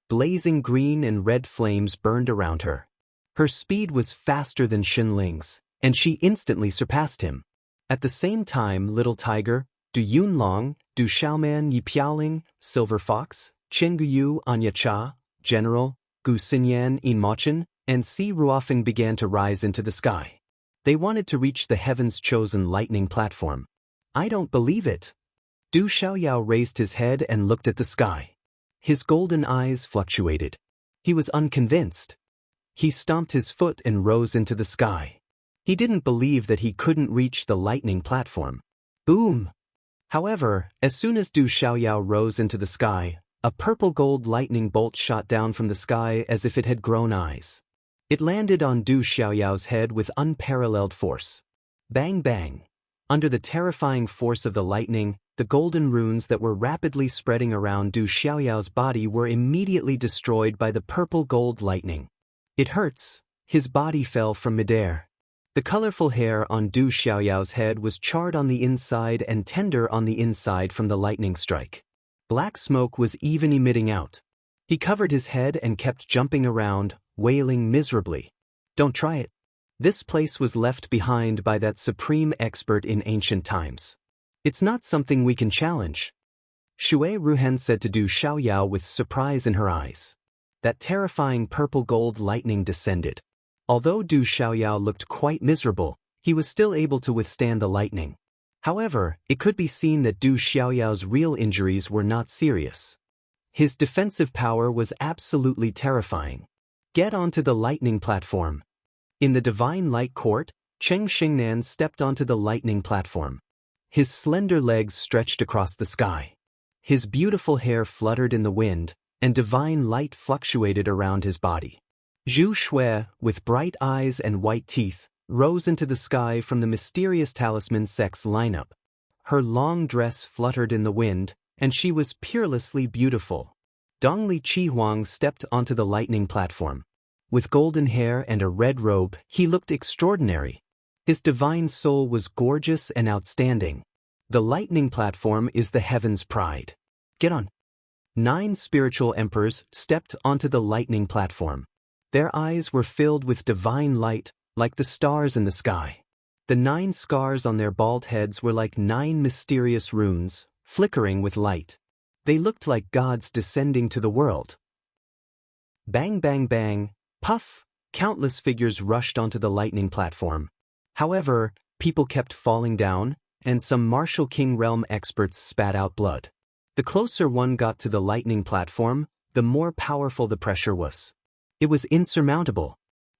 Blazing green and red flames burned around her. Her speed was faster than Shen Ling's, and she instantly surpassed him. At the same time, Little Tiger, Du Yunlong, Du Xiaoman Yi Piaoling, Silver Fox, Chen Guyu Anya Cha, General, Gu Xinyan In Mochen, and Si Ruofeng began to rise into the sky. They wanted to reach the heavens-chosen lightning platform. I don't believe it. Du Xiaoyao raised his head and looked at the sky. His golden eyes fluctuated. He was unconvinced. He stomped his foot and rose into the sky. He didn't believe that he couldn't reach the lightning platform. Boom! However, as soon as Du Xiaoyao rose into the sky, a purple-gold lightning bolt shot down from the sky as if it had grown eyes. It landed on Du Xiaoyao's head with unparalleled force. Bang bang! Under the terrifying force of the lightning, the golden runes that were rapidly spreading around Du Xiaoyao's body were immediately destroyed by the purple-gold lightning. It hurts. His body fell from midair. The colorful hair on Du Xiaoyao's head was charred on the inside and tender on the inside from the lightning strike. Black smoke was even emitting out. He covered his head and kept jumping around, wailing miserably. Don't try it. This place was left behind by that supreme expert in ancient times. It's not something we can challenge. Shui Ruhen said to Du Xiaoyao with surprise in her eyes. That terrifying purple-gold lightning descended. Although Du Xiaoyao looked quite miserable, he was still able to withstand the lightning. However, it could be seen that Du Xiaoyao's real injuries were not serious. His defensive power was absolutely terrifying. Get onto the lightning platform. In the Divine Light Court, Cheng Xingnan stepped onto the lightning platform. His slender legs stretched across the sky. His beautiful hair fluttered in the wind, and divine light fluctuated around his body. Zhu Shui, with bright eyes and white teeth, rose into the sky from the mysterious talisman sex lineup. Her long dress fluttered in the wind, and she was peerlessly beautiful. Dongli Chihuang stepped onto the lightning platform. With golden hair and a red robe, he looked extraordinary. His divine soul was gorgeous and outstanding. The lightning platform is the heaven's pride. Get on. 9 spiritual emperors stepped onto the lightning platform. Their eyes were filled with divine light, like the stars in the sky. The 9 scars on their bald heads were like 9 mysterious runes, flickering with light. They looked like gods descending to the world. Bang bang bang, puff, countless figures rushed onto the lightning platform. However, people kept falling down, and some martial king realm experts spat out blood. The closer one got to the lightning platform, the more powerful the pressure was. It was insurmountable.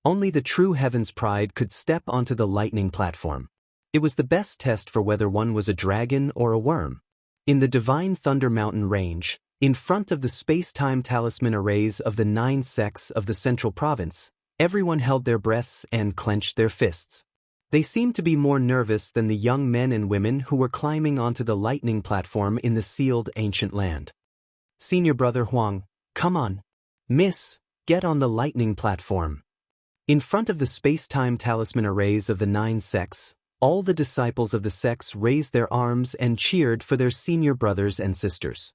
Only the true Heaven's Pride could step onto the lightning platform. It was the best test for whether one was a dragon or a worm. In the Divine Thunder Mountain Range, in front of the space-time talisman arrays of the 9 sects of the Central Province, everyone held their breaths and clenched their fists. They seemed to be more nervous than the young men and women who were climbing onto the lightning platform in the sealed ancient land. Senior Brother Huang, come on. Miss, get on the lightning platform. In front of the space-time talisman arrays of the 9 sects, all the disciples of the sects raised their arms and cheered for their senior brothers and sisters.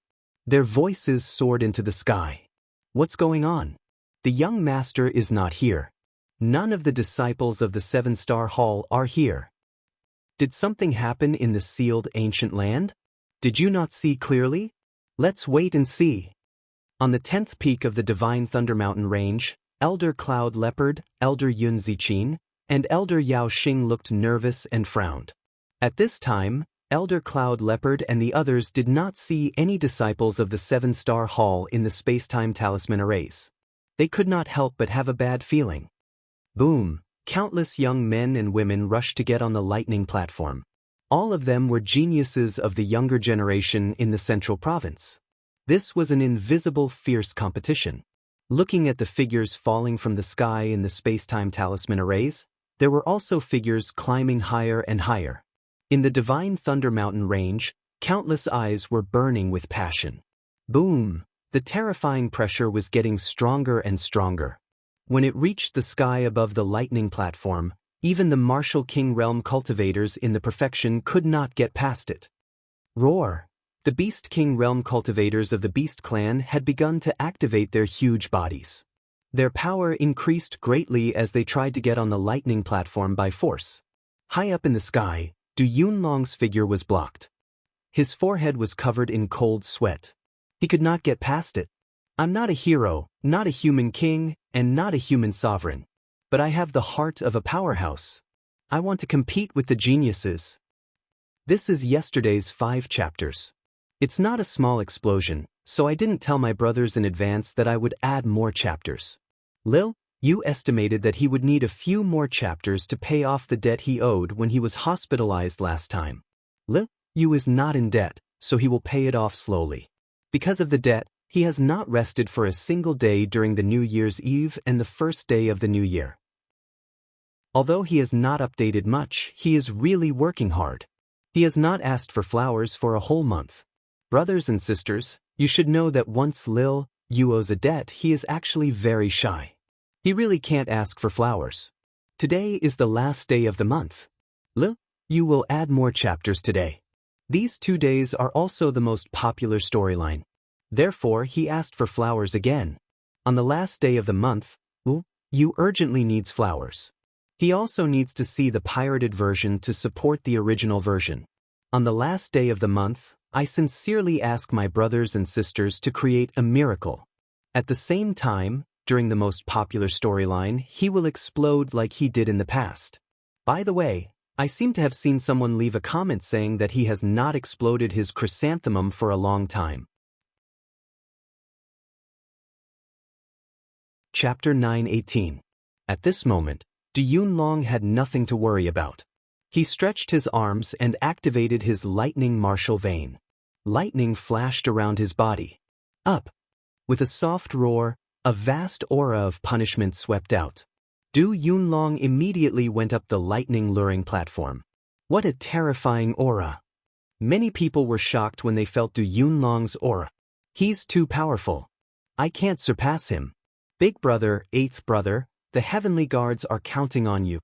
Their voices soared into the sky. What's going on? The young master is not here. None of the disciples of the 7-star hall are here. Did something happen in the sealed ancient land? Did you not see clearly? Let's wait and see. On the 10th peak of the Divine Thunder Mountain Range, Elder Cloud Leopard, Elder Yun Ziqin, and Elder Yao Xing looked nervous and frowned. At this time, Elder Cloud Leopard and the others did not see any disciples of the 7-star hall in the space-time talisman arrays. They could not help but have a bad feeling. Boom! Countless young men and women rushed to get on the lightning platform. All of them were geniuses of the younger generation in the Central Province. This was an invisible, fierce competition. Looking at the figures falling from the sky in the space-time talisman arrays, there were also figures climbing higher and higher. In the Divine Thunder Mountain Range, countless eyes were burning with passion. Boom! The terrifying pressure was getting stronger and stronger. When it reached the sky above the lightning platform, even the Martial King Realm cultivators in the perfection could not get past it. Roar! The Beast King Realm cultivators of the Beast Clan had begun to activate their huge bodies. Their power increased greatly as they tried to get on the lightning platform by force. High up in the sky, Du Yunlong's figure was blocked. His forehead was covered in cold sweat. He could not get past it. I'm not a hero, not a human king, and not a human sovereign. But I have the heart of a powerhouse. I want to compete with the geniuses. This is yesterday's 5 chapters. It's not a small explosion, so I didn't tell my brothers in advance that I would add more chapters. Lil, you estimated that he would need a few more chapters to pay off the debt he owed when he was hospitalized last time. Lil, you is not in debt, so he will pay it off slowly. Because of the debt, he has not rested for a single day during the New Year's Eve and the first day of the new year. Although he has not updated much, he is really working hard. He has not asked for flowers for a whole month. Brothers and sisters, you should know that once Lil Yu owes a debt, he is actually very shy. He really can't ask for flowers. Today is the last day of the month. Lil Yu will add more chapters today. These 2 days are also the most popular storyline. Therefore, he asked for flowers again. On the last day of the month, Yu urgently needs flowers. He also needs to see the pirated version to support the original version. On the last day of the month, I sincerely ask my brothers and sisters to create a miracle. At the same time, during the most popular storyline, he will explode like he did in the past. By the way, I seem to have seen someone leave a comment saying that he has not exploded his chrysanthemum for a long time. Chapter 9:18. At this moment, Du Yunlong had nothing to worry about. He stretched his arms and activated his lightning martial vein. Lightning flashed around his body. Up! With a soft roar, a vast aura of punishment swept out. Du Yunlong immediately went up the lightning luring platform. What a terrifying aura! Many people were shocked when they felt Du Yunlong's aura. He's too powerful. I can't surpass him. Big brother, 8th brother, the heavenly guards are counting on you.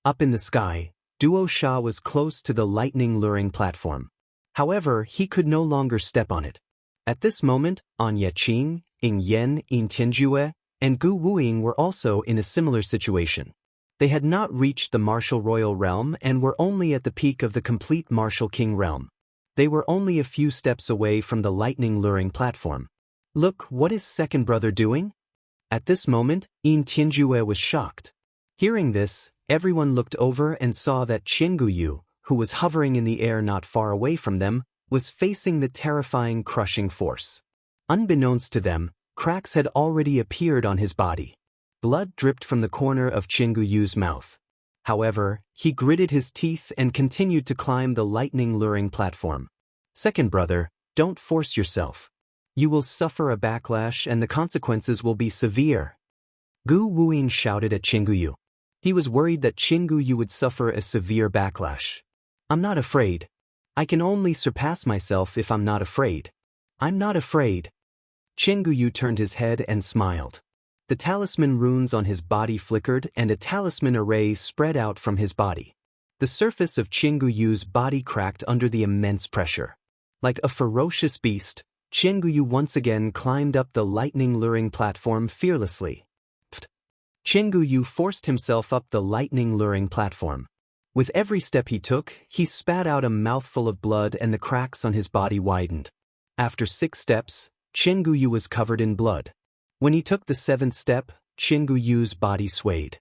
Up in the sky, Duo Sha was close to the lightning luring platform. However, he could no longer step on it. At this moment, An Yeqing, Ying Yan, Yin Tianjue, and Gu Wuying were also in a similar situation. They had not reached the martial royal realm and were only at the peak of the complete martial king realm. They were only a few steps away from the lightning luring platform. Look, what is second brother doing? At this moment, Yin Tianjue was shocked. Hearing this, everyone looked over and saw that Qianguyu, who was hovering in the air not far away from them, was facing the terrifying crushing force. Unbeknownst to them, cracks had already appeared on his body. Blood dripped from the corner of Chingu-yu's mouth. However, he gritted his teeth and continued to climb the lightning-luring platform. Second brother, don't force yourself. You will suffer a backlash and the consequences will be severe. Gu Wuyin shouted at Chingu-yu. He was worried that Chingu-yu would suffer a severe backlash. I'm not afraid. I can only surpass myself if I'm not afraid. I'm not afraid. Chingu-yu turned his head and smiled. The talisman runes on his body flickered and a talisman array spread out from his body. The surface of Chingu-yu's body cracked under the immense pressure. Like a ferocious beast, Chingu-yu once again climbed up the lightning-luring platform fearlessly. Chingu-yu forced himself up the lightning-luring platform. With every step he took, he spat out a mouthful of blood and the cracks on his body widened. After 6 steps, Chingu-yu was covered in blood. When he took the 7th step, Chingu-yu's body swayed.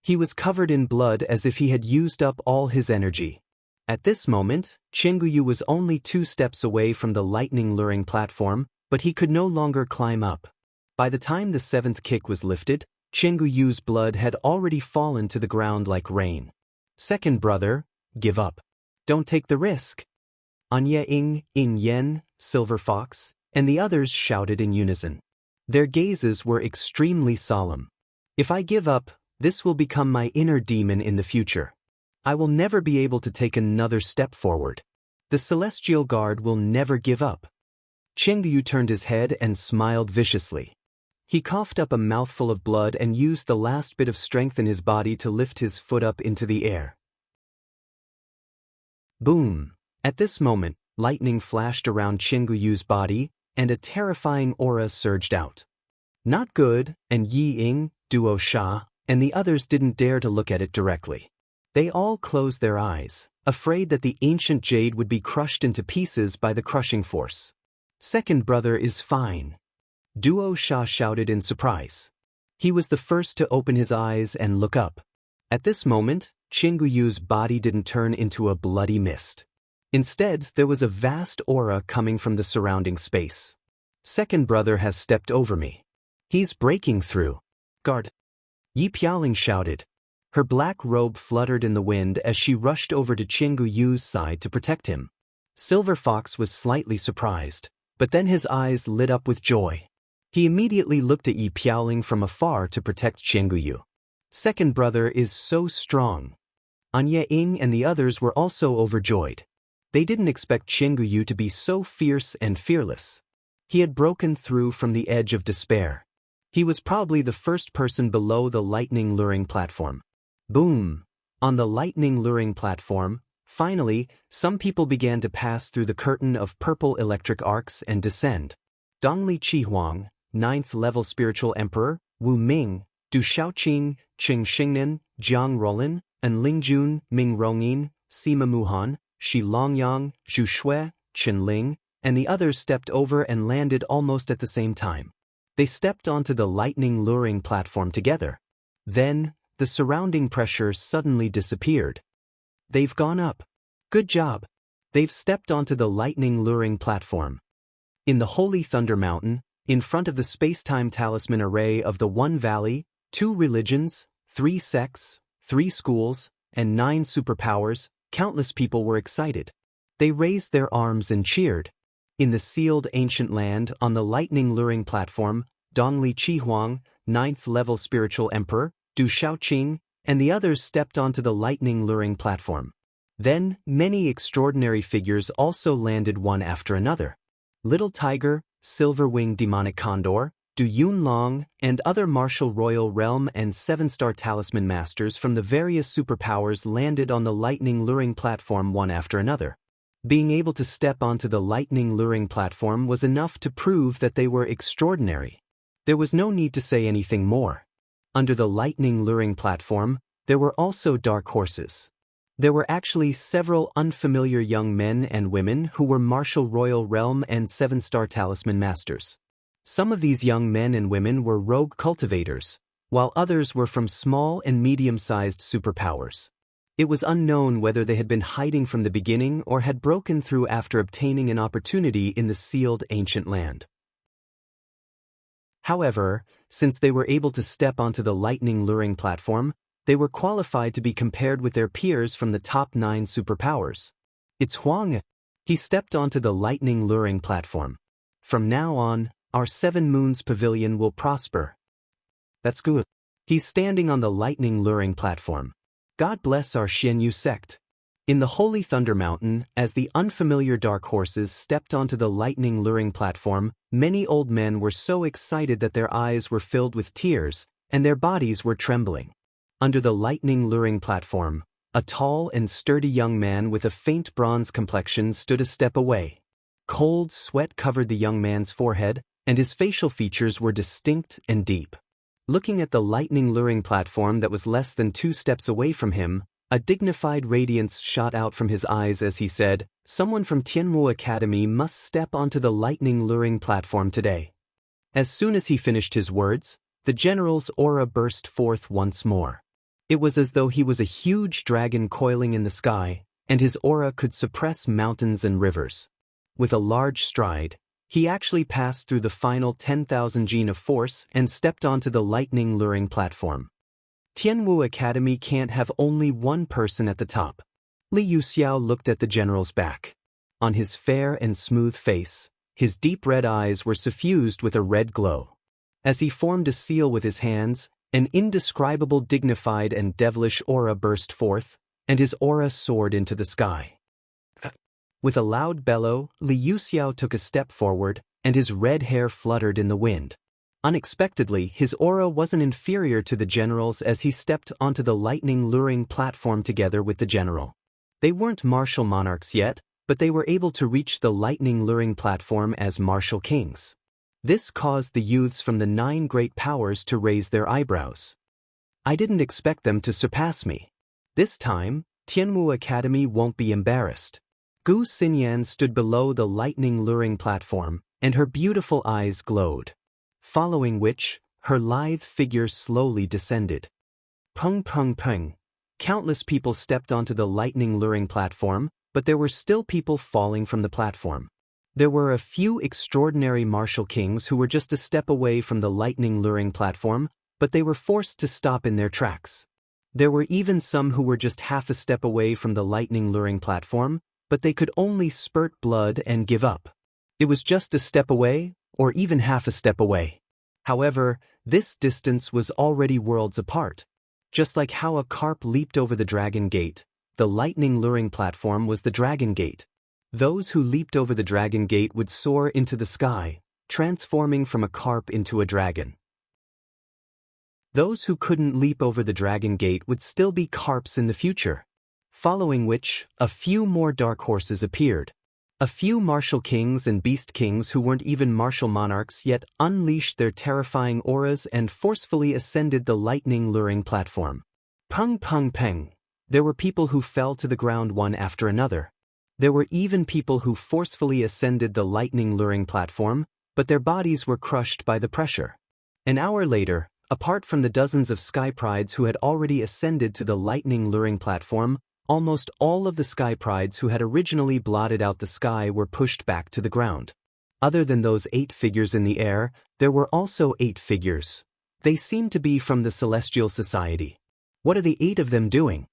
He was covered in blood as if he had used up all his energy. At this moment, Chingu-yu was only 2 steps away from the lightning-luring platform, but he could no longer climb up. By the time the 7th kick was lifted, Chingu-yu's blood had already fallen to the ground like rain. Second brother, give up. Don't take the risk. Anya Ing, In Yen, Silver Fox, and the others shouted in unison. Their gazes were extremely solemn. If I give up, this will become my inner demon in the future. I will never be able to take another step forward. The Celestial Guard will never give up. Chingu-yu turned his head and smiled viciously. He coughed up a mouthful of blood and used the last bit of strength in his body to lift his foot up into the air. Boom! At this moment, lightning flashed around Chingu-yu's body, and a terrifying aura surged out. Not good, and Yi Ying, Duo Sha, and the others didn't dare to look at it directly. They all closed their eyes, afraid that the ancient jade would be crushed into pieces by the crushing force. Second brother is fine. Duo Sha shouted in surprise. He was the first to open his eyes and look up. At this moment, Chingu-yu's body didn't turn into a bloody mist. Instead, there was a vast aura coming from the surrounding space. Second brother has stepped over me. He's breaking through. Guard! Yi Piaoling shouted. Her black robe fluttered in the wind as she rushed over to Chingu-yu's side to protect him. Silver Fox was slightly surprised, but then his eyes lit up with joy. He immediately looked at Yi Piaoling from afar to protect Chingu-yu. Second brother is so strong. Anya Ying and the others were also overjoyed. They didn't expect Chingu-yu to be so fierce and fearless. He had broken through from the edge of despair. He was probably the first person below the lightning-luring platform. Boom! On the lightning-luring platform, finally, some people began to pass through the curtain of purple electric arcs and descend. Dongli Chihuang, 9th level spiritual emperor, Wu Ming, Du Shaoqing, Qing Xingnan, Jiang Rollin, and Lingjun, Ming Rongyin, Sima Muhan, Shi Longyang, Zhu Shui, Chen Ling, and the others stepped over and landed almost at the same time. They stepped onto the lightning-luring platform together. Then, the surrounding pressure suddenly disappeared. They've gone up. Good job. They've stepped onto the lightning-luring platform. In the Holy Thunder Mountain, in front of the space-time talisman array of the One Valley, 2 religions, 3 sects, 3 schools, and 9 superpowers, countless people were excited. They raised their arms and cheered. In the sealed ancient land on the lightning-luring platform, Dongli Chihuang, 9th level spiritual emperor, Du Shaoqing, and the others stepped onto the lightning-luring platform. Then, many extraordinary figures also landed one after another. Little Tiger, Silver-Winged Demonic Condor, Du Yunlong, and other martial royal realm and 7-star talisman masters from the various superpowers landed on the lightning-luring platform one after another. Being able to step onto the lightning-luring platform was enough to prove that they were extraordinary. There was no need to say anything more. Under the lightning-luring platform, there were also dark horses. There were actually several unfamiliar young men and women who were martial royal realm and 7-star talisman masters. Some of these young men and women were rogue cultivators, while others were from small and medium-sized superpowers. It was unknown whether they had been hiding from the beginning or had broken through after obtaining an opportunity in the sealed ancient land. However, since they were able to step onto the lightning luring platform, they were qualified to be compared with their peers from the top 9 superpowers. It's Huang. He stepped onto the lightning luring platform. From now on, our 7 Moons Pavilion will prosper. That's good. He's standing on the lightning luring platform. God bless our Xianyu sect. In the Holy Thunder Mountain, as the unfamiliar dark horses stepped onto the lightning luring platform, many old men were so excited that their eyes were filled with tears, and their bodies were trembling. Under the lightning luring platform, a tall and sturdy young man with a faint bronze complexion stood a step away. Cold sweat covered the young man's forehead, and his facial features were distinct and deep. Looking at the lightning luring platform that was less than 2 steps away from him, a dignified radiance shot out from his eyes as he said, "Someone from Tianwu Academy must step onto the lightning luring platform today." As soon as he finished his words, the general's aura burst forth once more. It was as though he was a huge dragon coiling in the sky, and his aura could suppress mountains and rivers. With a large stride, he actually passed through the final 10,000 gene of force and stepped onto the lightning luring platform. Tianwu Academy can't have only one person at the top. Li Yuxiao looked at the general's back. On his fair and smooth face, his deep red eyes were suffused with a red glow. As he formed a seal with his hands, an indescribable dignified and devilish aura burst forth, and his aura soared into the sky. With a loud bellow, Li Yuxiao took a step forward, and his red hair fluttered in the wind. Unexpectedly, his aura wasn't inferior to the general's as he stepped onto the lightning luring platform together with the general. They weren't martial monarchs yet, but they were able to reach the lightning luring platform as martial kings. This caused the youths from the 9 great powers to raise their eyebrows. I didn't expect them to surpass me. This time, Tianwu Academy won't be embarrassed. Gu Xinyan stood below the lightning luring platform, and her beautiful eyes glowed. Following which, her lithe figure slowly descended. Peng peng peng. Countless people stepped onto the lightning luring platform, but there were still people falling from the platform. There were a few extraordinary martial kings who were just a step away from the lightning luring platform, but they were forced to stop in their tracks. There were even some who were just half a step away from the lightning luring platform, but they could only spurt blood and give up. It was just a step away, or even half a step away. However, this distance was already worlds apart. Just like how a carp leaped over the dragon gate, the lightning luring platform was the dragon gate. Those who leaped over the dragon gate would soar into the sky, transforming from a carp into a dragon. Those who couldn't leap over the dragon gate would still be carps in the future. Following which, a few more dark horses appeared. A few martial kings and beast kings who weren't even martial monarchs yet unleashed their terrifying auras and forcefully ascended the lightning luring platform. Peng peng peng. There were people who fell to the ground one after another. There were even people who forcefully ascended the lightning luring platform, but their bodies were crushed by the pressure. An hour later, apart from the dozens of sky prides who had already ascended to the lightning luring platform, almost all of the sky prides who had originally blotted out the sky were pushed back to the ground. Other than those 8 figures in the air, there were also 8 figures. They seemed to be from the Celestial Society. What are the 8 of them doing?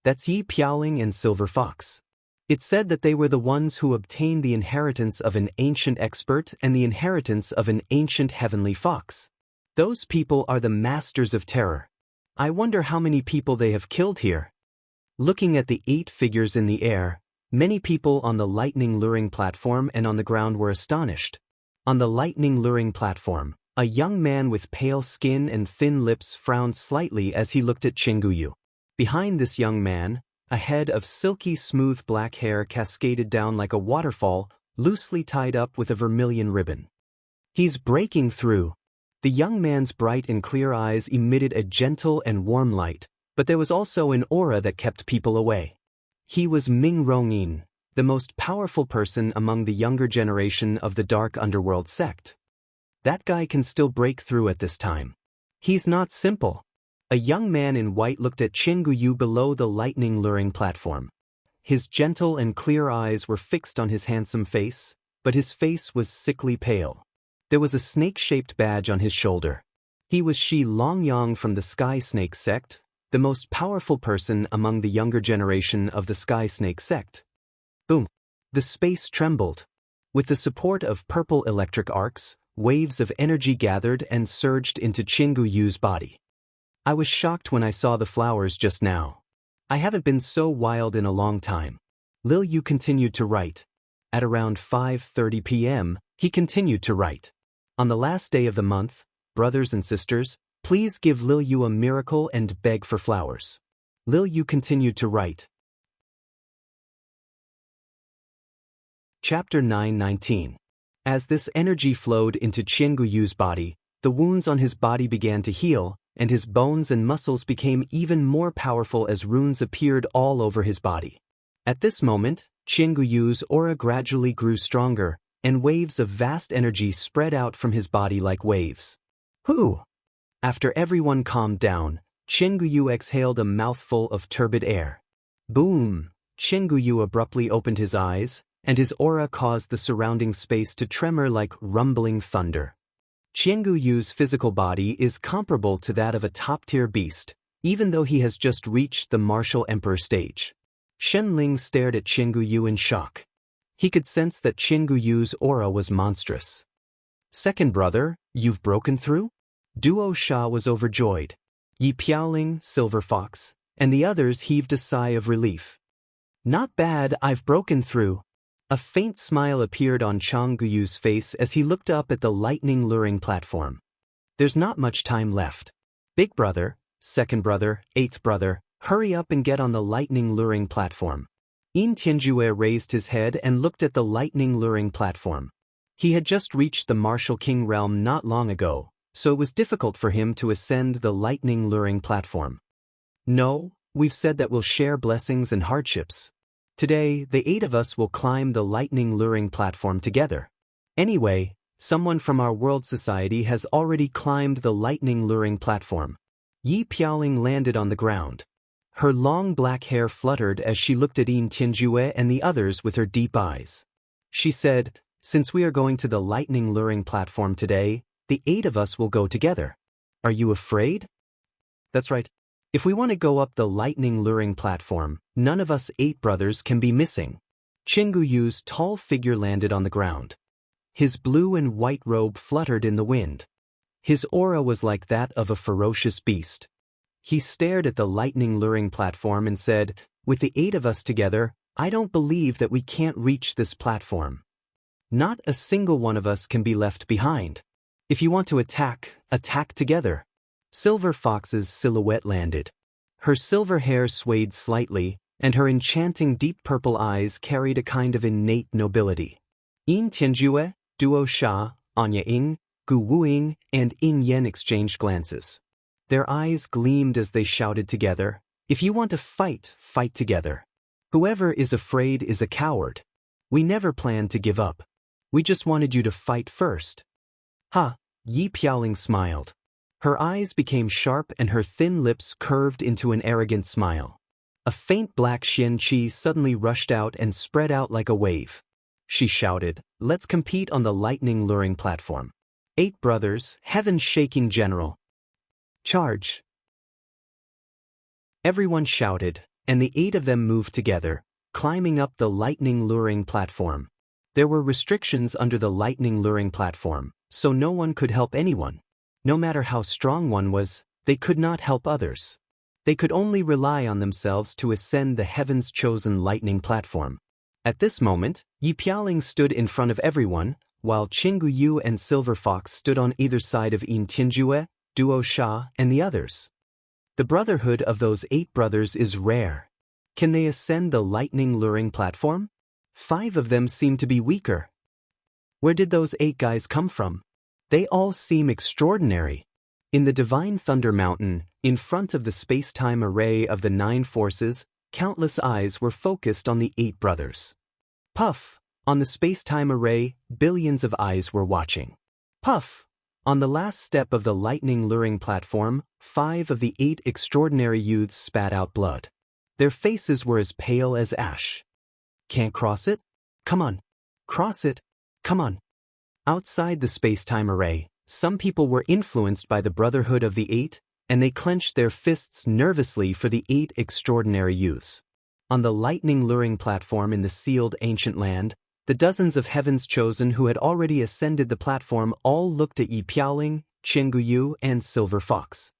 That's Yi Piaoling and Silver Fox. It said that they were the ones who obtained the inheritance of an ancient expert and the inheritance of an ancient heavenly fox. Those people are the masters of terror. I wonder how many people they have killed here. Looking at the 8 figures in the air, many people on the lightning luring platform and on the ground were astonished. On the lightning luring platform, a young man with pale skin and thin lips frowned slightly as he looked at Chinguyu. Behind this young man, a head of silky smooth black hair cascaded down like a waterfall, loosely tied up with a vermilion ribbon. He's breaking through. The young man's bright and clear eyes emitted a gentle and warm light, but there was also an aura that kept people away. He was Ming Rongyin, the most powerful person among the younger generation of the Dark Underworld sect. That guy can still break through at this time. He's not simple. A young man in white looked at Chinguyu below the lightning luring platform. His gentle and clear eyes were fixed on his handsome face, but his face was sickly pale. There was a snake-shaped badge on his shoulder. He was Shi Longyang from the Sky Snake sect, the most powerful person among the younger generation of the Sky Snake sect. Boom! The space trembled. With the support of purple electric arcs, waves of energy gathered and surged into Qinggu Yu's body. I was shocked when I saw the flowers just now. I haven't been so wild in a long time. Lil Yu continued to write. At around 5:30 p.m., he continued to write. On the last day of the month, brothers and sisters, please give Lil Yu a miracle and beg for flowers. Lil Yu continued to write. Chapter 9:19. As this energy flowed into Qinggu Yu's body, the wounds on his body began to heal, and his bones and muscles became even more powerful as runes appeared all over his body. At this moment, Qinggu Yu's aura gradually grew stronger, and waves of vast energy spread out from his body like waves. Whew! After everyone calmed down, Qinggu Yu exhaled a mouthful of turbid air. Boom! Qinggu Yu abruptly opened his eyes, and his aura caused the surrounding space to tremor like rumbling thunder. Qinggu Yu's physical body is comparable to that of a top-tier beast, even though he has just reached the martial emperor stage. Shen Ling stared at Qinggu Yu in shock. He could sense that Qinggu Yu's aura was monstrous. Second brother, you've broken through? Duo Sha was overjoyed. Yi Piaoling, Silver Fox, and the others heaved a sigh of relief. Not bad, I've broken through. A faint smile appeared on Qinggu Yu's face as he looked up at the lightning luring platform. There's not much time left. Big brother, second brother, eighth brother, hurry up and get on the lightning luring platform. Yin Tianjue raised his head and looked at the lightning luring platform. He had just reached the Martial King realm not long ago, so it was difficult for him to ascend the lightning luring platform. No, we've said that we'll share blessings and hardships. Today, the 8 of us will climb the lightning luring platform together. Anyway, someone from our world society has already climbed the lightning luring platform. Yi Piaoling landed on the ground. Her long black hair fluttered as she looked at Yin Tianjue and the others with her deep eyes. She said, since we are going to the lightning luring platform today, the 8 of us will go together. Are you afraid? That's right. If we want to go up the lightning luring platform, none of us 8 brothers can be missing. Qinggu Yu's tall figure landed on the ground. His blue and white robe fluttered in the wind. His aura was like that of a ferocious beast. He stared at the lightning luring platform and said, with the 8 of us together, I don't believe that we can't reach this platform. Not a single one of us can be left behind. If you want to attack, attack together. Silver Fox's silhouette landed. Her silver hair swayed slightly, and her enchanting deep purple eyes carried a kind of innate nobility. Yin Tianjue, Duo Sha, Anya Ying, Gu Wuying, and Yin Yen exchanged glances. Their eyes gleamed as they shouted together, if you want to fight, fight together. Whoever is afraid is a coward. We never planned to give up. We just wanted you to fight first. Ha! Yi Piaoling smiled. Her eyes became sharp and her thin lips curved into an arrogant smile. A faint black Xian Qi suddenly rushed out and spread out like a wave. She shouted, let's compete on the lightning luring platform. 8 brothers, heaven-shaking general. Charge! Everyone shouted, and the 8 of them moved together, climbing up the lightning luring platform. There were restrictions under the lightning luring platform, so no one could help anyone. No matter how strong one was, they could not help others. They could only rely on themselves to ascend the heavens-chosen lightning platform. At this moment, Yi Piaoling stood in front of everyone, while Qinggu Yu and Silver Fox stood on either side of Yin Tianjue, Duo Sha, and the others. The brotherhood of those 8 brothers is rare. Can they ascend the lightning luring platform? 5 of them seem to be weaker. Where did those 8 guys come from? They all seem extraordinary. In the Divine Thunder Mountain, in front of the space-time array of the 9 forces, countless eyes were focused on the 8 brothers. Puff! On the space-time array, billions of eyes were watching. Puff! On the last step of the lightning luring platform, 5 of the 8 extraordinary youths spat out blood. Their faces were as pale as ash. Can't cross it? Come on. Cross it. Come on. Outside the space-time array, some people were influenced by the Brotherhood of the Eight, and they clenched their fists nervously for the 8 extraordinary youths. On the lightning-luring platform in the sealed ancient land, the dozens of Heaven's Chosen who had already ascended the platform all looked at Yi Piaoling, Qianguyu, and Silver Fox.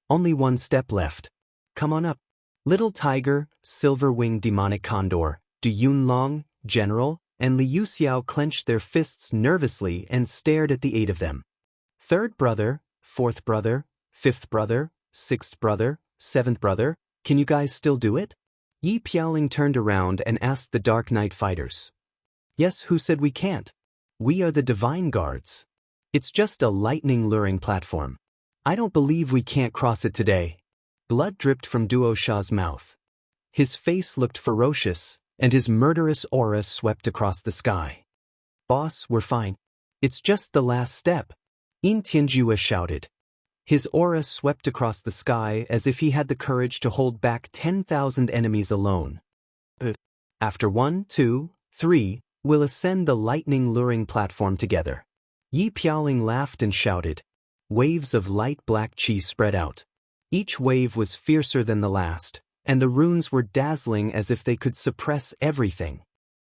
Only one step left. Come on up. Little Tiger, Silver-Winged Demonic Condor, Du Yunlong, General, and Li Yuxiao clenched their fists nervously and stared at the 8 of them. Third brother, fourth brother, fifth brother, sixth brother, seventh brother, can you guys still do it? Yi Piaoling turned around and asked the Dark Knight fighters. Yes, who said we can't? We are the Divine Guards. It's just a lightning-luring platform. I don't believe we can't cross it today. Blood dripped from Duo Sha's mouth. His face looked ferocious, and his murderous aura swept across the sky. Boss, we're fine. It's just the last step. Yin Tianjue shouted. His aura swept across the sky as if he had the courage to hold back 10,000 enemies alone. But after 1, 2, 3, we'll ascend the lightning-luring platform together. Yi Piaoling laughed and shouted. Waves of light black chi spread out. Each wave was fiercer than the last, and the runes were dazzling as if they could suppress everything.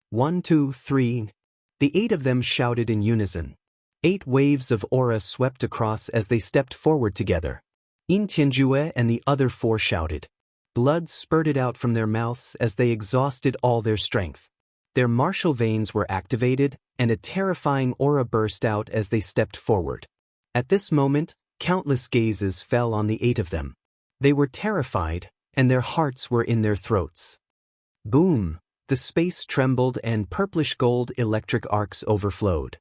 1, 2, 3. The 8 of them shouted in unison. 8 waves of aura swept across as they stepped forward together. Yin Tianjue and the other 4 shouted. Blood spurted out from their mouths as they exhausted all their strength. Their martial veins were activated, and a terrifying aura burst out as they stepped forward. At this moment, countless gazes fell on the 8 of them. They were terrified, and their hearts were in their throats. Boom! The space trembled and purplish-gold electric arcs overflowed.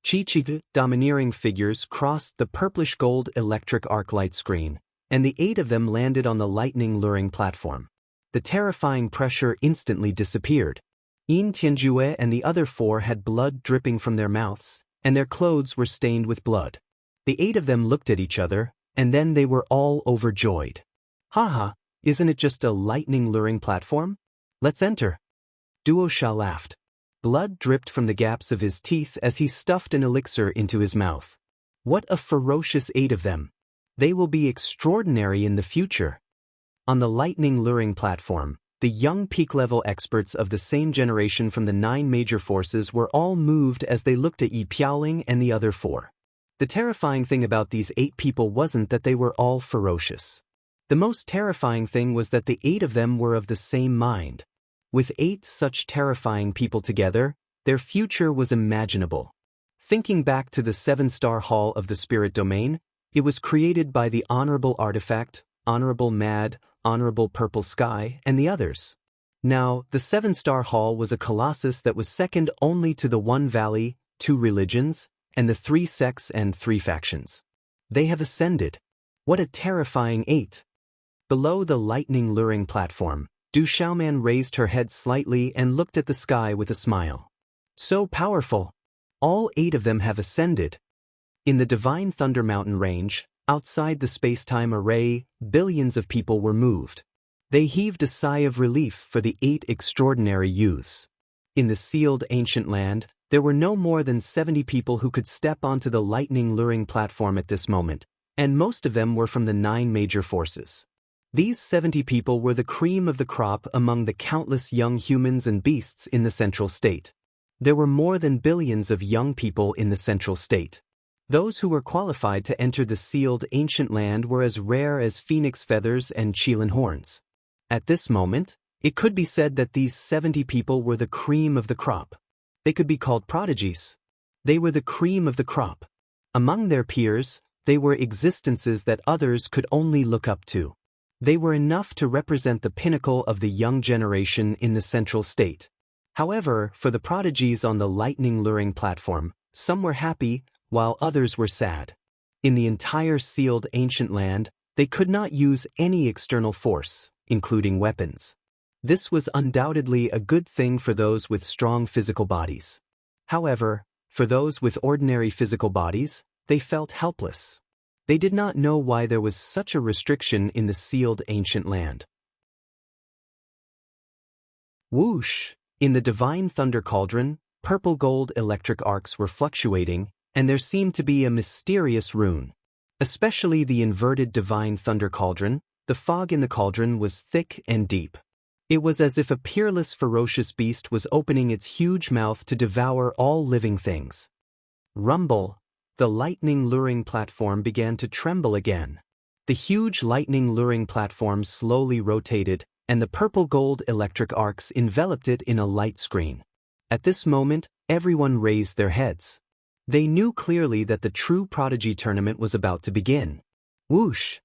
Chi-Chi, domineering figures crossed the purplish-gold electric arc light screen, and the 8 of them landed on the lightning-luring platform. The terrifying pressure instantly disappeared. Yin Tianjue and the other 4 had blood dripping from their mouths, and their clothes were stained with blood. The 8 of them looked at each other, and then they were all overjoyed. Haha, isn't it just a lightning-luring platform? Let's enter. Duo Sha laughed. Blood dripped from the gaps of his teeth as he stuffed an elixir into his mouth. What a ferocious 8 of them. They will be extraordinary in the future. On the lightning-luring platform, the young peak-level experts of the same generation from the 9 major forces were all moved as they looked at Yi Piaoling and the other 4. The terrifying thing about these 8 people wasn't that they were all ferocious. The most terrifying thing was that the 8 of them were of the same mind. With 8 such terrifying people together, their future was imaginable. Thinking back to the 7-star Hall of the Spirit Domain, it was created by the Honorable Artifact, Honorable Mad, Honorable Purple Sky, and the others. Now, the 7-star Hall was a colossus that was second only to the 1 Valley, 2 religions, and the 3 sects and 3 factions. They have ascended. What a terrifying 8! Below the lightning-luring platform, Du Xiaoman raised her head slightly and looked at the sky with a smile. So powerful! All 8 of them have ascended. In the Divine Thunder Mountain range, outside the space-time array, billions of people were moved. They heaved a sigh of relief for the 8 extraordinary youths. In the sealed ancient land, there were no more than 70 people who could step onto the lightning-luring platform at this moment, and most of them were from the 9 major forces. These 70 people were the cream of the crop among the countless young humans and beasts in the Central State. There were more than billions of young people in the Central State. Those who were qualified to enter the sealed ancient land were as rare as phoenix feathers and qilin horns. At this moment, it could be said that these 70 people were the cream of the crop. They could be called prodigies. They were the cream of the crop. Among their peers, they were existences that others could only look up to. They were enough to represent the pinnacle of the young generation in the Central State. However, for the prodigies on the lightning-luring platform, some were happy, while others were sad. In the entire sealed ancient land, they could not use any external force, including weapons. This was undoubtedly a good thing for those with strong physical bodies. However, for those with ordinary physical bodies, they felt helpless. They did not know why there was such a restriction in the sealed ancient land. Whoosh! In the Divine Thunder Cauldron, Purple gold electric arcs were fluctuating, and there seemed to be a mysterious rune. Especially the inverted divine thunder cauldron, the fog in the cauldron was thick and deep. It was as if a peerless ferocious beast was opening its huge mouth to devour all living things. Rumble, the lightning luring platform began to tremble again. The huge lightning luring platform slowly rotated, and the purple gold electric arcs enveloped it in a light screen. At this moment, everyone raised their heads. They knew clearly that the true Prodigy tournament was about to begin. Whoosh!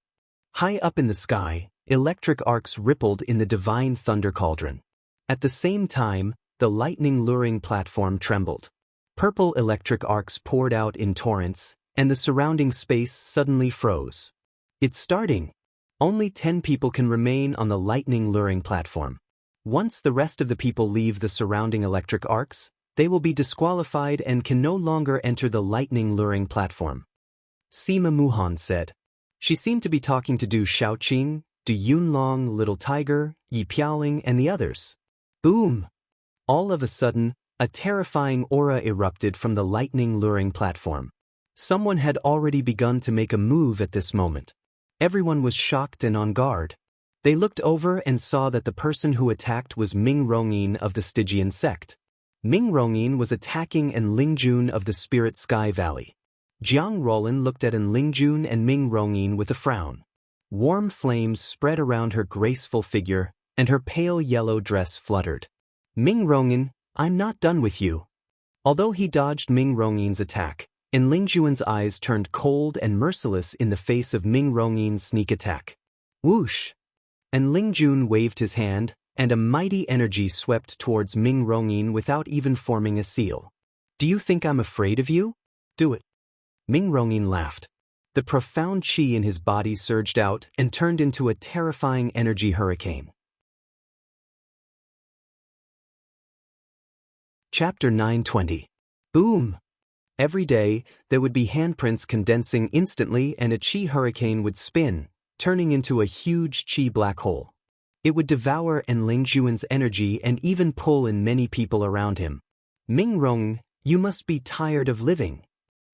High up in the sky, electric arcs rippled in the divine thunder cauldron. At the same time, the lightning luring platform trembled. Purple electric arcs poured out in torrents, and the surrounding space suddenly froze. It's starting. Only 10 people can remain on the lightning luring platform. Once the rest of the people leave the surrounding electric arcs, they will be disqualified and can no longer enter the lightning luring platform. Sima Muhan said. She seemed to be talking to Du Xiaoqing, Du Yunlong, Little Tiger, Yi Piaoling, and the others. Boom! All of a sudden, a terrifying aura erupted from the lightning luring platform. Someone had already begun to make a move at this moment. Everyone was shocked and on guard. They looked over and saw that the person who attacked was Ming Rongyin of the Stygian sect. Ming Rongyin was attacking An Lingjun of the Spirit Sky Valley. Jiang Roland looked at An Lingjun and Ming Rongyin with a frown. Warm flames spread around her graceful figure, and her pale yellow dress fluttered. Ming Rongyin, I'm not done with you. Although he dodged Ming Rongyin's attack, An Lingjun's eyes turned cold and merciless in the face of Ming Rongyin's sneak attack. Whoosh! An Lingjun waved his hand, and a mighty energy swept towards Ming Rongyin without even forming a seal. Do you think I'm afraid of you? Do it. Ming Rongyin laughed. The profound qi in his body surged out and turned into a terrifying energy hurricane. Chapter 920. Boom! Every day, there would be handprints condensing instantly and a qi hurricane would spin, turning into a huge qi black hole. It would devour An Lingjun's energy and even pull in many people around him. Ming Rong, you must be tired of living.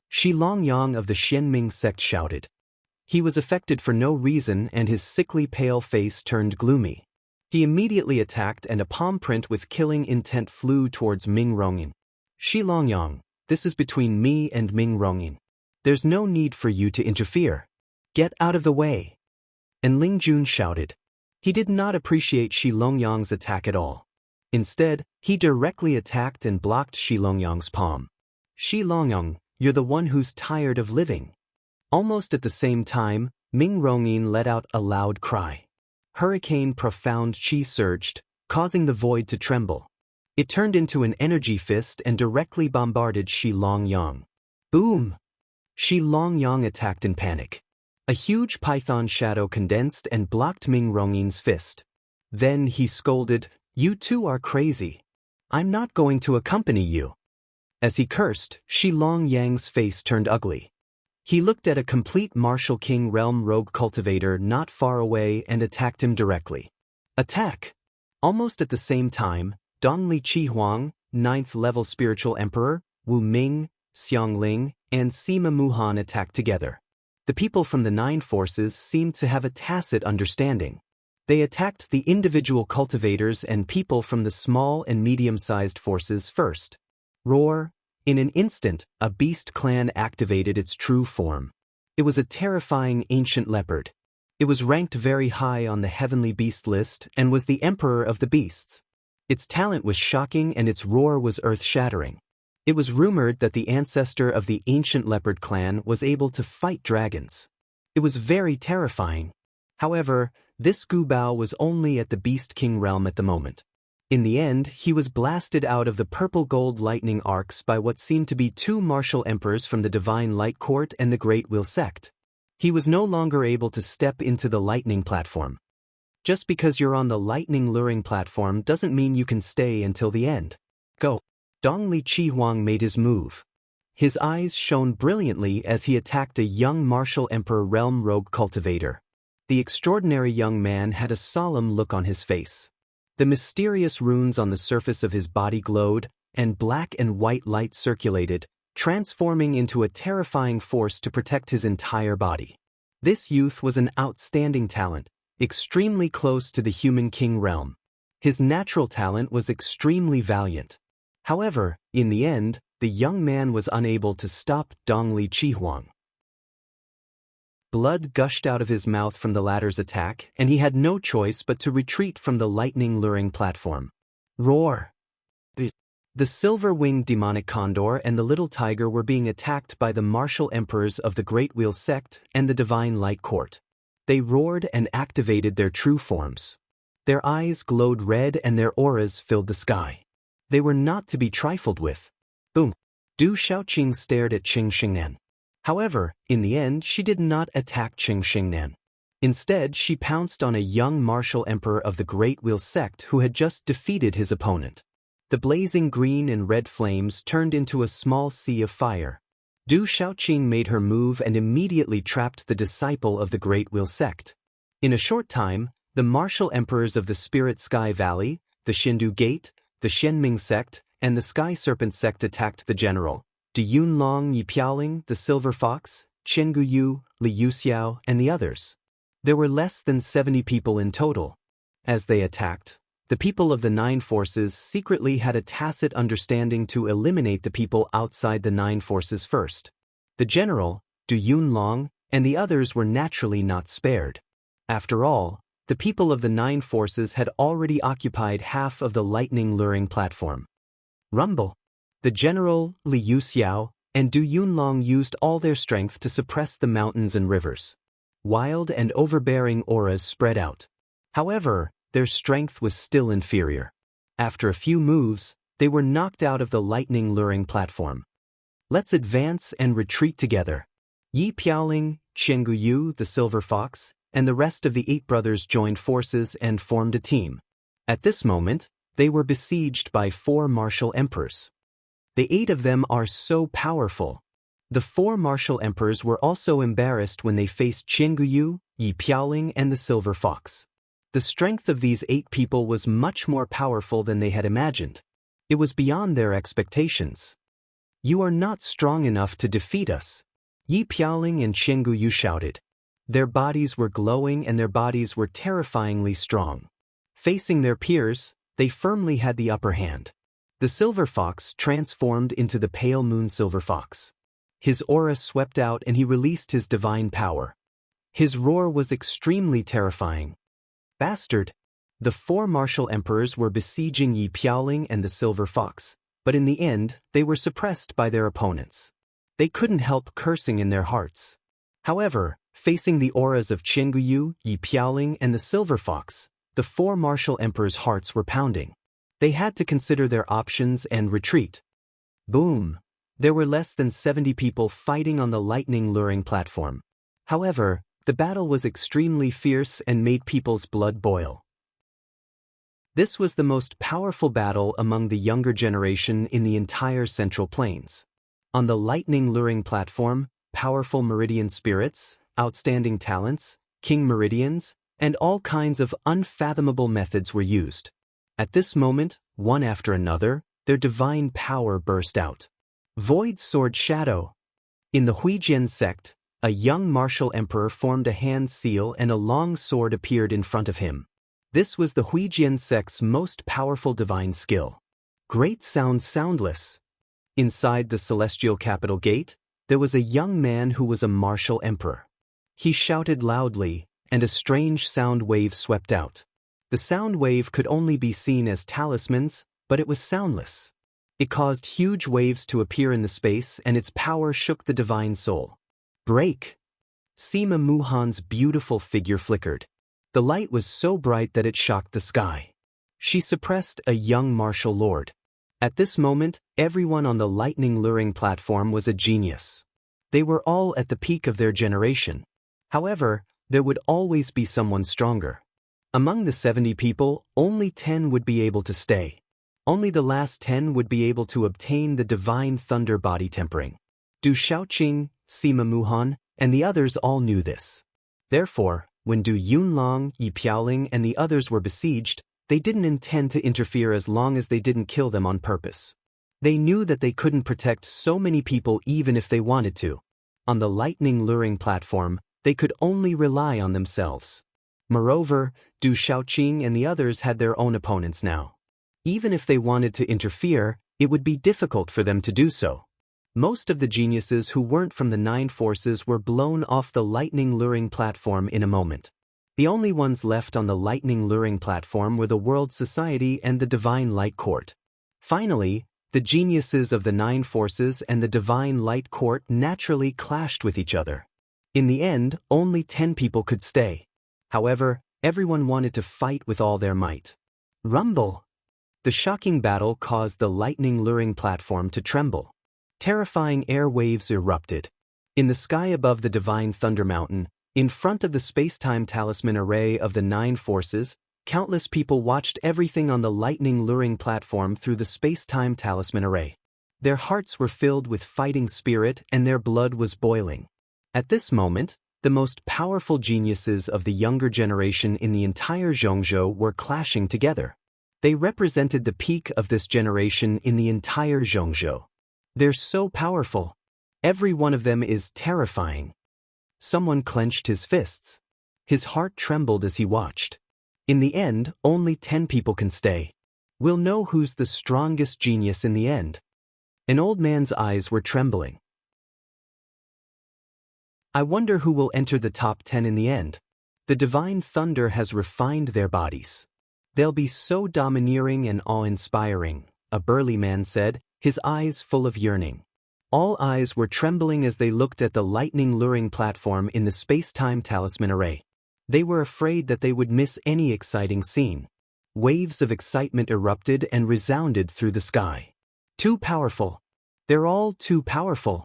Shi Longyang of the Xianming sect shouted. He was affected for no reason and his sickly pale face turned gloomy. He immediately attacked and a palm print with killing intent flew towards Ming Rongyin. Shi Longyang, this is between me and Ming Rongyin. There's no need for you to interfere. Get out of the way. An Lingjun shouted. He did not appreciate Shi Longyang's attack at all. Instead, he directly attacked and blocked Shi Longyang's palm. Shi Longyang, you're the one who's tired of living. Almost at the same time, Ming Rongyin let out a loud cry. Hurricane profound qi surged, causing the void to tremble. It turned into an energy fist and directly bombarded Shi Longyang. Boom! Shi Longyang attacked in panic. A huge python shadow condensed and blocked Ming Rongyin's fist. Then he scolded, You two are crazy. I'm not going to accompany you. As he cursed, Shi Longyang's face turned ugly. He looked at a complete Martial King Realm rogue cultivator not far away and attacked him directly. Attack! Almost at the same time, Donli Chihuang, 9th level spiritual emperor, Wu Ming, Xiangling, and Sima Muhan attacked together. The people from the 9 forces seemed to have a tacit understanding. They attacked the individual cultivators and people from the small and medium-sized forces first. Roar! In an instant, a beast clan activated its true form. It was a terrifying ancient leopard. It was ranked very high on the heavenly beast list and was the emperor of the beasts. Its talent was shocking and its roar was earth-shattering. It was rumored that the ancestor of the ancient leopard clan was able to fight dragons. It was very terrifying. However, this Gubao was only at the Beast King realm at the moment. In the end, he was blasted out of the purple gold lightning arcs by what seemed to be 2 martial emperors from the Divine Light Court and the Great Will sect. He was no longer able to step into the lightning platform. Just because you're on the lightning luring platform doesn't mean you can stay until the end. Go. Dongli Chihuang made his move. His eyes shone brilliantly as he attacked a young martial emperor realm rogue cultivator. The extraordinary young man had a solemn look on his face. The mysterious runes on the surface of his body glowed, and black and white light circulated, transforming into a terrifying force to protect his entire body. This youth was an outstanding talent, extremely close to the human king realm. His natural talent was extremely valiant. However, in the end, the young man was unable to stop Dongli Chihuang. Blood gushed out of his mouth from the latter's attack, and he had no choice but to retreat from the lightning-luring platform. Roar! The silver-winged demonic condor and the little tiger were being attacked by the martial emperors of the Great Wheel sect and the Divine Light Court. They roared and activated their true forms. Their eyes glowed red and their auras filled the sky. They were not to be trifled with. Boom! Du Shaoqing stared at Qing Xingnan. However, in the end, she did not attack Qing Xingnan. Instead, she pounced on a young martial emperor of the Great Wheel sect who had just defeated his opponent. The blazing green and red flames turned into a small sea of fire. Du Shaoqing made her move and immediately trapped the disciple of the Great Wheel sect. In a short time, the martial emperors of the Spirit Sky Valley, the Xindu Gate, the Shenming sect, and the Sky Serpent sect attacked the general, Du Yunlong Yi Piaoling, the Silver Fox, Chen Guyu, Li Yuxiao, and the others. There were less than 70 people in total. As they attacked, the people of the Nine Forces secretly had a tacit understanding to eliminate the people outside the Nine Forces first. The general, Du Yunlong, and the others were naturally not spared. After all, the people of the Nine Forces had already occupied half of the lightning-luring platform. Rumble! The general, Li Yuxiao, and Du Yunlong used all their strength to suppress the mountains and rivers. Wild and overbearing auras spread out. However, their strength was still inferior. After a few moves, they were knocked out of the lightning-luring platform. Let's advance and retreat together. Yi Piaoling, Chen Guyu, the Silver Fox, and the rest of the 8 brothers joined forces and formed a team. At this moment, they were besieged by 4 martial emperors. The 8 of them are so powerful. The 4 martial emperors were also embarrassed when they faced Chen Guyu, Yi Piaoling, and the Silver Fox. The strength of these 8 people was much more powerful than they had imagined. It was beyond their expectations. You are not strong enough to defeat us, Yi Piaoling and Chen Guyu shouted. Their bodies were glowing and their bodies were terrifyingly strong. Facing their peers, they firmly had the upper hand. The Silver Fox transformed into the pale moon Silver Fox. His aura swept out and he released his divine power. His roar was extremely terrifying. Bastard! The 4 martial emperors were besieging Yi Piaoling and the Silver Fox, but in the end, they were suppressed by their opponents. They couldn't help cursing in their hearts. However, facing the auras of Chen Guyu, Yi Piaoling, and the Silver Fox, the 4 martial emperors' hearts were pounding. They had to consider their options and retreat. Boom! There were less than 70 people fighting on the lightning-luring platform. However, the battle was extremely fierce and made people's blood boil. This was the most powerful battle among the younger generation in the entire Central Plains. On the lightning-luring platform, powerful meridian spirits, outstanding talents, king meridians, and all kinds of unfathomable methods were used. At this moment, one after another, their divine power burst out. Void Sword Shadow. In the Huijian sect, a young martial emperor formed a hand seal and a long sword appeared in front of him. This was the Huijian sect's most powerful divine skill. Great sound soundless. Inside the celestial capital gate, there was a young man who was a martial emperor. He shouted loudly, and a strange sound wave swept out. The sound wave could only be seen as talismans, but it was soundless. It caused huge waves to appear in the space and its power shook the divine soul. Break! Sima Muhan's beautiful figure flickered. The light was so bright that it shocked the sky. She suppressed a young martial lord. At this moment, everyone on the lightning-luring platform was a genius. They were all at the peak of their generation. However, there would always be someone stronger. Among the 70 people, only 10 would be able to stay. Only the last 10 would be able to obtain the divine thunder body tempering. Du Shaoqing, Sima Muhan, and the others all knew this. Therefore, when Du Yunlong, Yi Piaoling, and the others were besieged, they didn't intend to interfere as long as they didn't kill them on purpose. They knew that they couldn't protect so many people even if they wanted to. On the lightning luring platform, they could only rely on themselves. Moreover, Du Shaoqing and the others had their own opponents now. Even if they wanted to interfere, it would be difficult for them to do so. Most of the geniuses who weren't from the 9 forces were blown off the lightning luring platform in a moment. The only ones left on the lightning luring platform were the World Society and the Divine Light Court. Finally, the geniuses of the 9 forces and the Divine Light Court naturally clashed with each other. In the end, only 10 people could stay. However, everyone wanted to fight with all their might. Rumble! The shocking battle caused the lightning luring platform to tremble. Terrifying air waves erupted. In the sky above the Divine Thunder Mountain, in front of the space-time talisman array of the 9 forces, countless people watched everything on the lightning luring platform through the space-time talisman array. Their hearts were filled with fighting spirit and their blood was boiling. At this moment, the most powerful geniuses of the younger generation in the entire Zhongzhou were clashing together. They represented the peak of this generation in the entire Zhongzhou. They're so powerful. Every one of them is terrifying. Someone clenched his fists. His heart trembled as he watched. In the end, only 10 people can stay. We'll know who's the strongest genius in the end. An old man's eyes were trembling. I wonder who will enter the top 10 in the end. The Divine Thunder has refined their bodies. They'll be so domineering and awe-inspiring, a burly man said, his eyes full of yearning. All eyes were trembling as they looked at the lightning luring platform in the space-time talisman array. They were afraid that they would miss any exciting scene. Waves of excitement erupted and resounded through the sky. Too powerful. They're all too powerful.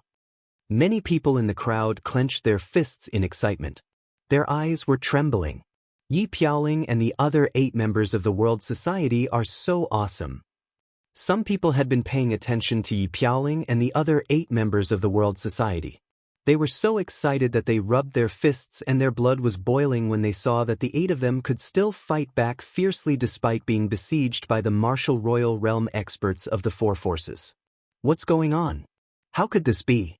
Many people in the crowd clenched their fists in excitement. Their eyes were trembling. Yi Piaoling and the other 8 members of the World Society are so awesome. Some people had been paying attention to Yi Piaoling and the other 8 members of the World Society. They were so excited that they rubbed their fists and their blood was boiling when they saw that the 8 of them could still fight back fiercely despite being besieged by the martial royal realm experts of the 4 forces. What's going on? How could this be?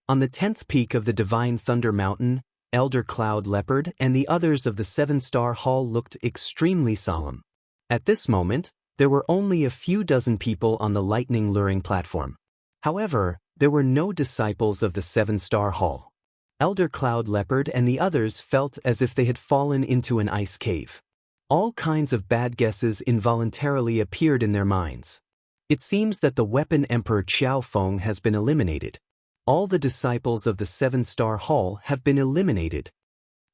On the 10th peak of the Divine Thunder Mountain, Elder Cloud Leopard and the others of the 7-star hall looked extremely solemn. At this moment, there were only a few dozen people on the lightning luring platform. However, there were no disciples of the 7-star hall. Elder Cloud Leopard and the others felt as if they had fallen into an ice cave. All kinds of bad guesses involuntarily appeared in their minds. It seems that the weapon Emperor Qiao Feng has been eliminated. All the disciples of the 7-star hall have been eliminated.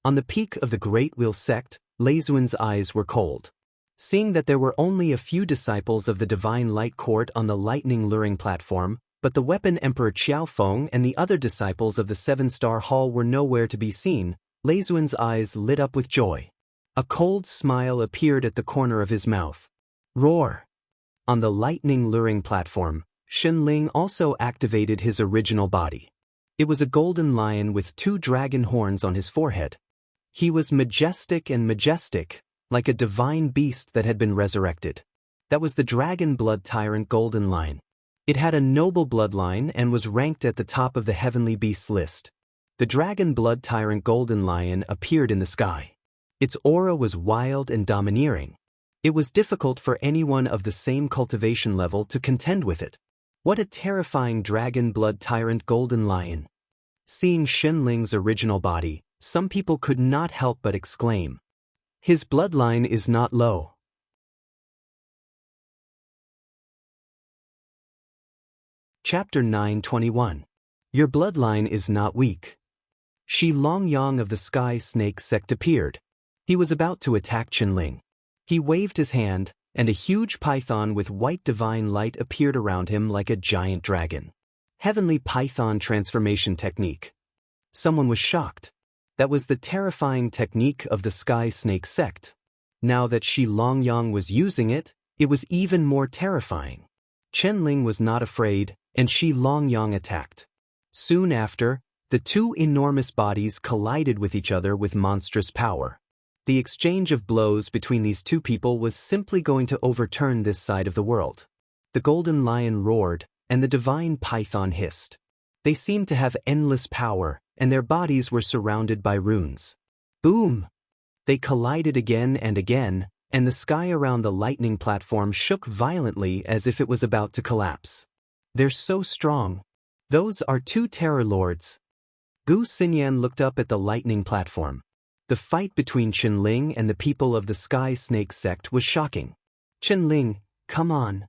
On the peak of the Great Wheel sect, Lei Xuan's eyes were cold. Seeing that there were only a few disciples of the Divine Light Court on the lightning luring platform, but the weapon Emperor Qiao Feng and the other disciples of the 7-star hall were nowhere to be seen, Lei Xuan's eyes lit up with joy. A cold smile appeared at the corner of his mouth. Roar! On the lightning luring platform, Shenling also activated his original body. It was a golden lion with 2 dragon horns on his forehead. He was majestic, like a divine beast that had been resurrected. That was the dragon blood tyrant Golden Lion. It had a noble bloodline and was ranked at the top of the heavenly beasts list. The dragon blood tyrant Golden Lion appeared in the sky. Its aura was wild and domineering. It was difficult for anyone of the same cultivation level to contend with it. What a terrifying dragon blood tyrant Golden Lion! Seeing Shenling's original body, some people could not help but exclaim, "His bloodline is not low." Chapter 921. Your bloodline is not weak. Shi Longyang of the Sky Snake sect appeared. He was about to attack Qinling. He waved his hand, and a huge python with white divine light appeared around him like a giant dragon. Heavenly Python Transformation Technique. Someone was shocked. That was the terrifying technique of the Sky Snake sect. Now that Shi Longyang was using it, it was even more terrifying. Qinling was not afraid, and Shi Longyang attacked. Soon after, the 2 enormous bodies collided with each other with monstrous power. The exchange of blows between these 2 people was simply going to overturn this side of the world. The golden lion roared, and the divine python hissed. They seemed to have endless power, and their bodies were surrounded by runes. Boom! They collided again and again, and the sky around the lightning platform shook violently as if it was about to collapse. They're so strong. Those are two terror lords. Gu Xinyan looked up at the lightning platform. The fight between Qinling and the people of the Sky Snake sect was shocking. Qinling, come on.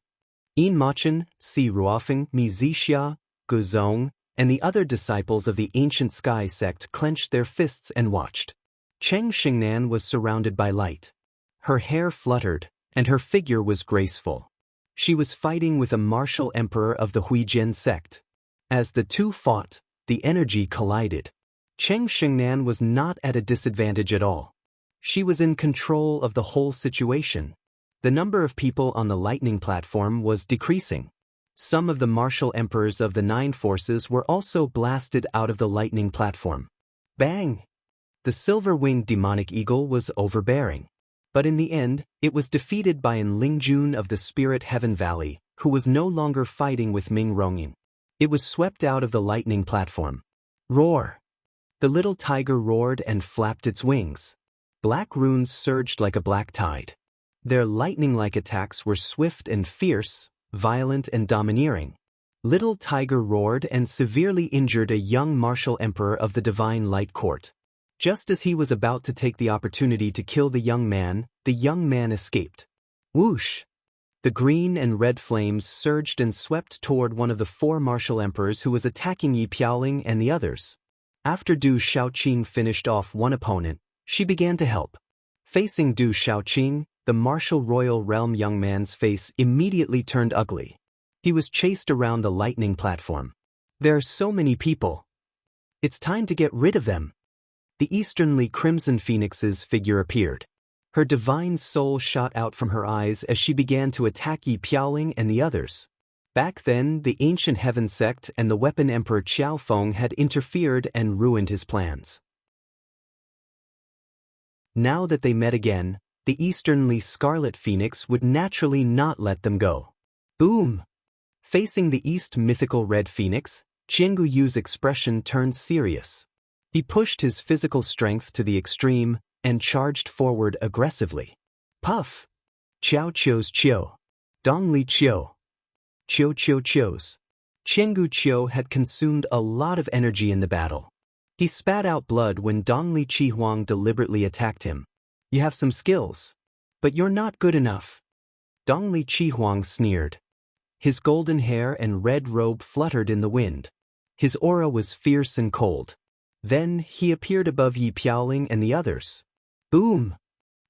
Yin Machen, Si Ruofeng, Mi Zixia, Gu Zong, and the other disciples of the ancient Sky sect clenched their fists and watched. Cheng Xingnan was surrounded by light. Her hair fluttered, and her figure was graceful. She was fighting with a martial emperor of the Huijian sect. As the two fought, the energy collided. Cheng Xingnan was not at a disadvantage at all. She was in control of the whole situation. The number of people on the lightning platform was decreasing. Some of the martial emperors of the 9 forces were also blasted out of the lightning platform. Bang! The silver-winged demonic eagle was overbearing. But in the end, it was defeated by an Lingjun of the Spirit Heaven Valley, who was no longer fighting with Ming Rongyin. It was swept out of the lightning platform. Roar! The little tiger roared and flapped its wings. Black runes surged like a black tide. Their lightning-like attacks were swift and fierce, violent and domineering. Little Tiger roared and severely injured a young martial emperor of the Divine Light Court. Just as he was about to take the opportunity to kill the young man escaped. Whoosh! The green and red flames surged and swept toward one of the 4 martial emperors who was attacking Yi Piaoling and the others. After Du Xiaoqing finished off one opponent, she began to help. Facing Du Xiaoqing, the martial royal realm young man's face immediately turned ugly. He was chased around the lightning platform. There are so many people. It's time to get rid of them. The easternly crimson phoenix's figure appeared. Her divine soul shot out from her eyes as she began to attack Yi Piaoling and the others. Back then, the ancient heaven sect and the weapon emperor Qiao Feng had interfered and ruined his plans. Now that they met again, the easternly scarlet phoenix would naturally not let them go. Boom! Facing the east mythical red phoenix, Qiangu Yu's expression turned serious. He pushed his physical strength to the extreme and charged forward aggressively. Puff! Qiao Qiu's Qiu. Dong Li Qiu. Qiu Qiu Qiu's. Qiangu Qiu had consumed a lot of energy in the battle. He spat out blood when Dong Li Qihuang deliberately attacked him. You have some skills, but you're not good enough. Dong Li Qihuang sneered. His golden hair and red robe fluttered in the wind. His aura was fierce and cold. Then he appeared above Yi Piaoling and the others. Boom!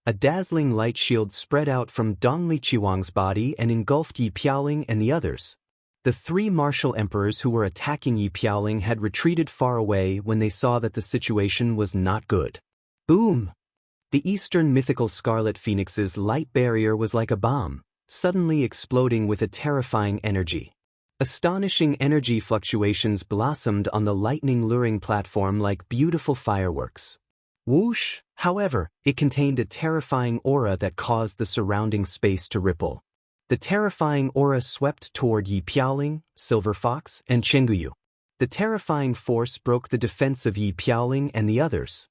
A dazzling light shield spread out from Dong Li Qihuang's body and engulfed Yi Piaoling and the others. The 3 martial emperors who were attacking Yi Piaoling had retreated far away when they saw that the situation was not good. Boom! The eastern mythical scarlet phoenix's light barrier was like a bomb, suddenly exploding with a terrifying energy. Astonishing energy fluctuations blossomed on the lightning-luring platform like beautiful fireworks. Whoosh! However, it contained a terrifying aura that caused the surrounding space to ripple. The terrifying aura swept toward Yi Piaoling, Silver Fox, and Qianguyu. The terrifying force broke the defense of Yi Piaoling and the others.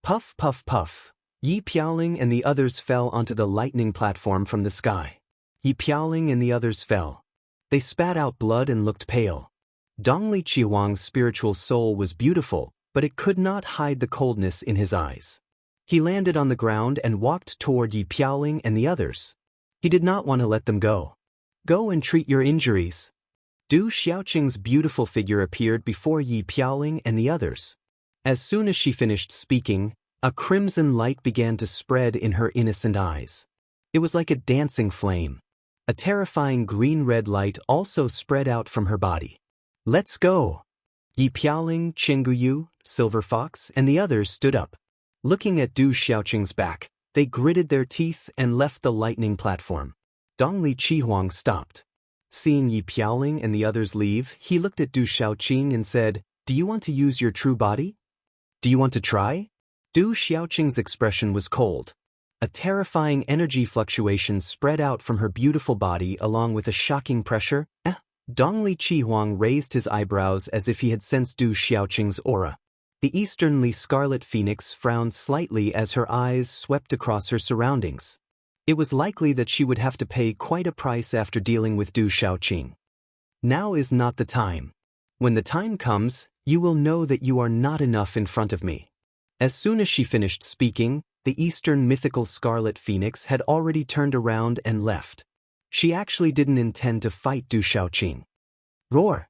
Puff, puff, puff. Yi Piaoling and the others fell onto the lightning platform from the sky. Yi Piaoling and the others fell. They spat out blood and looked pale. Dong Li Qihuang's spiritual soul was beautiful, but it could not hide the coldness in his eyes. He landed on the ground and walked toward Yi Piaoling and the others. He did not want to let them go. Go and treat your injuries. Du Xiaoqing's beautiful figure appeared before Yi Piaoling and the others. As soon as she finished speaking, a crimson light began to spread in her innocent eyes. It was like a dancing flame. A terrifying green-red light also spread out from her body. Let's go! Yi Piaoling, Qianguyu, Silver Fox, and the others stood up. Looking at Du Xiaoqing's back, they gritted their teeth and left the lightning platform. Dong Li Qihuang stopped. Seeing Yi Piaoling and the others leave, he looked at Du Xiaoqing and said, "Do you want to use your true body? Do you want to try?" Du Xiaoqing's expression was cold. A terrifying energy fluctuation spread out from her beautiful body along with a shocking pressure. Dongli Chihuang raised his eyebrows as if he had sensed Du Xiaoqing's aura. The easternly scarlet phoenix frowned slightly as her eyes swept across her surroundings. It was likely that she would have to pay quite a price after dealing with Du Xiaoqing. Now is not the time. When the time comes, you will know that you are not enough in front of me. As soon as she finished speaking, the eastern mythical scarlet phoenix had already turned around and left. She actually didn't intend to fight Du Xiaoqing. Roar!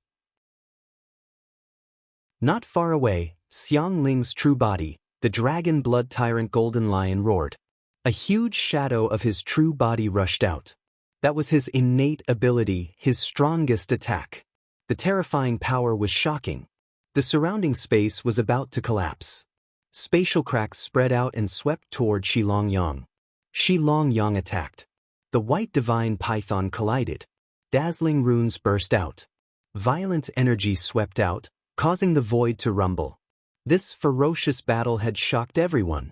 Not far away, Xiang Ling's true body, the dragon blood tyrant golden lion, roared. A huge shadow of his true body rushed out. That was his innate ability, his strongest attack. The terrifying power was shocking. The surrounding space was about to collapse. Spatial cracks spread out and swept toward Xilongyang. Xilongyang attacked. The white divine python collided. Dazzling runes burst out. Violent energy swept out, causing the void to rumble. This ferocious battle had shocked everyone.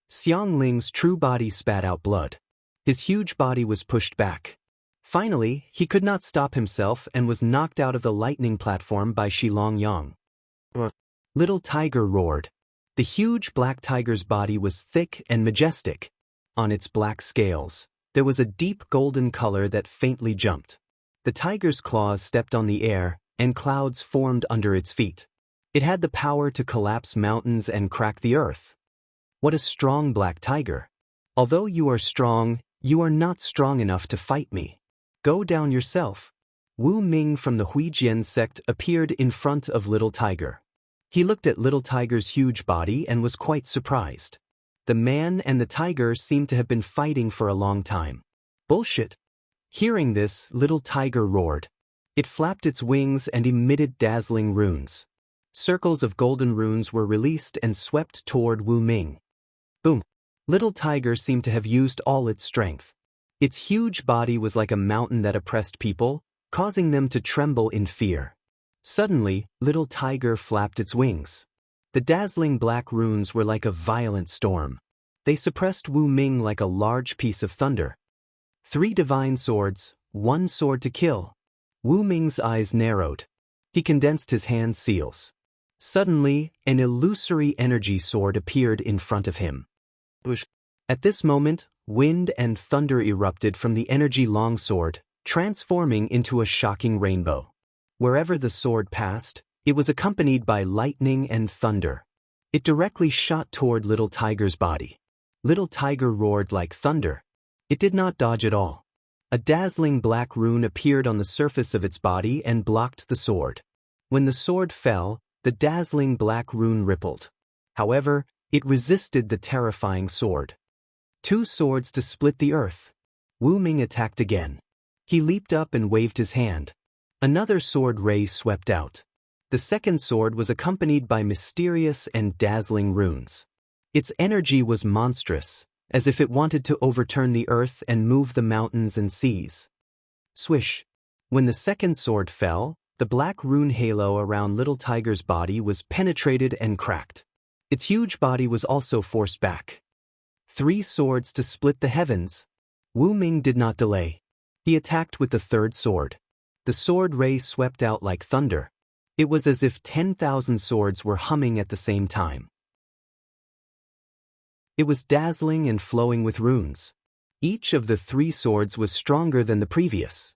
Xiang Ling's true body spat out blood. His huge body was pushed back. Finally, he could not stop himself and was knocked out of the lightning platform by Xilongyang. Little Tiger roared. The huge black tiger's body was thick and majestic. On its black scales, there was a deep golden color that faintly jumped. The tiger's claws stepped on the air, and clouds formed under its feet. It had the power to collapse mountains and crack the earth. What a strong black tiger! Although you are strong, you are not strong enough to fight me. Go down yourself. Wu Ming from the Huijian sect appeared in front of Little Tiger. He looked at Little Tiger's huge body and was quite surprised. The man and the tiger seemed to have been fighting for a long time. Bullshit! Hearing this, Little Tiger roared. It flapped its wings and emitted dazzling runes. Circles of golden runes were released and swept toward Wu Ming. Boom! Little Tiger seemed to have used all its strength. Its huge body was like a mountain that oppressed people, causing them to tremble in fear. Suddenly, Little Tiger flapped its wings. The dazzling black runes were like a violent storm. They suppressed Wu Ming like a large piece of thunder. 3 divine swords, 1 sword to kill. Wu Ming's eyes narrowed. He condensed his hand seals. Suddenly, an illusory energy sword appeared in front of him. At this moment, wind and thunder erupted from the energy longsword, transforming into a shocking rainbow. Wherever the sword passed, it was accompanied by lightning and thunder. It directly shot toward Little Tiger's body. Little Tiger roared like thunder. It did not dodge at all. A dazzling black rune appeared on the surface of its body and blocked the sword. When the sword fell, the dazzling black rune rippled. However, it resisted the terrifying sword. 2 swords to split the earth. Wu Ming attacked again. He leaped up and waved his hand. Another sword ray swept out. The second sword was accompanied by mysterious and dazzling runes. Its energy was monstrous, as if it wanted to overturn the earth and move the mountains and seas. Swish! When the second sword fell, the black rune halo around Little Tiger's body was penetrated and cracked. Its huge body was also forced back. 3 swords to split the heavens. Wu Ming did not delay. He attacked with the third sword. The sword ray swept out like thunder. It was as if 10,000 swords were humming at the same time. It was dazzling and flowing with runes. Each of the 3 swords was stronger than the previous.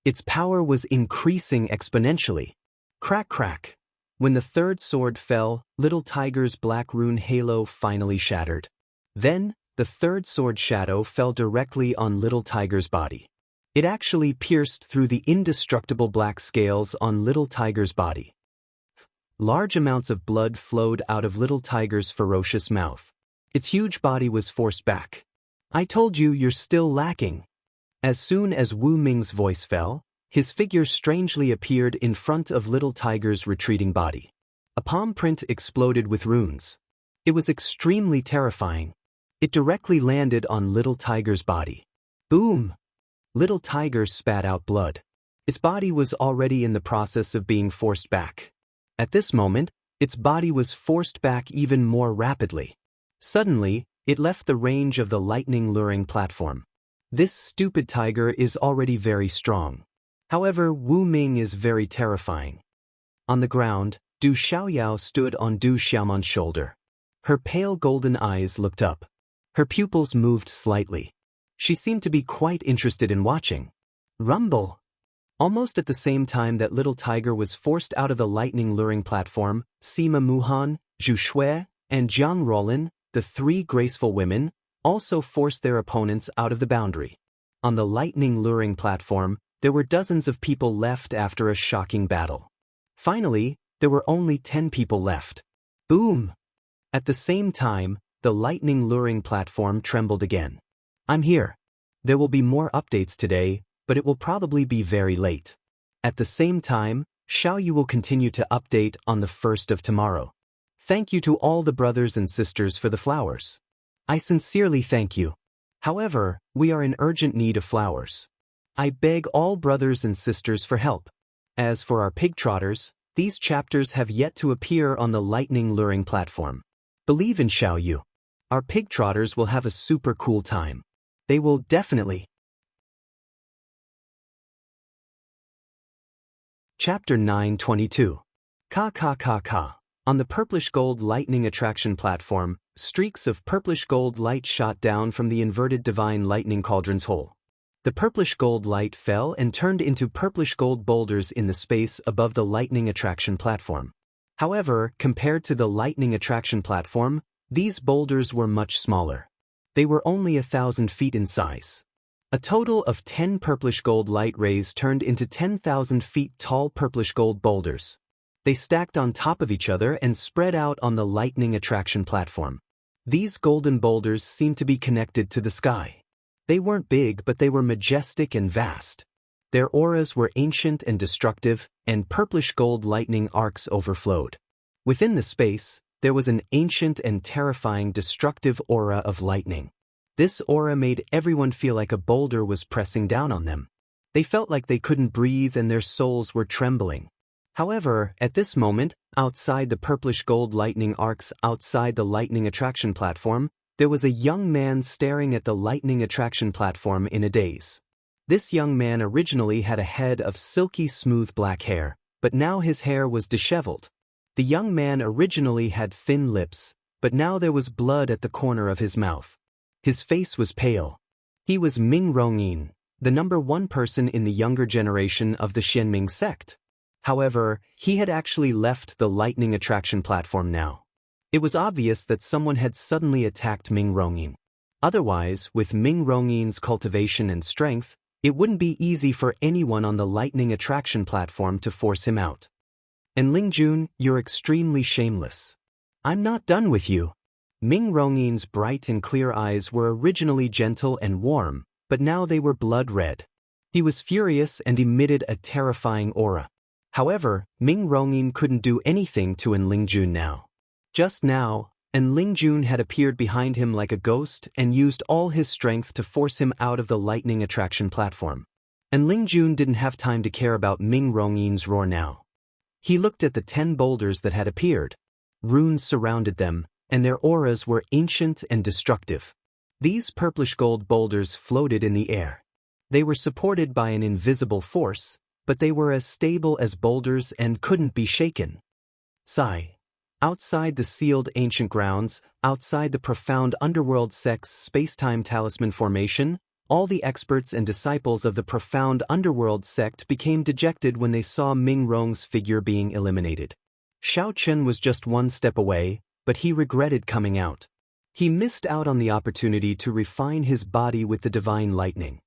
Its power was increasing exponentially. Crack, crack. When the third sword fell, Little Tiger's black rune halo finally shattered. Then, the third sword shadow fell directly on Little Tiger's body. It actually pierced through the indestructible black scales on Little Tiger's body. Large amounts of blood flowed out of Little Tiger's ferocious mouth. Its huge body was forced back. I told you you're still lacking. As soon as Wu Ming's voice fell, his figure strangely appeared in front of Little Tiger's retreating body. A palm print exploded with runes. It was extremely terrifying. It directly landed on Little Tiger's body. Boom! Little Tiger spat out blood. Its body was already in the process of being forced back. At this moment, its body was forced back even more rapidly. Suddenly, It left the range of the lightning luring platform. This stupid tiger is already very strong. However, Wu Ming is very terrifying. On the ground, Du Xiaoyao stood on Du Xiaoman's shoulder. Her pale golden eyes looked up. Her pupils moved slightly. She seemed to be quite interested in watching. Rumble! Almost at the same time that little tiger was forced out of the lightning luring platform, Sima Muhan, Zhu Shui, and Jiang Rolin, the three graceful women, also forced their opponents out of the boundary. On the lightning luring platform, there were dozens of people left after a shocking battle. Finally, there were only 10 people left. Boom! At the same time, the lightning luring platform trembled again. I'm here. There will be more updates today, but it will probably be very late. At the same time, Xiaoyu will continue to update on the 1st of tomorrow. Thank you to all the brothers and sisters for the flowers. I sincerely thank you. However, we are in urgent need of flowers. I beg all brothers and sisters for help. As for our pig trotters, these chapters have yet to appear on the lightning luring platform. Believe in Xiaoyu. Our pig trotters will have a super cool time. They will definitely. Chapter 922. Ka ka ka ka. On the purplish gold lightning attraction platform, streaks of purplish gold light shot down from the inverted divine lightning cauldron's hole. The purplish gold light fell and turned into purplish gold boulders in the space above the lightning attraction platform. However, compared to the lightning attraction platform, these boulders were much smaller. They were only 1,000 feet in size. A total of 10 purplish gold light rays turned into 10,000 feet tall purplish gold boulders. They stacked on top of each other and spread out on the lightning attraction platform. These golden boulders seemed to be connected to the sky. They weren't big, but they were majestic and vast. Their auras were ancient and destructive, and purplish gold lightning arcs overflowed. Within the space, there was an ancient and terrifying destructive aura of lightning. This aura made everyone feel like a boulder was pressing down on them. They felt like they couldn't breathe and their souls were trembling. However, at this moment, outside the purplish gold lightning arcs outside the lightning attraction platform, there was a young man staring at the lightning attraction platform in a daze. This young man originally had a head of silky smooth black hair, but now his hair was disheveled. The young man originally had thin lips, but now there was blood at the corner of his mouth. His face was pale. He was Ming Rongyin, the #1 person in the younger generation of the Xianming sect. However, he had actually left the lightning attraction platform now. It was obvious that someone had suddenly attacked Ming Rongyin. Otherwise, with Ming Rongyin's cultivation and strength, it wouldn't be easy for anyone on the lightning attraction platform to force him out. And Lingjun, you're extremely shameless. I'm not done with you. Ming Rongyin's bright and clear eyes were originally gentle and warm, but now they were blood red. He was furious and emitted a terrifying aura. However, Ming Rongyin couldn't do anything to An Lingjun now. Just now, An Lingjun had appeared behind him like a ghost and used all his strength to force him out of the lightning attraction platform. An Lingjun didn't have time to care about Ming Rongyin's roar now. He looked at the 10 boulders that had appeared. Runes surrounded them, and their auras were ancient and destructive. These purplish gold boulders floated in the air. They were supported by an invisible force, but they were as stable as boulders and couldn't be shaken. Sigh. Outside the sealed ancient grounds, outside the profound underworld sect's space-time talisman formation, all the experts and disciples of the profound underworld sect became dejected when they saw Ming Rong's figure being eliminated. Xiao Chen was just one step away, but he regretted coming out. He missed out on the opportunity to refine his body with the divine lightning.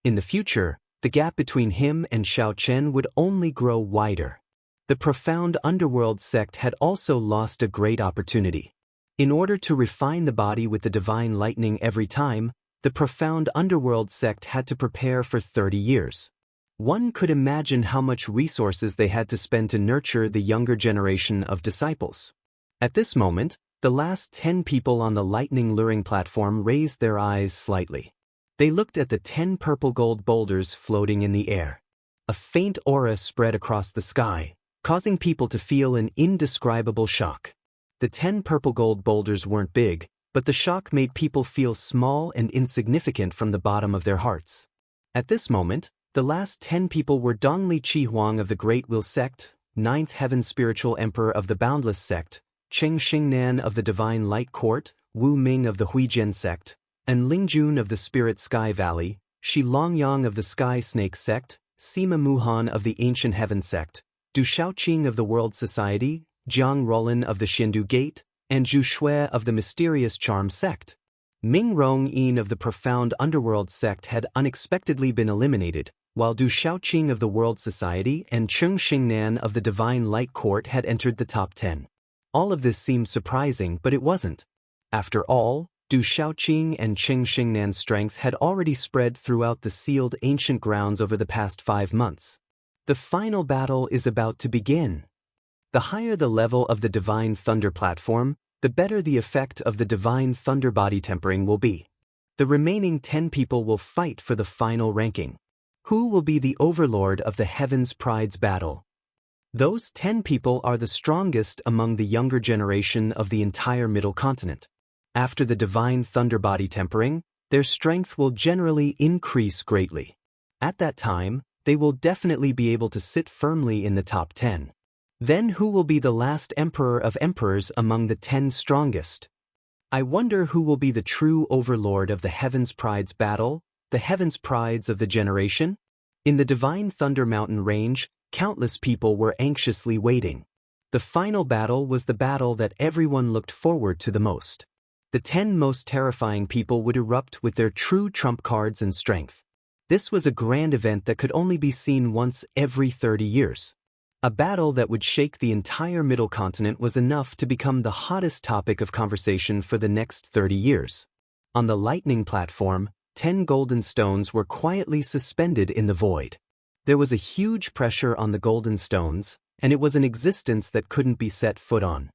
In the future, the gap between him and Xiao Chen would only grow wider. The profound underworld sect had also lost a great opportunity. In order to refine the body with the divine lightning every time, the profound underworld sect had to prepare for 30 years. One could imagine how much resources they had to spend to nurture the younger generation of disciples. At this moment, the last 10 people on the lightning luring platform raised their eyes slightly. They looked at the 10 purple gold boulders floating in the air. A faint aura spread across the sky, causing people to feel an indescribable shock. The 10 purple gold boulders weren't big, but the shock made people feel small and insignificant from the bottom of their hearts. At this moment, the last 10 people were Dongli Chi Huang of the Great Will Sect, Ninth Heaven Spiritual Emperor of the Boundless Sect, Cheng Xingnan of the Divine Light Court, Wu Ming of the Huijian Sect, and Ling Jun of the Spirit Sky Valley, Shi Longyang of the Sky Snake Sect, Sima Muhan of the Ancient Heaven Sect, Du Shaoqing of the World Society, Jiang Rollin of the Xindu Gate, and Zhu Shui of the Mysterious Charm Sect. Ming Rong Yin of the Profound Underworld Sect had unexpectedly been eliminated, while Du Shaoqing of the World Society and Cheng Xingnan of the Divine Light Court had entered the top 10. All of this seemed surprising, but it wasn't. After all, Du Shaoqing and Cheng Xingnan's strength had already spread throughout the sealed ancient grounds over the past 5 months. The final battle is about to begin. The higher the level of the Divine Thunder platform, the better the effect of the Divine Thunder body tempering will be. The remaining 10 people will fight for the final ranking. Who will be the overlord of the Heaven's Pride's battle? Those 10 people are the strongest among the younger generation of the entire Middle Continent. After the Divine Thunder body tempering, their strength will generally increase greatly. At that time, they will definitely be able to sit firmly in the top 10. Then who will be the last emperor of emperors among the 10 strongest? I wonder who will be the true overlord of the Heaven's Pride's battle, the Heaven's Prides of the generation? In the Divine Thunder Mountain range, countless people were anxiously waiting. The final battle was the battle that everyone looked forward to the most. The 10 most terrifying people would erupt with their true trump cards and strength. This was a grand event that could only be seen once every 30 years. A battle that would shake the entire Middle Continent was enough to become the hottest topic of conversation for the next 30 years. On the lightning platform, 10 golden stones were quietly suspended in the void. There was a huge pressure on the golden stones, and it was an existence that couldn't be set foot on.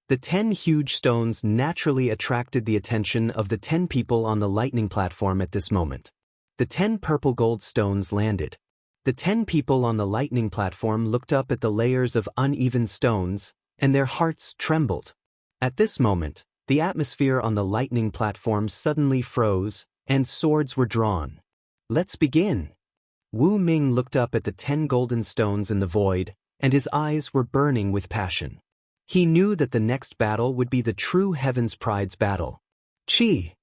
The 10 huge stones naturally attracted the attention of the 10 people on the lightning platform at this moment. The 10 purple gold stones landed. The 10 people on the lightning platform looked up at the layers of uneven stones, and their hearts trembled. At this moment, the atmosphere on the lightning platform suddenly froze, and swords were drawn. Let's begin. Wu Ming looked up at the 10 golden stones in the void, and his eyes were burning with passion. He knew that the next battle would be the true Heaven's Pride's battle. Chi!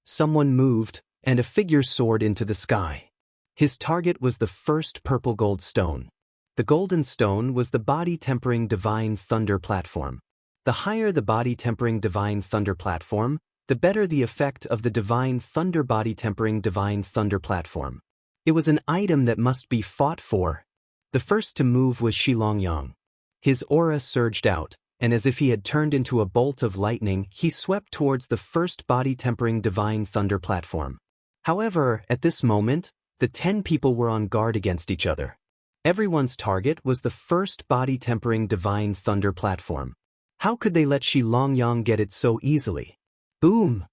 Someone moved, and a figure soared into the sky. His target was the first purple gold stone. The golden stone was the body-tempering Divine Thunder platform. The higher the body-tempering Divine Thunder platform, the better the effect of the Divine Thunder body-tempering Divine Thunder platform. It was an item that must be fought for. The first to move was Shi Longyang. His aura surged out, and as if he had turned into a bolt of lightning, he swept towards the first body-tempering Divine Thunder platform. However, at this moment, the 10 people were on guard against each other. Everyone's target was the first body-tempering Divine Thunder platform. How could they let Shi Longyang get it so easily? Boom!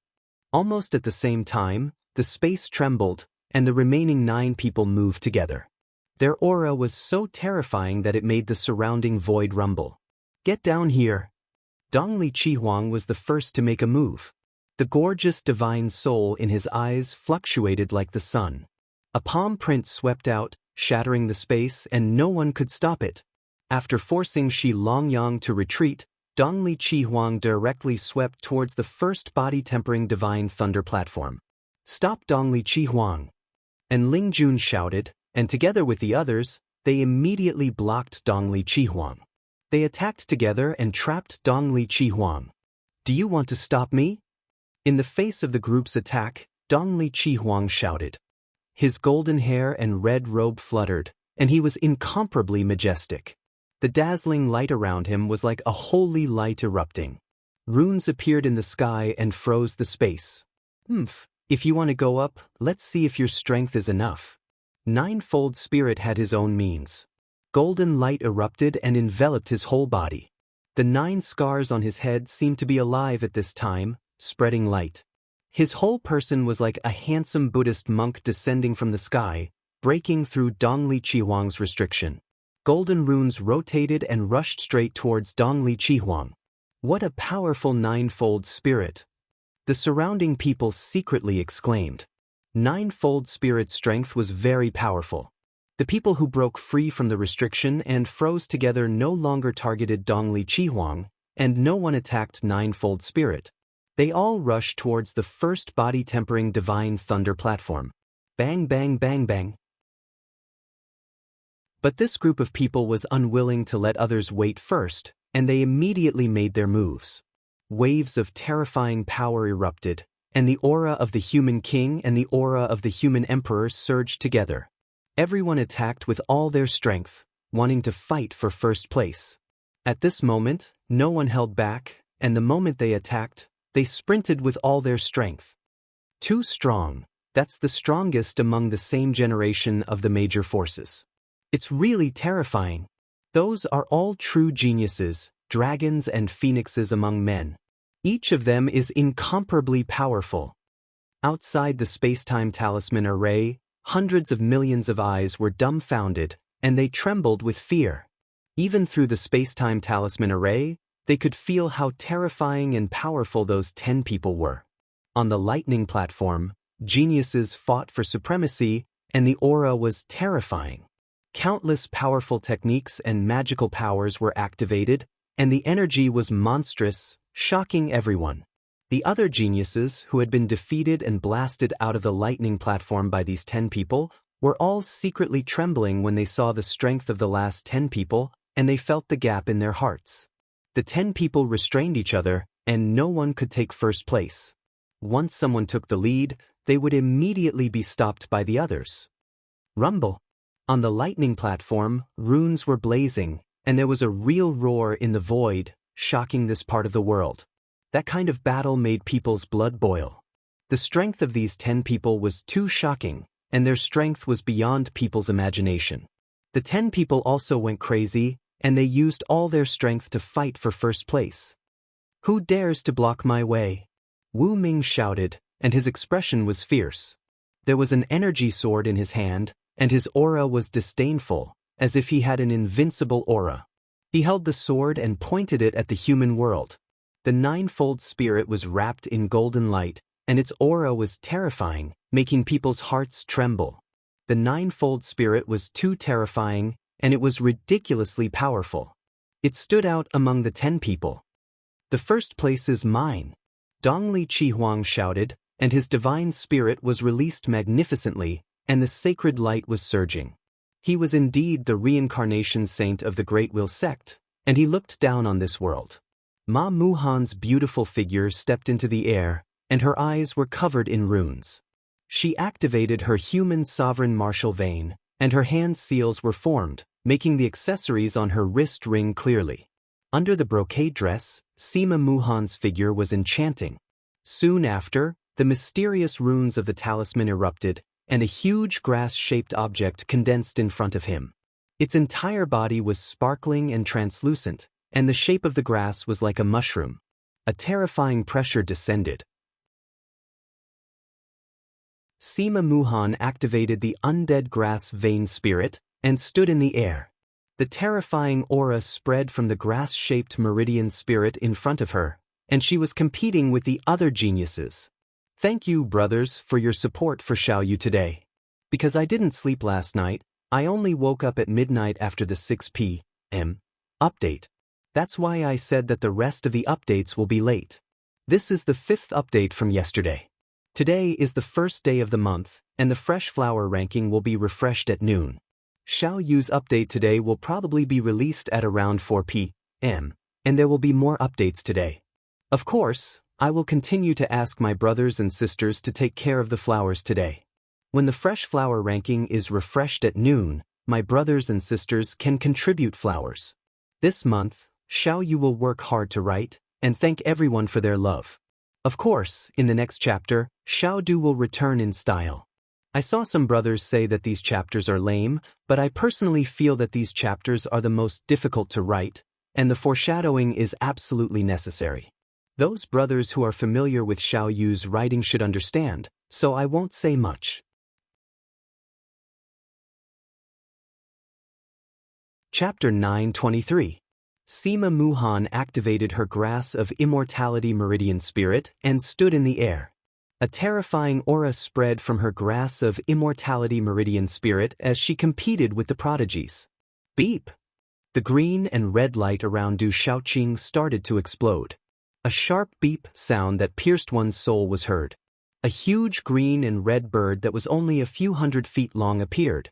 Almost at the same time, the space trembled, and the remaining 9 people moved together. Their aura was so terrifying that it made the surrounding void rumble. Get down here! Dongli Chi Huang was the first to make a move. The gorgeous divine soul in his eyes fluctuated like the sun. A palm print swept out, shattering the space, and no one could stop it. After forcing Shi Longyang to retreat, Dongli Chi Huang directly swept towards the first body-tempering Divine Thunder platform. Stop Dongli Chi Huang! And Ling Jun shouted, and together with the others, they immediately blocked Dongli Chi Huang. They attacked together and trapped Dongli Chi Huang. Do you want to stop me? In the face of the group's attack, Dongli Chi Huang shouted. His golden hair and red robe fluttered, and he was incomparably majestic. The dazzling light around him was like a holy light erupting. Runes appeared in the sky and froze the space. If you want to go up, let's see if your strength is enough. Ninefold Spirit had his own means. Golden light erupted and enveloped his whole body. The 9 scars on his head seemed to be alive at this time, spreading light. His whole person was like a handsome Buddhist monk descending from the sky, breaking through Dongli Chi Huang's restriction. Golden runes rotated and rushed straight towards Dongli Chihuang. What a powerful ninefold spirit! The surrounding people secretly exclaimed. Ninefold spirit strength was very powerful. The people who broke free from the restriction and froze together no longer targeted Dongli Chihuang, and no one attacked ninefold spirit. They all rushed towards the first body-tempering divine thunder platform. Bang bang bang bang. But this group of people was unwilling to let others wait first, and they immediately made their moves. Waves of terrifying power erupted, and the aura of the human king and the aura of the human emperor surged together. Everyone attacked with all their strength, wanting to fight for first place. At this moment, no one held back, and the moment they attacked, they sprinted with all their strength. Too strong, that's the strongest among the same generation of the major forces. It's really terrifying. Those are all true geniuses, dragons and phoenixes among men. Each of them is incomparably powerful. Outside the space-time talisman array, hundreds of millions of eyes were dumbfounded, and they trembled with fear. Even through the space-time talisman array, they could feel how terrifying and powerful those 10 people were. On the lightning platform, geniuses fought for supremacy, and the aura was terrifying. Countless powerful techniques and magical powers were activated, and the energy was monstrous, shocking everyone. The other geniuses, who had been defeated and blasted out of the lightning platform by these 10 people, were all secretly trembling when they saw the strength of the last 10 people, and they felt the gap in their hearts. The 10 people restrained each other, and no one could take first place. Once someone took the lead, they would immediately be stopped by the others. Rumble. On the lightning platform, runes were blazing, and there was a real roar in the void, shocking this part of the world. That kind of battle made people's blood boil. The strength of these 10 people was too shocking, and their strength was beyond people's imagination. The 10 people also went crazy, and they used all their strength to fight for first place. Who dares to block my way? Wu Ming shouted, and his expression was fierce. There was an energy sword in his hand, and his aura was disdainful, as if he had an invincible aura. He held the sword and pointed it at the human world. The ninefold spirit was wrapped in golden light, and its aura was terrifying, making people's hearts tremble. The ninefold spirit was too terrifying, and it was ridiculously powerful. It stood out among the 10 people. The first place is mine. Dongli Chihuang shouted, and his divine spirit was released magnificently, and the sacred light was surging. He was indeed the reincarnation saint of the Great Will sect, and he looked down on this world. Ma Muhan's beautiful figure stepped into the air, and her eyes were covered in runes. She activated her human sovereign martial vein, and her hand seals were formed, making the accessories on her wrist ring clearly. Under the brocade dress, Sima Muhan's figure was enchanting. Soon after, the mysterious runes of the talisman erupted, and a huge grass-shaped object condensed in front of him. Its entire body was sparkling and translucent, and the shape of the grass was like a mushroom. A terrifying pressure descended. Sima Muhan activated the undead grass vein spirit and stood in the air. The terrifying aura spread from the grass-shaped meridian spirit in front of her, and she was competing with the other geniuses. Thank you, brothers, for your support for Xiaoyu today. Because I didn't sleep last night, I only woke up at midnight after the 6 p.m. update. That's why I said that the rest of the updates will be late. This is the 5th update from yesterday. Today is the first day of the month, and the fresh flower ranking will be refreshed at noon. Xiaoyu's update today will probably be released at around 4 p.m., and there will be more updates today. Of course, I will continue to ask my brothers and sisters to take care of the flowers today. When the fresh flower ranking is refreshed at noon, my brothers and sisters can contribute flowers. This month, Xiaoyu will work hard to write, and thank everyone for their love. Of course, in the next chapter, Xiaodu will return in style. I saw some brothers say that these chapters are lame, but I personally feel that these chapters are the most difficult to write, and the foreshadowing is absolutely necessary. Those brothers who are familiar with Xiaoyu's writing should understand, so I won't say much. Chapter 923. Sima Muhan activated her Grass of Immortality Meridian Spirit and stood in the air. A terrifying aura spread from her Grass of Immortality Meridian Spirit as she competed with the prodigies. Beep! The green and red light around Du Shaoqing started to explode. A sharp beep sound that pierced one's soul was heard. A huge green and red bird that was only a few hundred feet long appeared.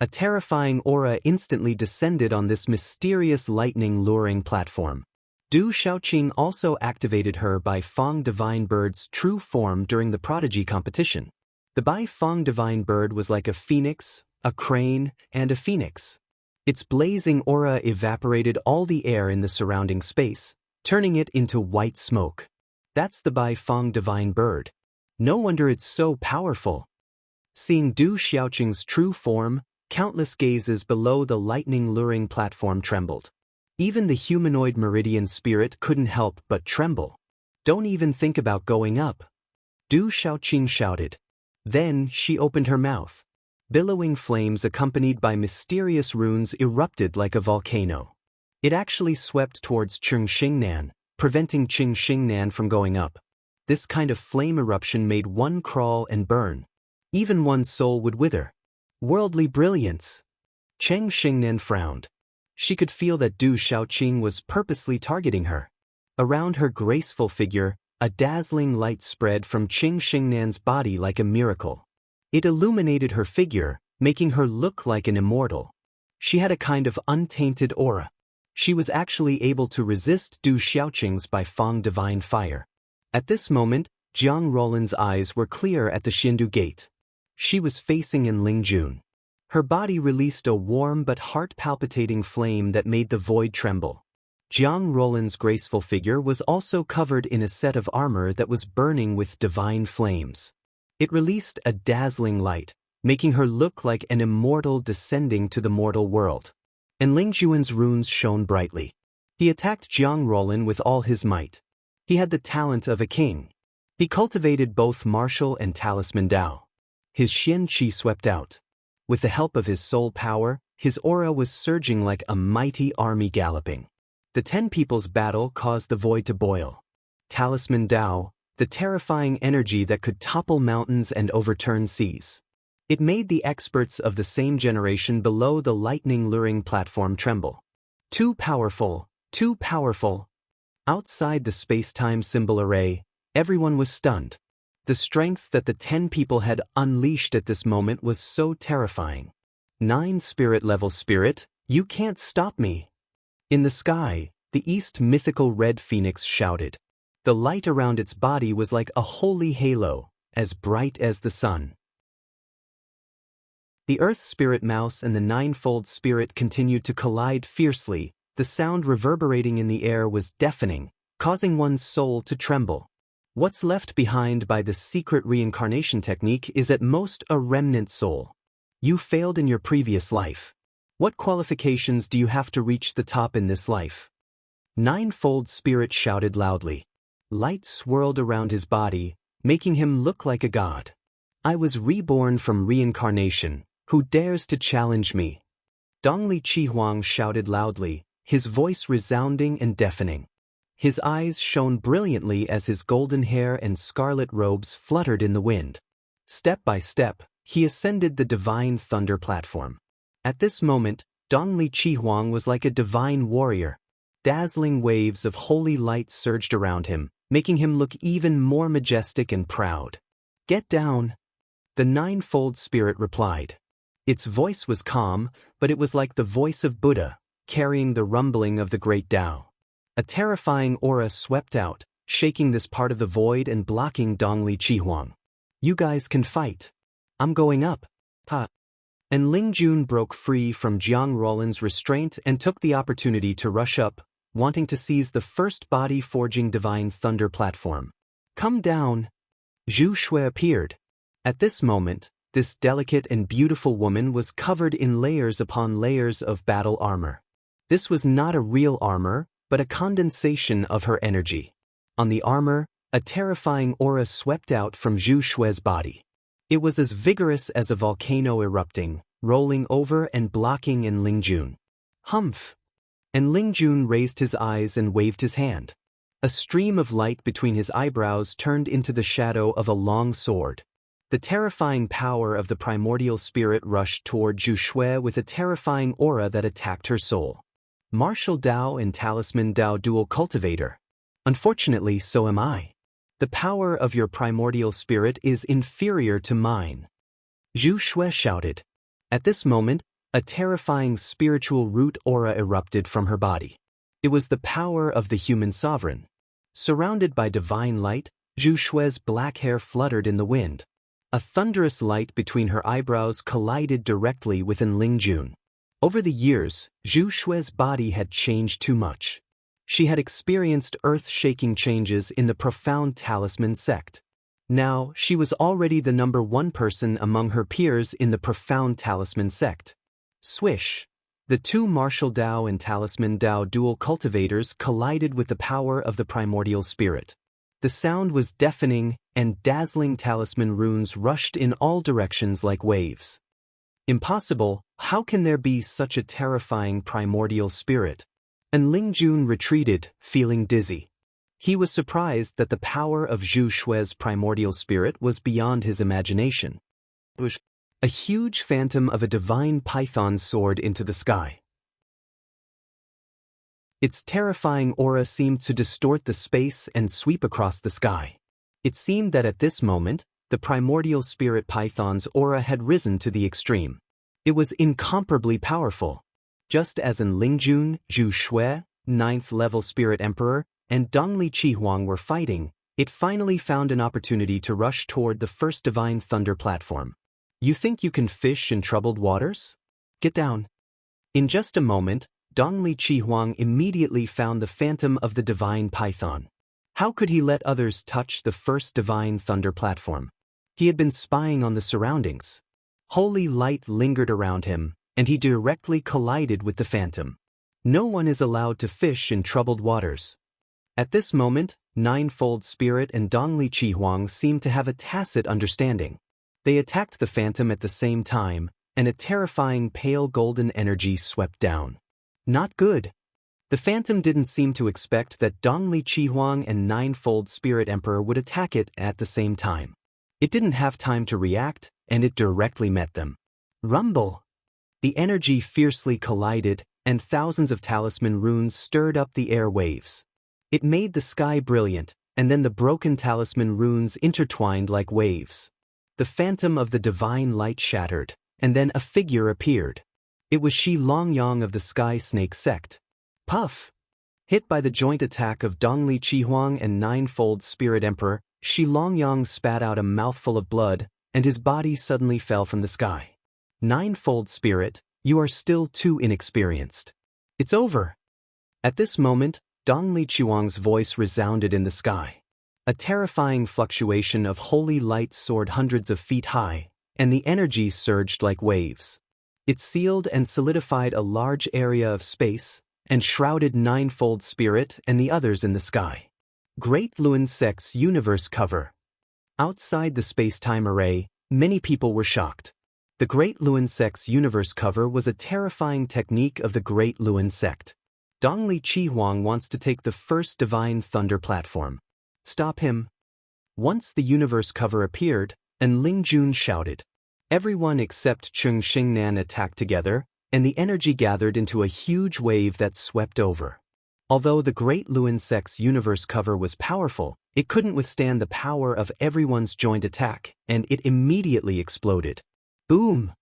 A terrifying aura instantly descended on this mysterious lightning-luring platform. Du Shaoqing also activated her Bai Fong Divine Bird's true form during the prodigy competition. The Bai Fong Divine Bird was like a phoenix, a crane, and a phoenix. Its blazing aura evaporated all the air in the surrounding space, turning it into white smoke. That's the Bai Fong Divine Bird. No wonder it's so powerful. Seeing Du Shaoqing's true form, countless gazes below the lightning-luring platform trembled. Even the humanoid meridian spirit couldn't help but tremble. Don't even think about going up, Du Shaoqing shouted. Then she opened her mouth. Billowing flames accompanied by mysterious runes erupted like a volcano. It actually swept towards Qing Xingnan, preventing Qing Xingnan from going up. This kind of flame eruption made one crawl and burn. Even one's soul would wither. Worldly brilliance. Qing Xingnan frowned. She could feel that Du Shaoqing was purposely targeting her. Around her graceful figure, a dazzling light spread from Qing Xingnan's body like a miracle. It illuminated her figure, making her look like an immortal. She had a kind of untainted aura. She was actually able to resist Du Shaoqing's Bai Fong divine fire. At this moment, Jiang Roland's eyes were clear at the Xindu gate. She was facing in Lingjun. Her body released a warm but heart-palpitating flame that made the void tremble. Jiang Roland's graceful figure was also covered in a set of armor that was burning with divine flames. It released a dazzling light, making her look like an immortal descending to the mortal world. And Lingjuan's runes shone brightly. He attacked Jiang Roland with all his might. He had the talent of a king. He cultivated both martial and talisman Dao. His Xian Qi swept out. With the help of his soul power, his aura was surging like a mighty army galloping. The 10 people's battle caused the void to boil. Talisman Dao, the terrifying energy that could topple mountains and overturn seas. It made the experts of the same generation below the lightning-luring platform tremble. Too powerful, too powerful. Outside the space-time symbol array, everyone was stunned. The strength that the 10 people had unleashed at this moment was so terrifying. 9 spirit-level spirit, you can't stop me. In the sky, the East mythical red phoenix shouted. The light around its body was like a holy halo, as bright as the sun. The Earth Spirit Mouse and the Ninefold Spirit continued to collide fiercely. The sound reverberating in the air was deafening, causing one's soul to tremble. What's left behind by the secret reincarnation technique is at most a remnant soul. You failed in your previous life. What qualifications do you have to reach the top in this life? Ninefold Spirit shouted loudly. Light swirled around his body, making him look like a god. I was reborn from reincarnation. Who dares to challenge me? Dongli Qihuang shouted loudly, his voice resounding and deafening. His eyes shone brilliantly as his golden hair and scarlet robes fluttered in the wind. Step by step, he ascended the divine thunder platform. At this moment, Dongli Qihuang was like a divine warrior. Dazzling waves of holy light surged around him, making him look even more majestic and proud. Get down. The Ninefold Spirit replied. Its voice was calm, but it was like the voice of Buddha, carrying the rumbling of the great Tao. A terrifying aura swept out, shaking this part of the void and blocking Dongli Qihuang. You guys can fight. I'm going up. Ha. And Lingjun broke free from Jiang Roland's restraint and took the opportunity to rush up, wanting to seize the first body-forging divine thunder platform. Come down. Zhu Shui appeared. At this moment, this delicate and beautiful woman was covered in layers upon layers of battle armor. This was not a real armor, but a condensation of her energy. On the armor, a terrifying aura swept out from Zhu Shui's body. It was as vigorous as a volcano erupting, rolling over and blocking in Lingjun. Humph. And Lingjun raised his eyes and waved his hand. A stream of light between his eyebrows turned into the shadow of a long sword. The terrifying power of the primordial spirit rushed toward Zhu Shui with a terrifying aura that attacked her soul. Martial Dao and Talisman Dao Dual Cultivator. Unfortunately, so am I. The power of your primordial spirit is inferior to mine. Zhu Shui shouted. At this moment, a terrifying spiritual root aura erupted from her body. It was the power of the human sovereign. Surrounded by divine light, Zhu Shui's black hair fluttered in the wind. A thunderous light between her eyebrows collided directly within Lingjun. Over the years, Zhu Shui's body had changed too much. She had experienced earth-shaking changes in the profound Talisman sect. Now, she was already the #1 person among her peers in the profound Talisman sect. Swish! The two Martial Dao and Talisman Dao dual cultivators collided with the power of the primordial spirit. The sound was deafening, and dazzling talisman runes rushed in all directions like waves. Impossible, how can there be such a terrifying primordial spirit? And Lingjun retreated, feeling dizzy. He was surprised that the power of Zhu Shui's primordial spirit was beyond his imagination. A huge phantom of a divine python soared into the sky. Its terrifying aura seemed to distort the space and sweep across the sky. It seemed that at this moment, the primordial spirit python's aura had risen to the extreme. It was incomparably powerful. Just as in Lingjun, Zhu Shui, 9th-level Spirit Emperor, and Dongli Qihuang were fighting, it finally found an opportunity to rush toward the first Divine Thunder platform. You think you can fish in troubled waters? Get down. In just a moment, Dongli Qihuang immediately found the phantom of the Divine Python. How could he let others touch the first Divine Thunder platform? He had been spying on the surroundings. Holy light lingered around him, and he directly collided with the phantom. No one is allowed to fish in troubled waters. At this moment, Ninefold Spirit and Dongli Qihuang seemed to have a tacit understanding. They attacked the phantom at the same time, and a terrifying pale golden energy swept down. Not good. The phantom didn't seem to expect that Dongli Qihuang and Ninefold Spirit Emperor would attack it at the same time. It didn't have time to react, and it directly met them. Rumble! The energy fiercely collided, and thousands of talisman runes stirred up the air waves. It made the sky brilliant, and then the broken talisman runes intertwined like waves. The phantom of the divine light shattered, and then a figure appeared. It was Shi Longyang of the Sky Snake sect. Puff! Hit by the joint attack of Dongli Qihuang and Ninefold Spirit Emperor, Shi Longyang spat out a mouthful of blood, and his body suddenly fell from the sky. Ninefold Spirit, you are still too inexperienced. It's over. At this moment, Dongli Qihuang's voice resounded in the sky. A terrifying fluctuation of holy light soared hundreds of feet high, and the energy surged like waves. It sealed and solidified a large area of space, and shrouded Ninefold Spirit and the others in the sky. Great Luen Sect's universe cover. Outside the space-time array, many people were shocked. The Great Luen Sect's universe cover was a terrifying technique of the Great Luen Sect. Dongli Qihuang wants to take the first Divine Thunder platform. Stop him. Once the universe cover appeared, and Lingjun shouted. Everyone except Cheng Xingnan attacked together, and the energy gathered into a huge wave that swept over. Although the Great Luen Sect's universe cover was powerful, it couldn't withstand the power of everyone's joint attack, and it immediately exploded. Boom!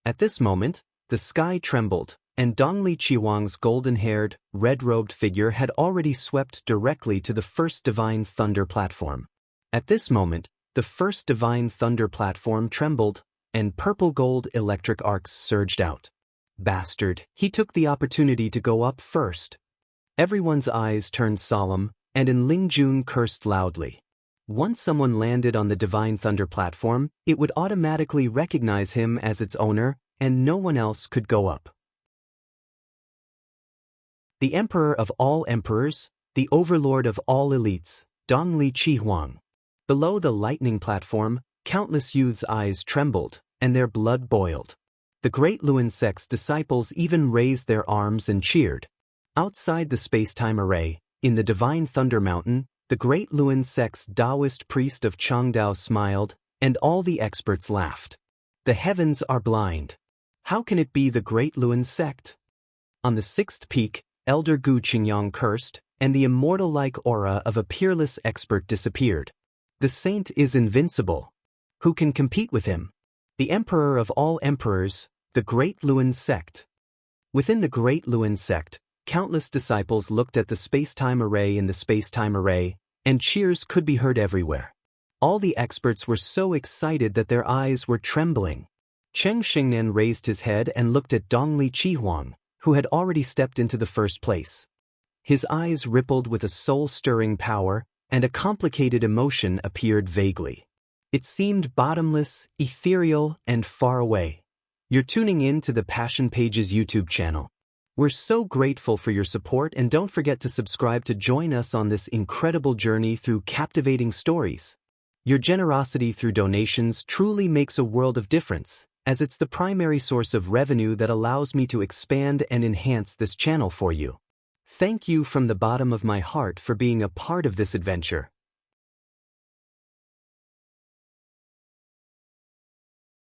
At this moment, the sky trembled, and Dongli Qihuang's golden-haired, red-robed figure had already swept directly to the first Divine Thunder platform. At this moment, the first Divine Thunder platform trembled, and purple-gold electric arcs surged out. Bastard, he took the opportunity to go up first. Everyone's eyes turned solemn, and Lingjun cursed loudly. Once someone landed on the Divine Thunder platform, it would automatically recognize him as its owner, and no one else could go up. The Emperor of all emperors, the Overlord of all elites, Dongli Qihuang. Below the lightning platform, countless youths' eyes trembled, and their blood boiled. The great Luinsect's disciples even raised their arms and cheered. Outside the space-time array, in the divine Thunder Mountain, the great Luinsect's Taoist priest of Changdao smiled, and all the experts laughed. The heavens are blind. How can it be the great Luinsect? On the sixth peak, Elder Gu Qingyang cursed, and the immortal-like aura of a peerless expert disappeared. The saint is invincible. Who can compete with him? The emperor of all emperors, the great Luinsect. Within the great Luinsect, countless disciples looked at the space-time array in the space-time array, and cheers could be heard everywhere. All the experts were so excited that their eyes were trembling. Cheng Xingnan raised his head and looked at Dongli Qihuang, who had already stepped into the first place. His eyes rippled with a soul-stirring power, and a complicated emotion appeared vaguely. It seemed bottomless, ethereal, and far away. You're tuning in to the Passion Pages YouTube channel. We're so grateful for your support, and don't forget to subscribe to join us on this incredible journey through captivating stories. Your generosity through donations truly makes a world of difference, as it's the primary source of revenue that allows me to expand and enhance this channel for you. Thank you from the bottom of my heart for being a part of this adventure.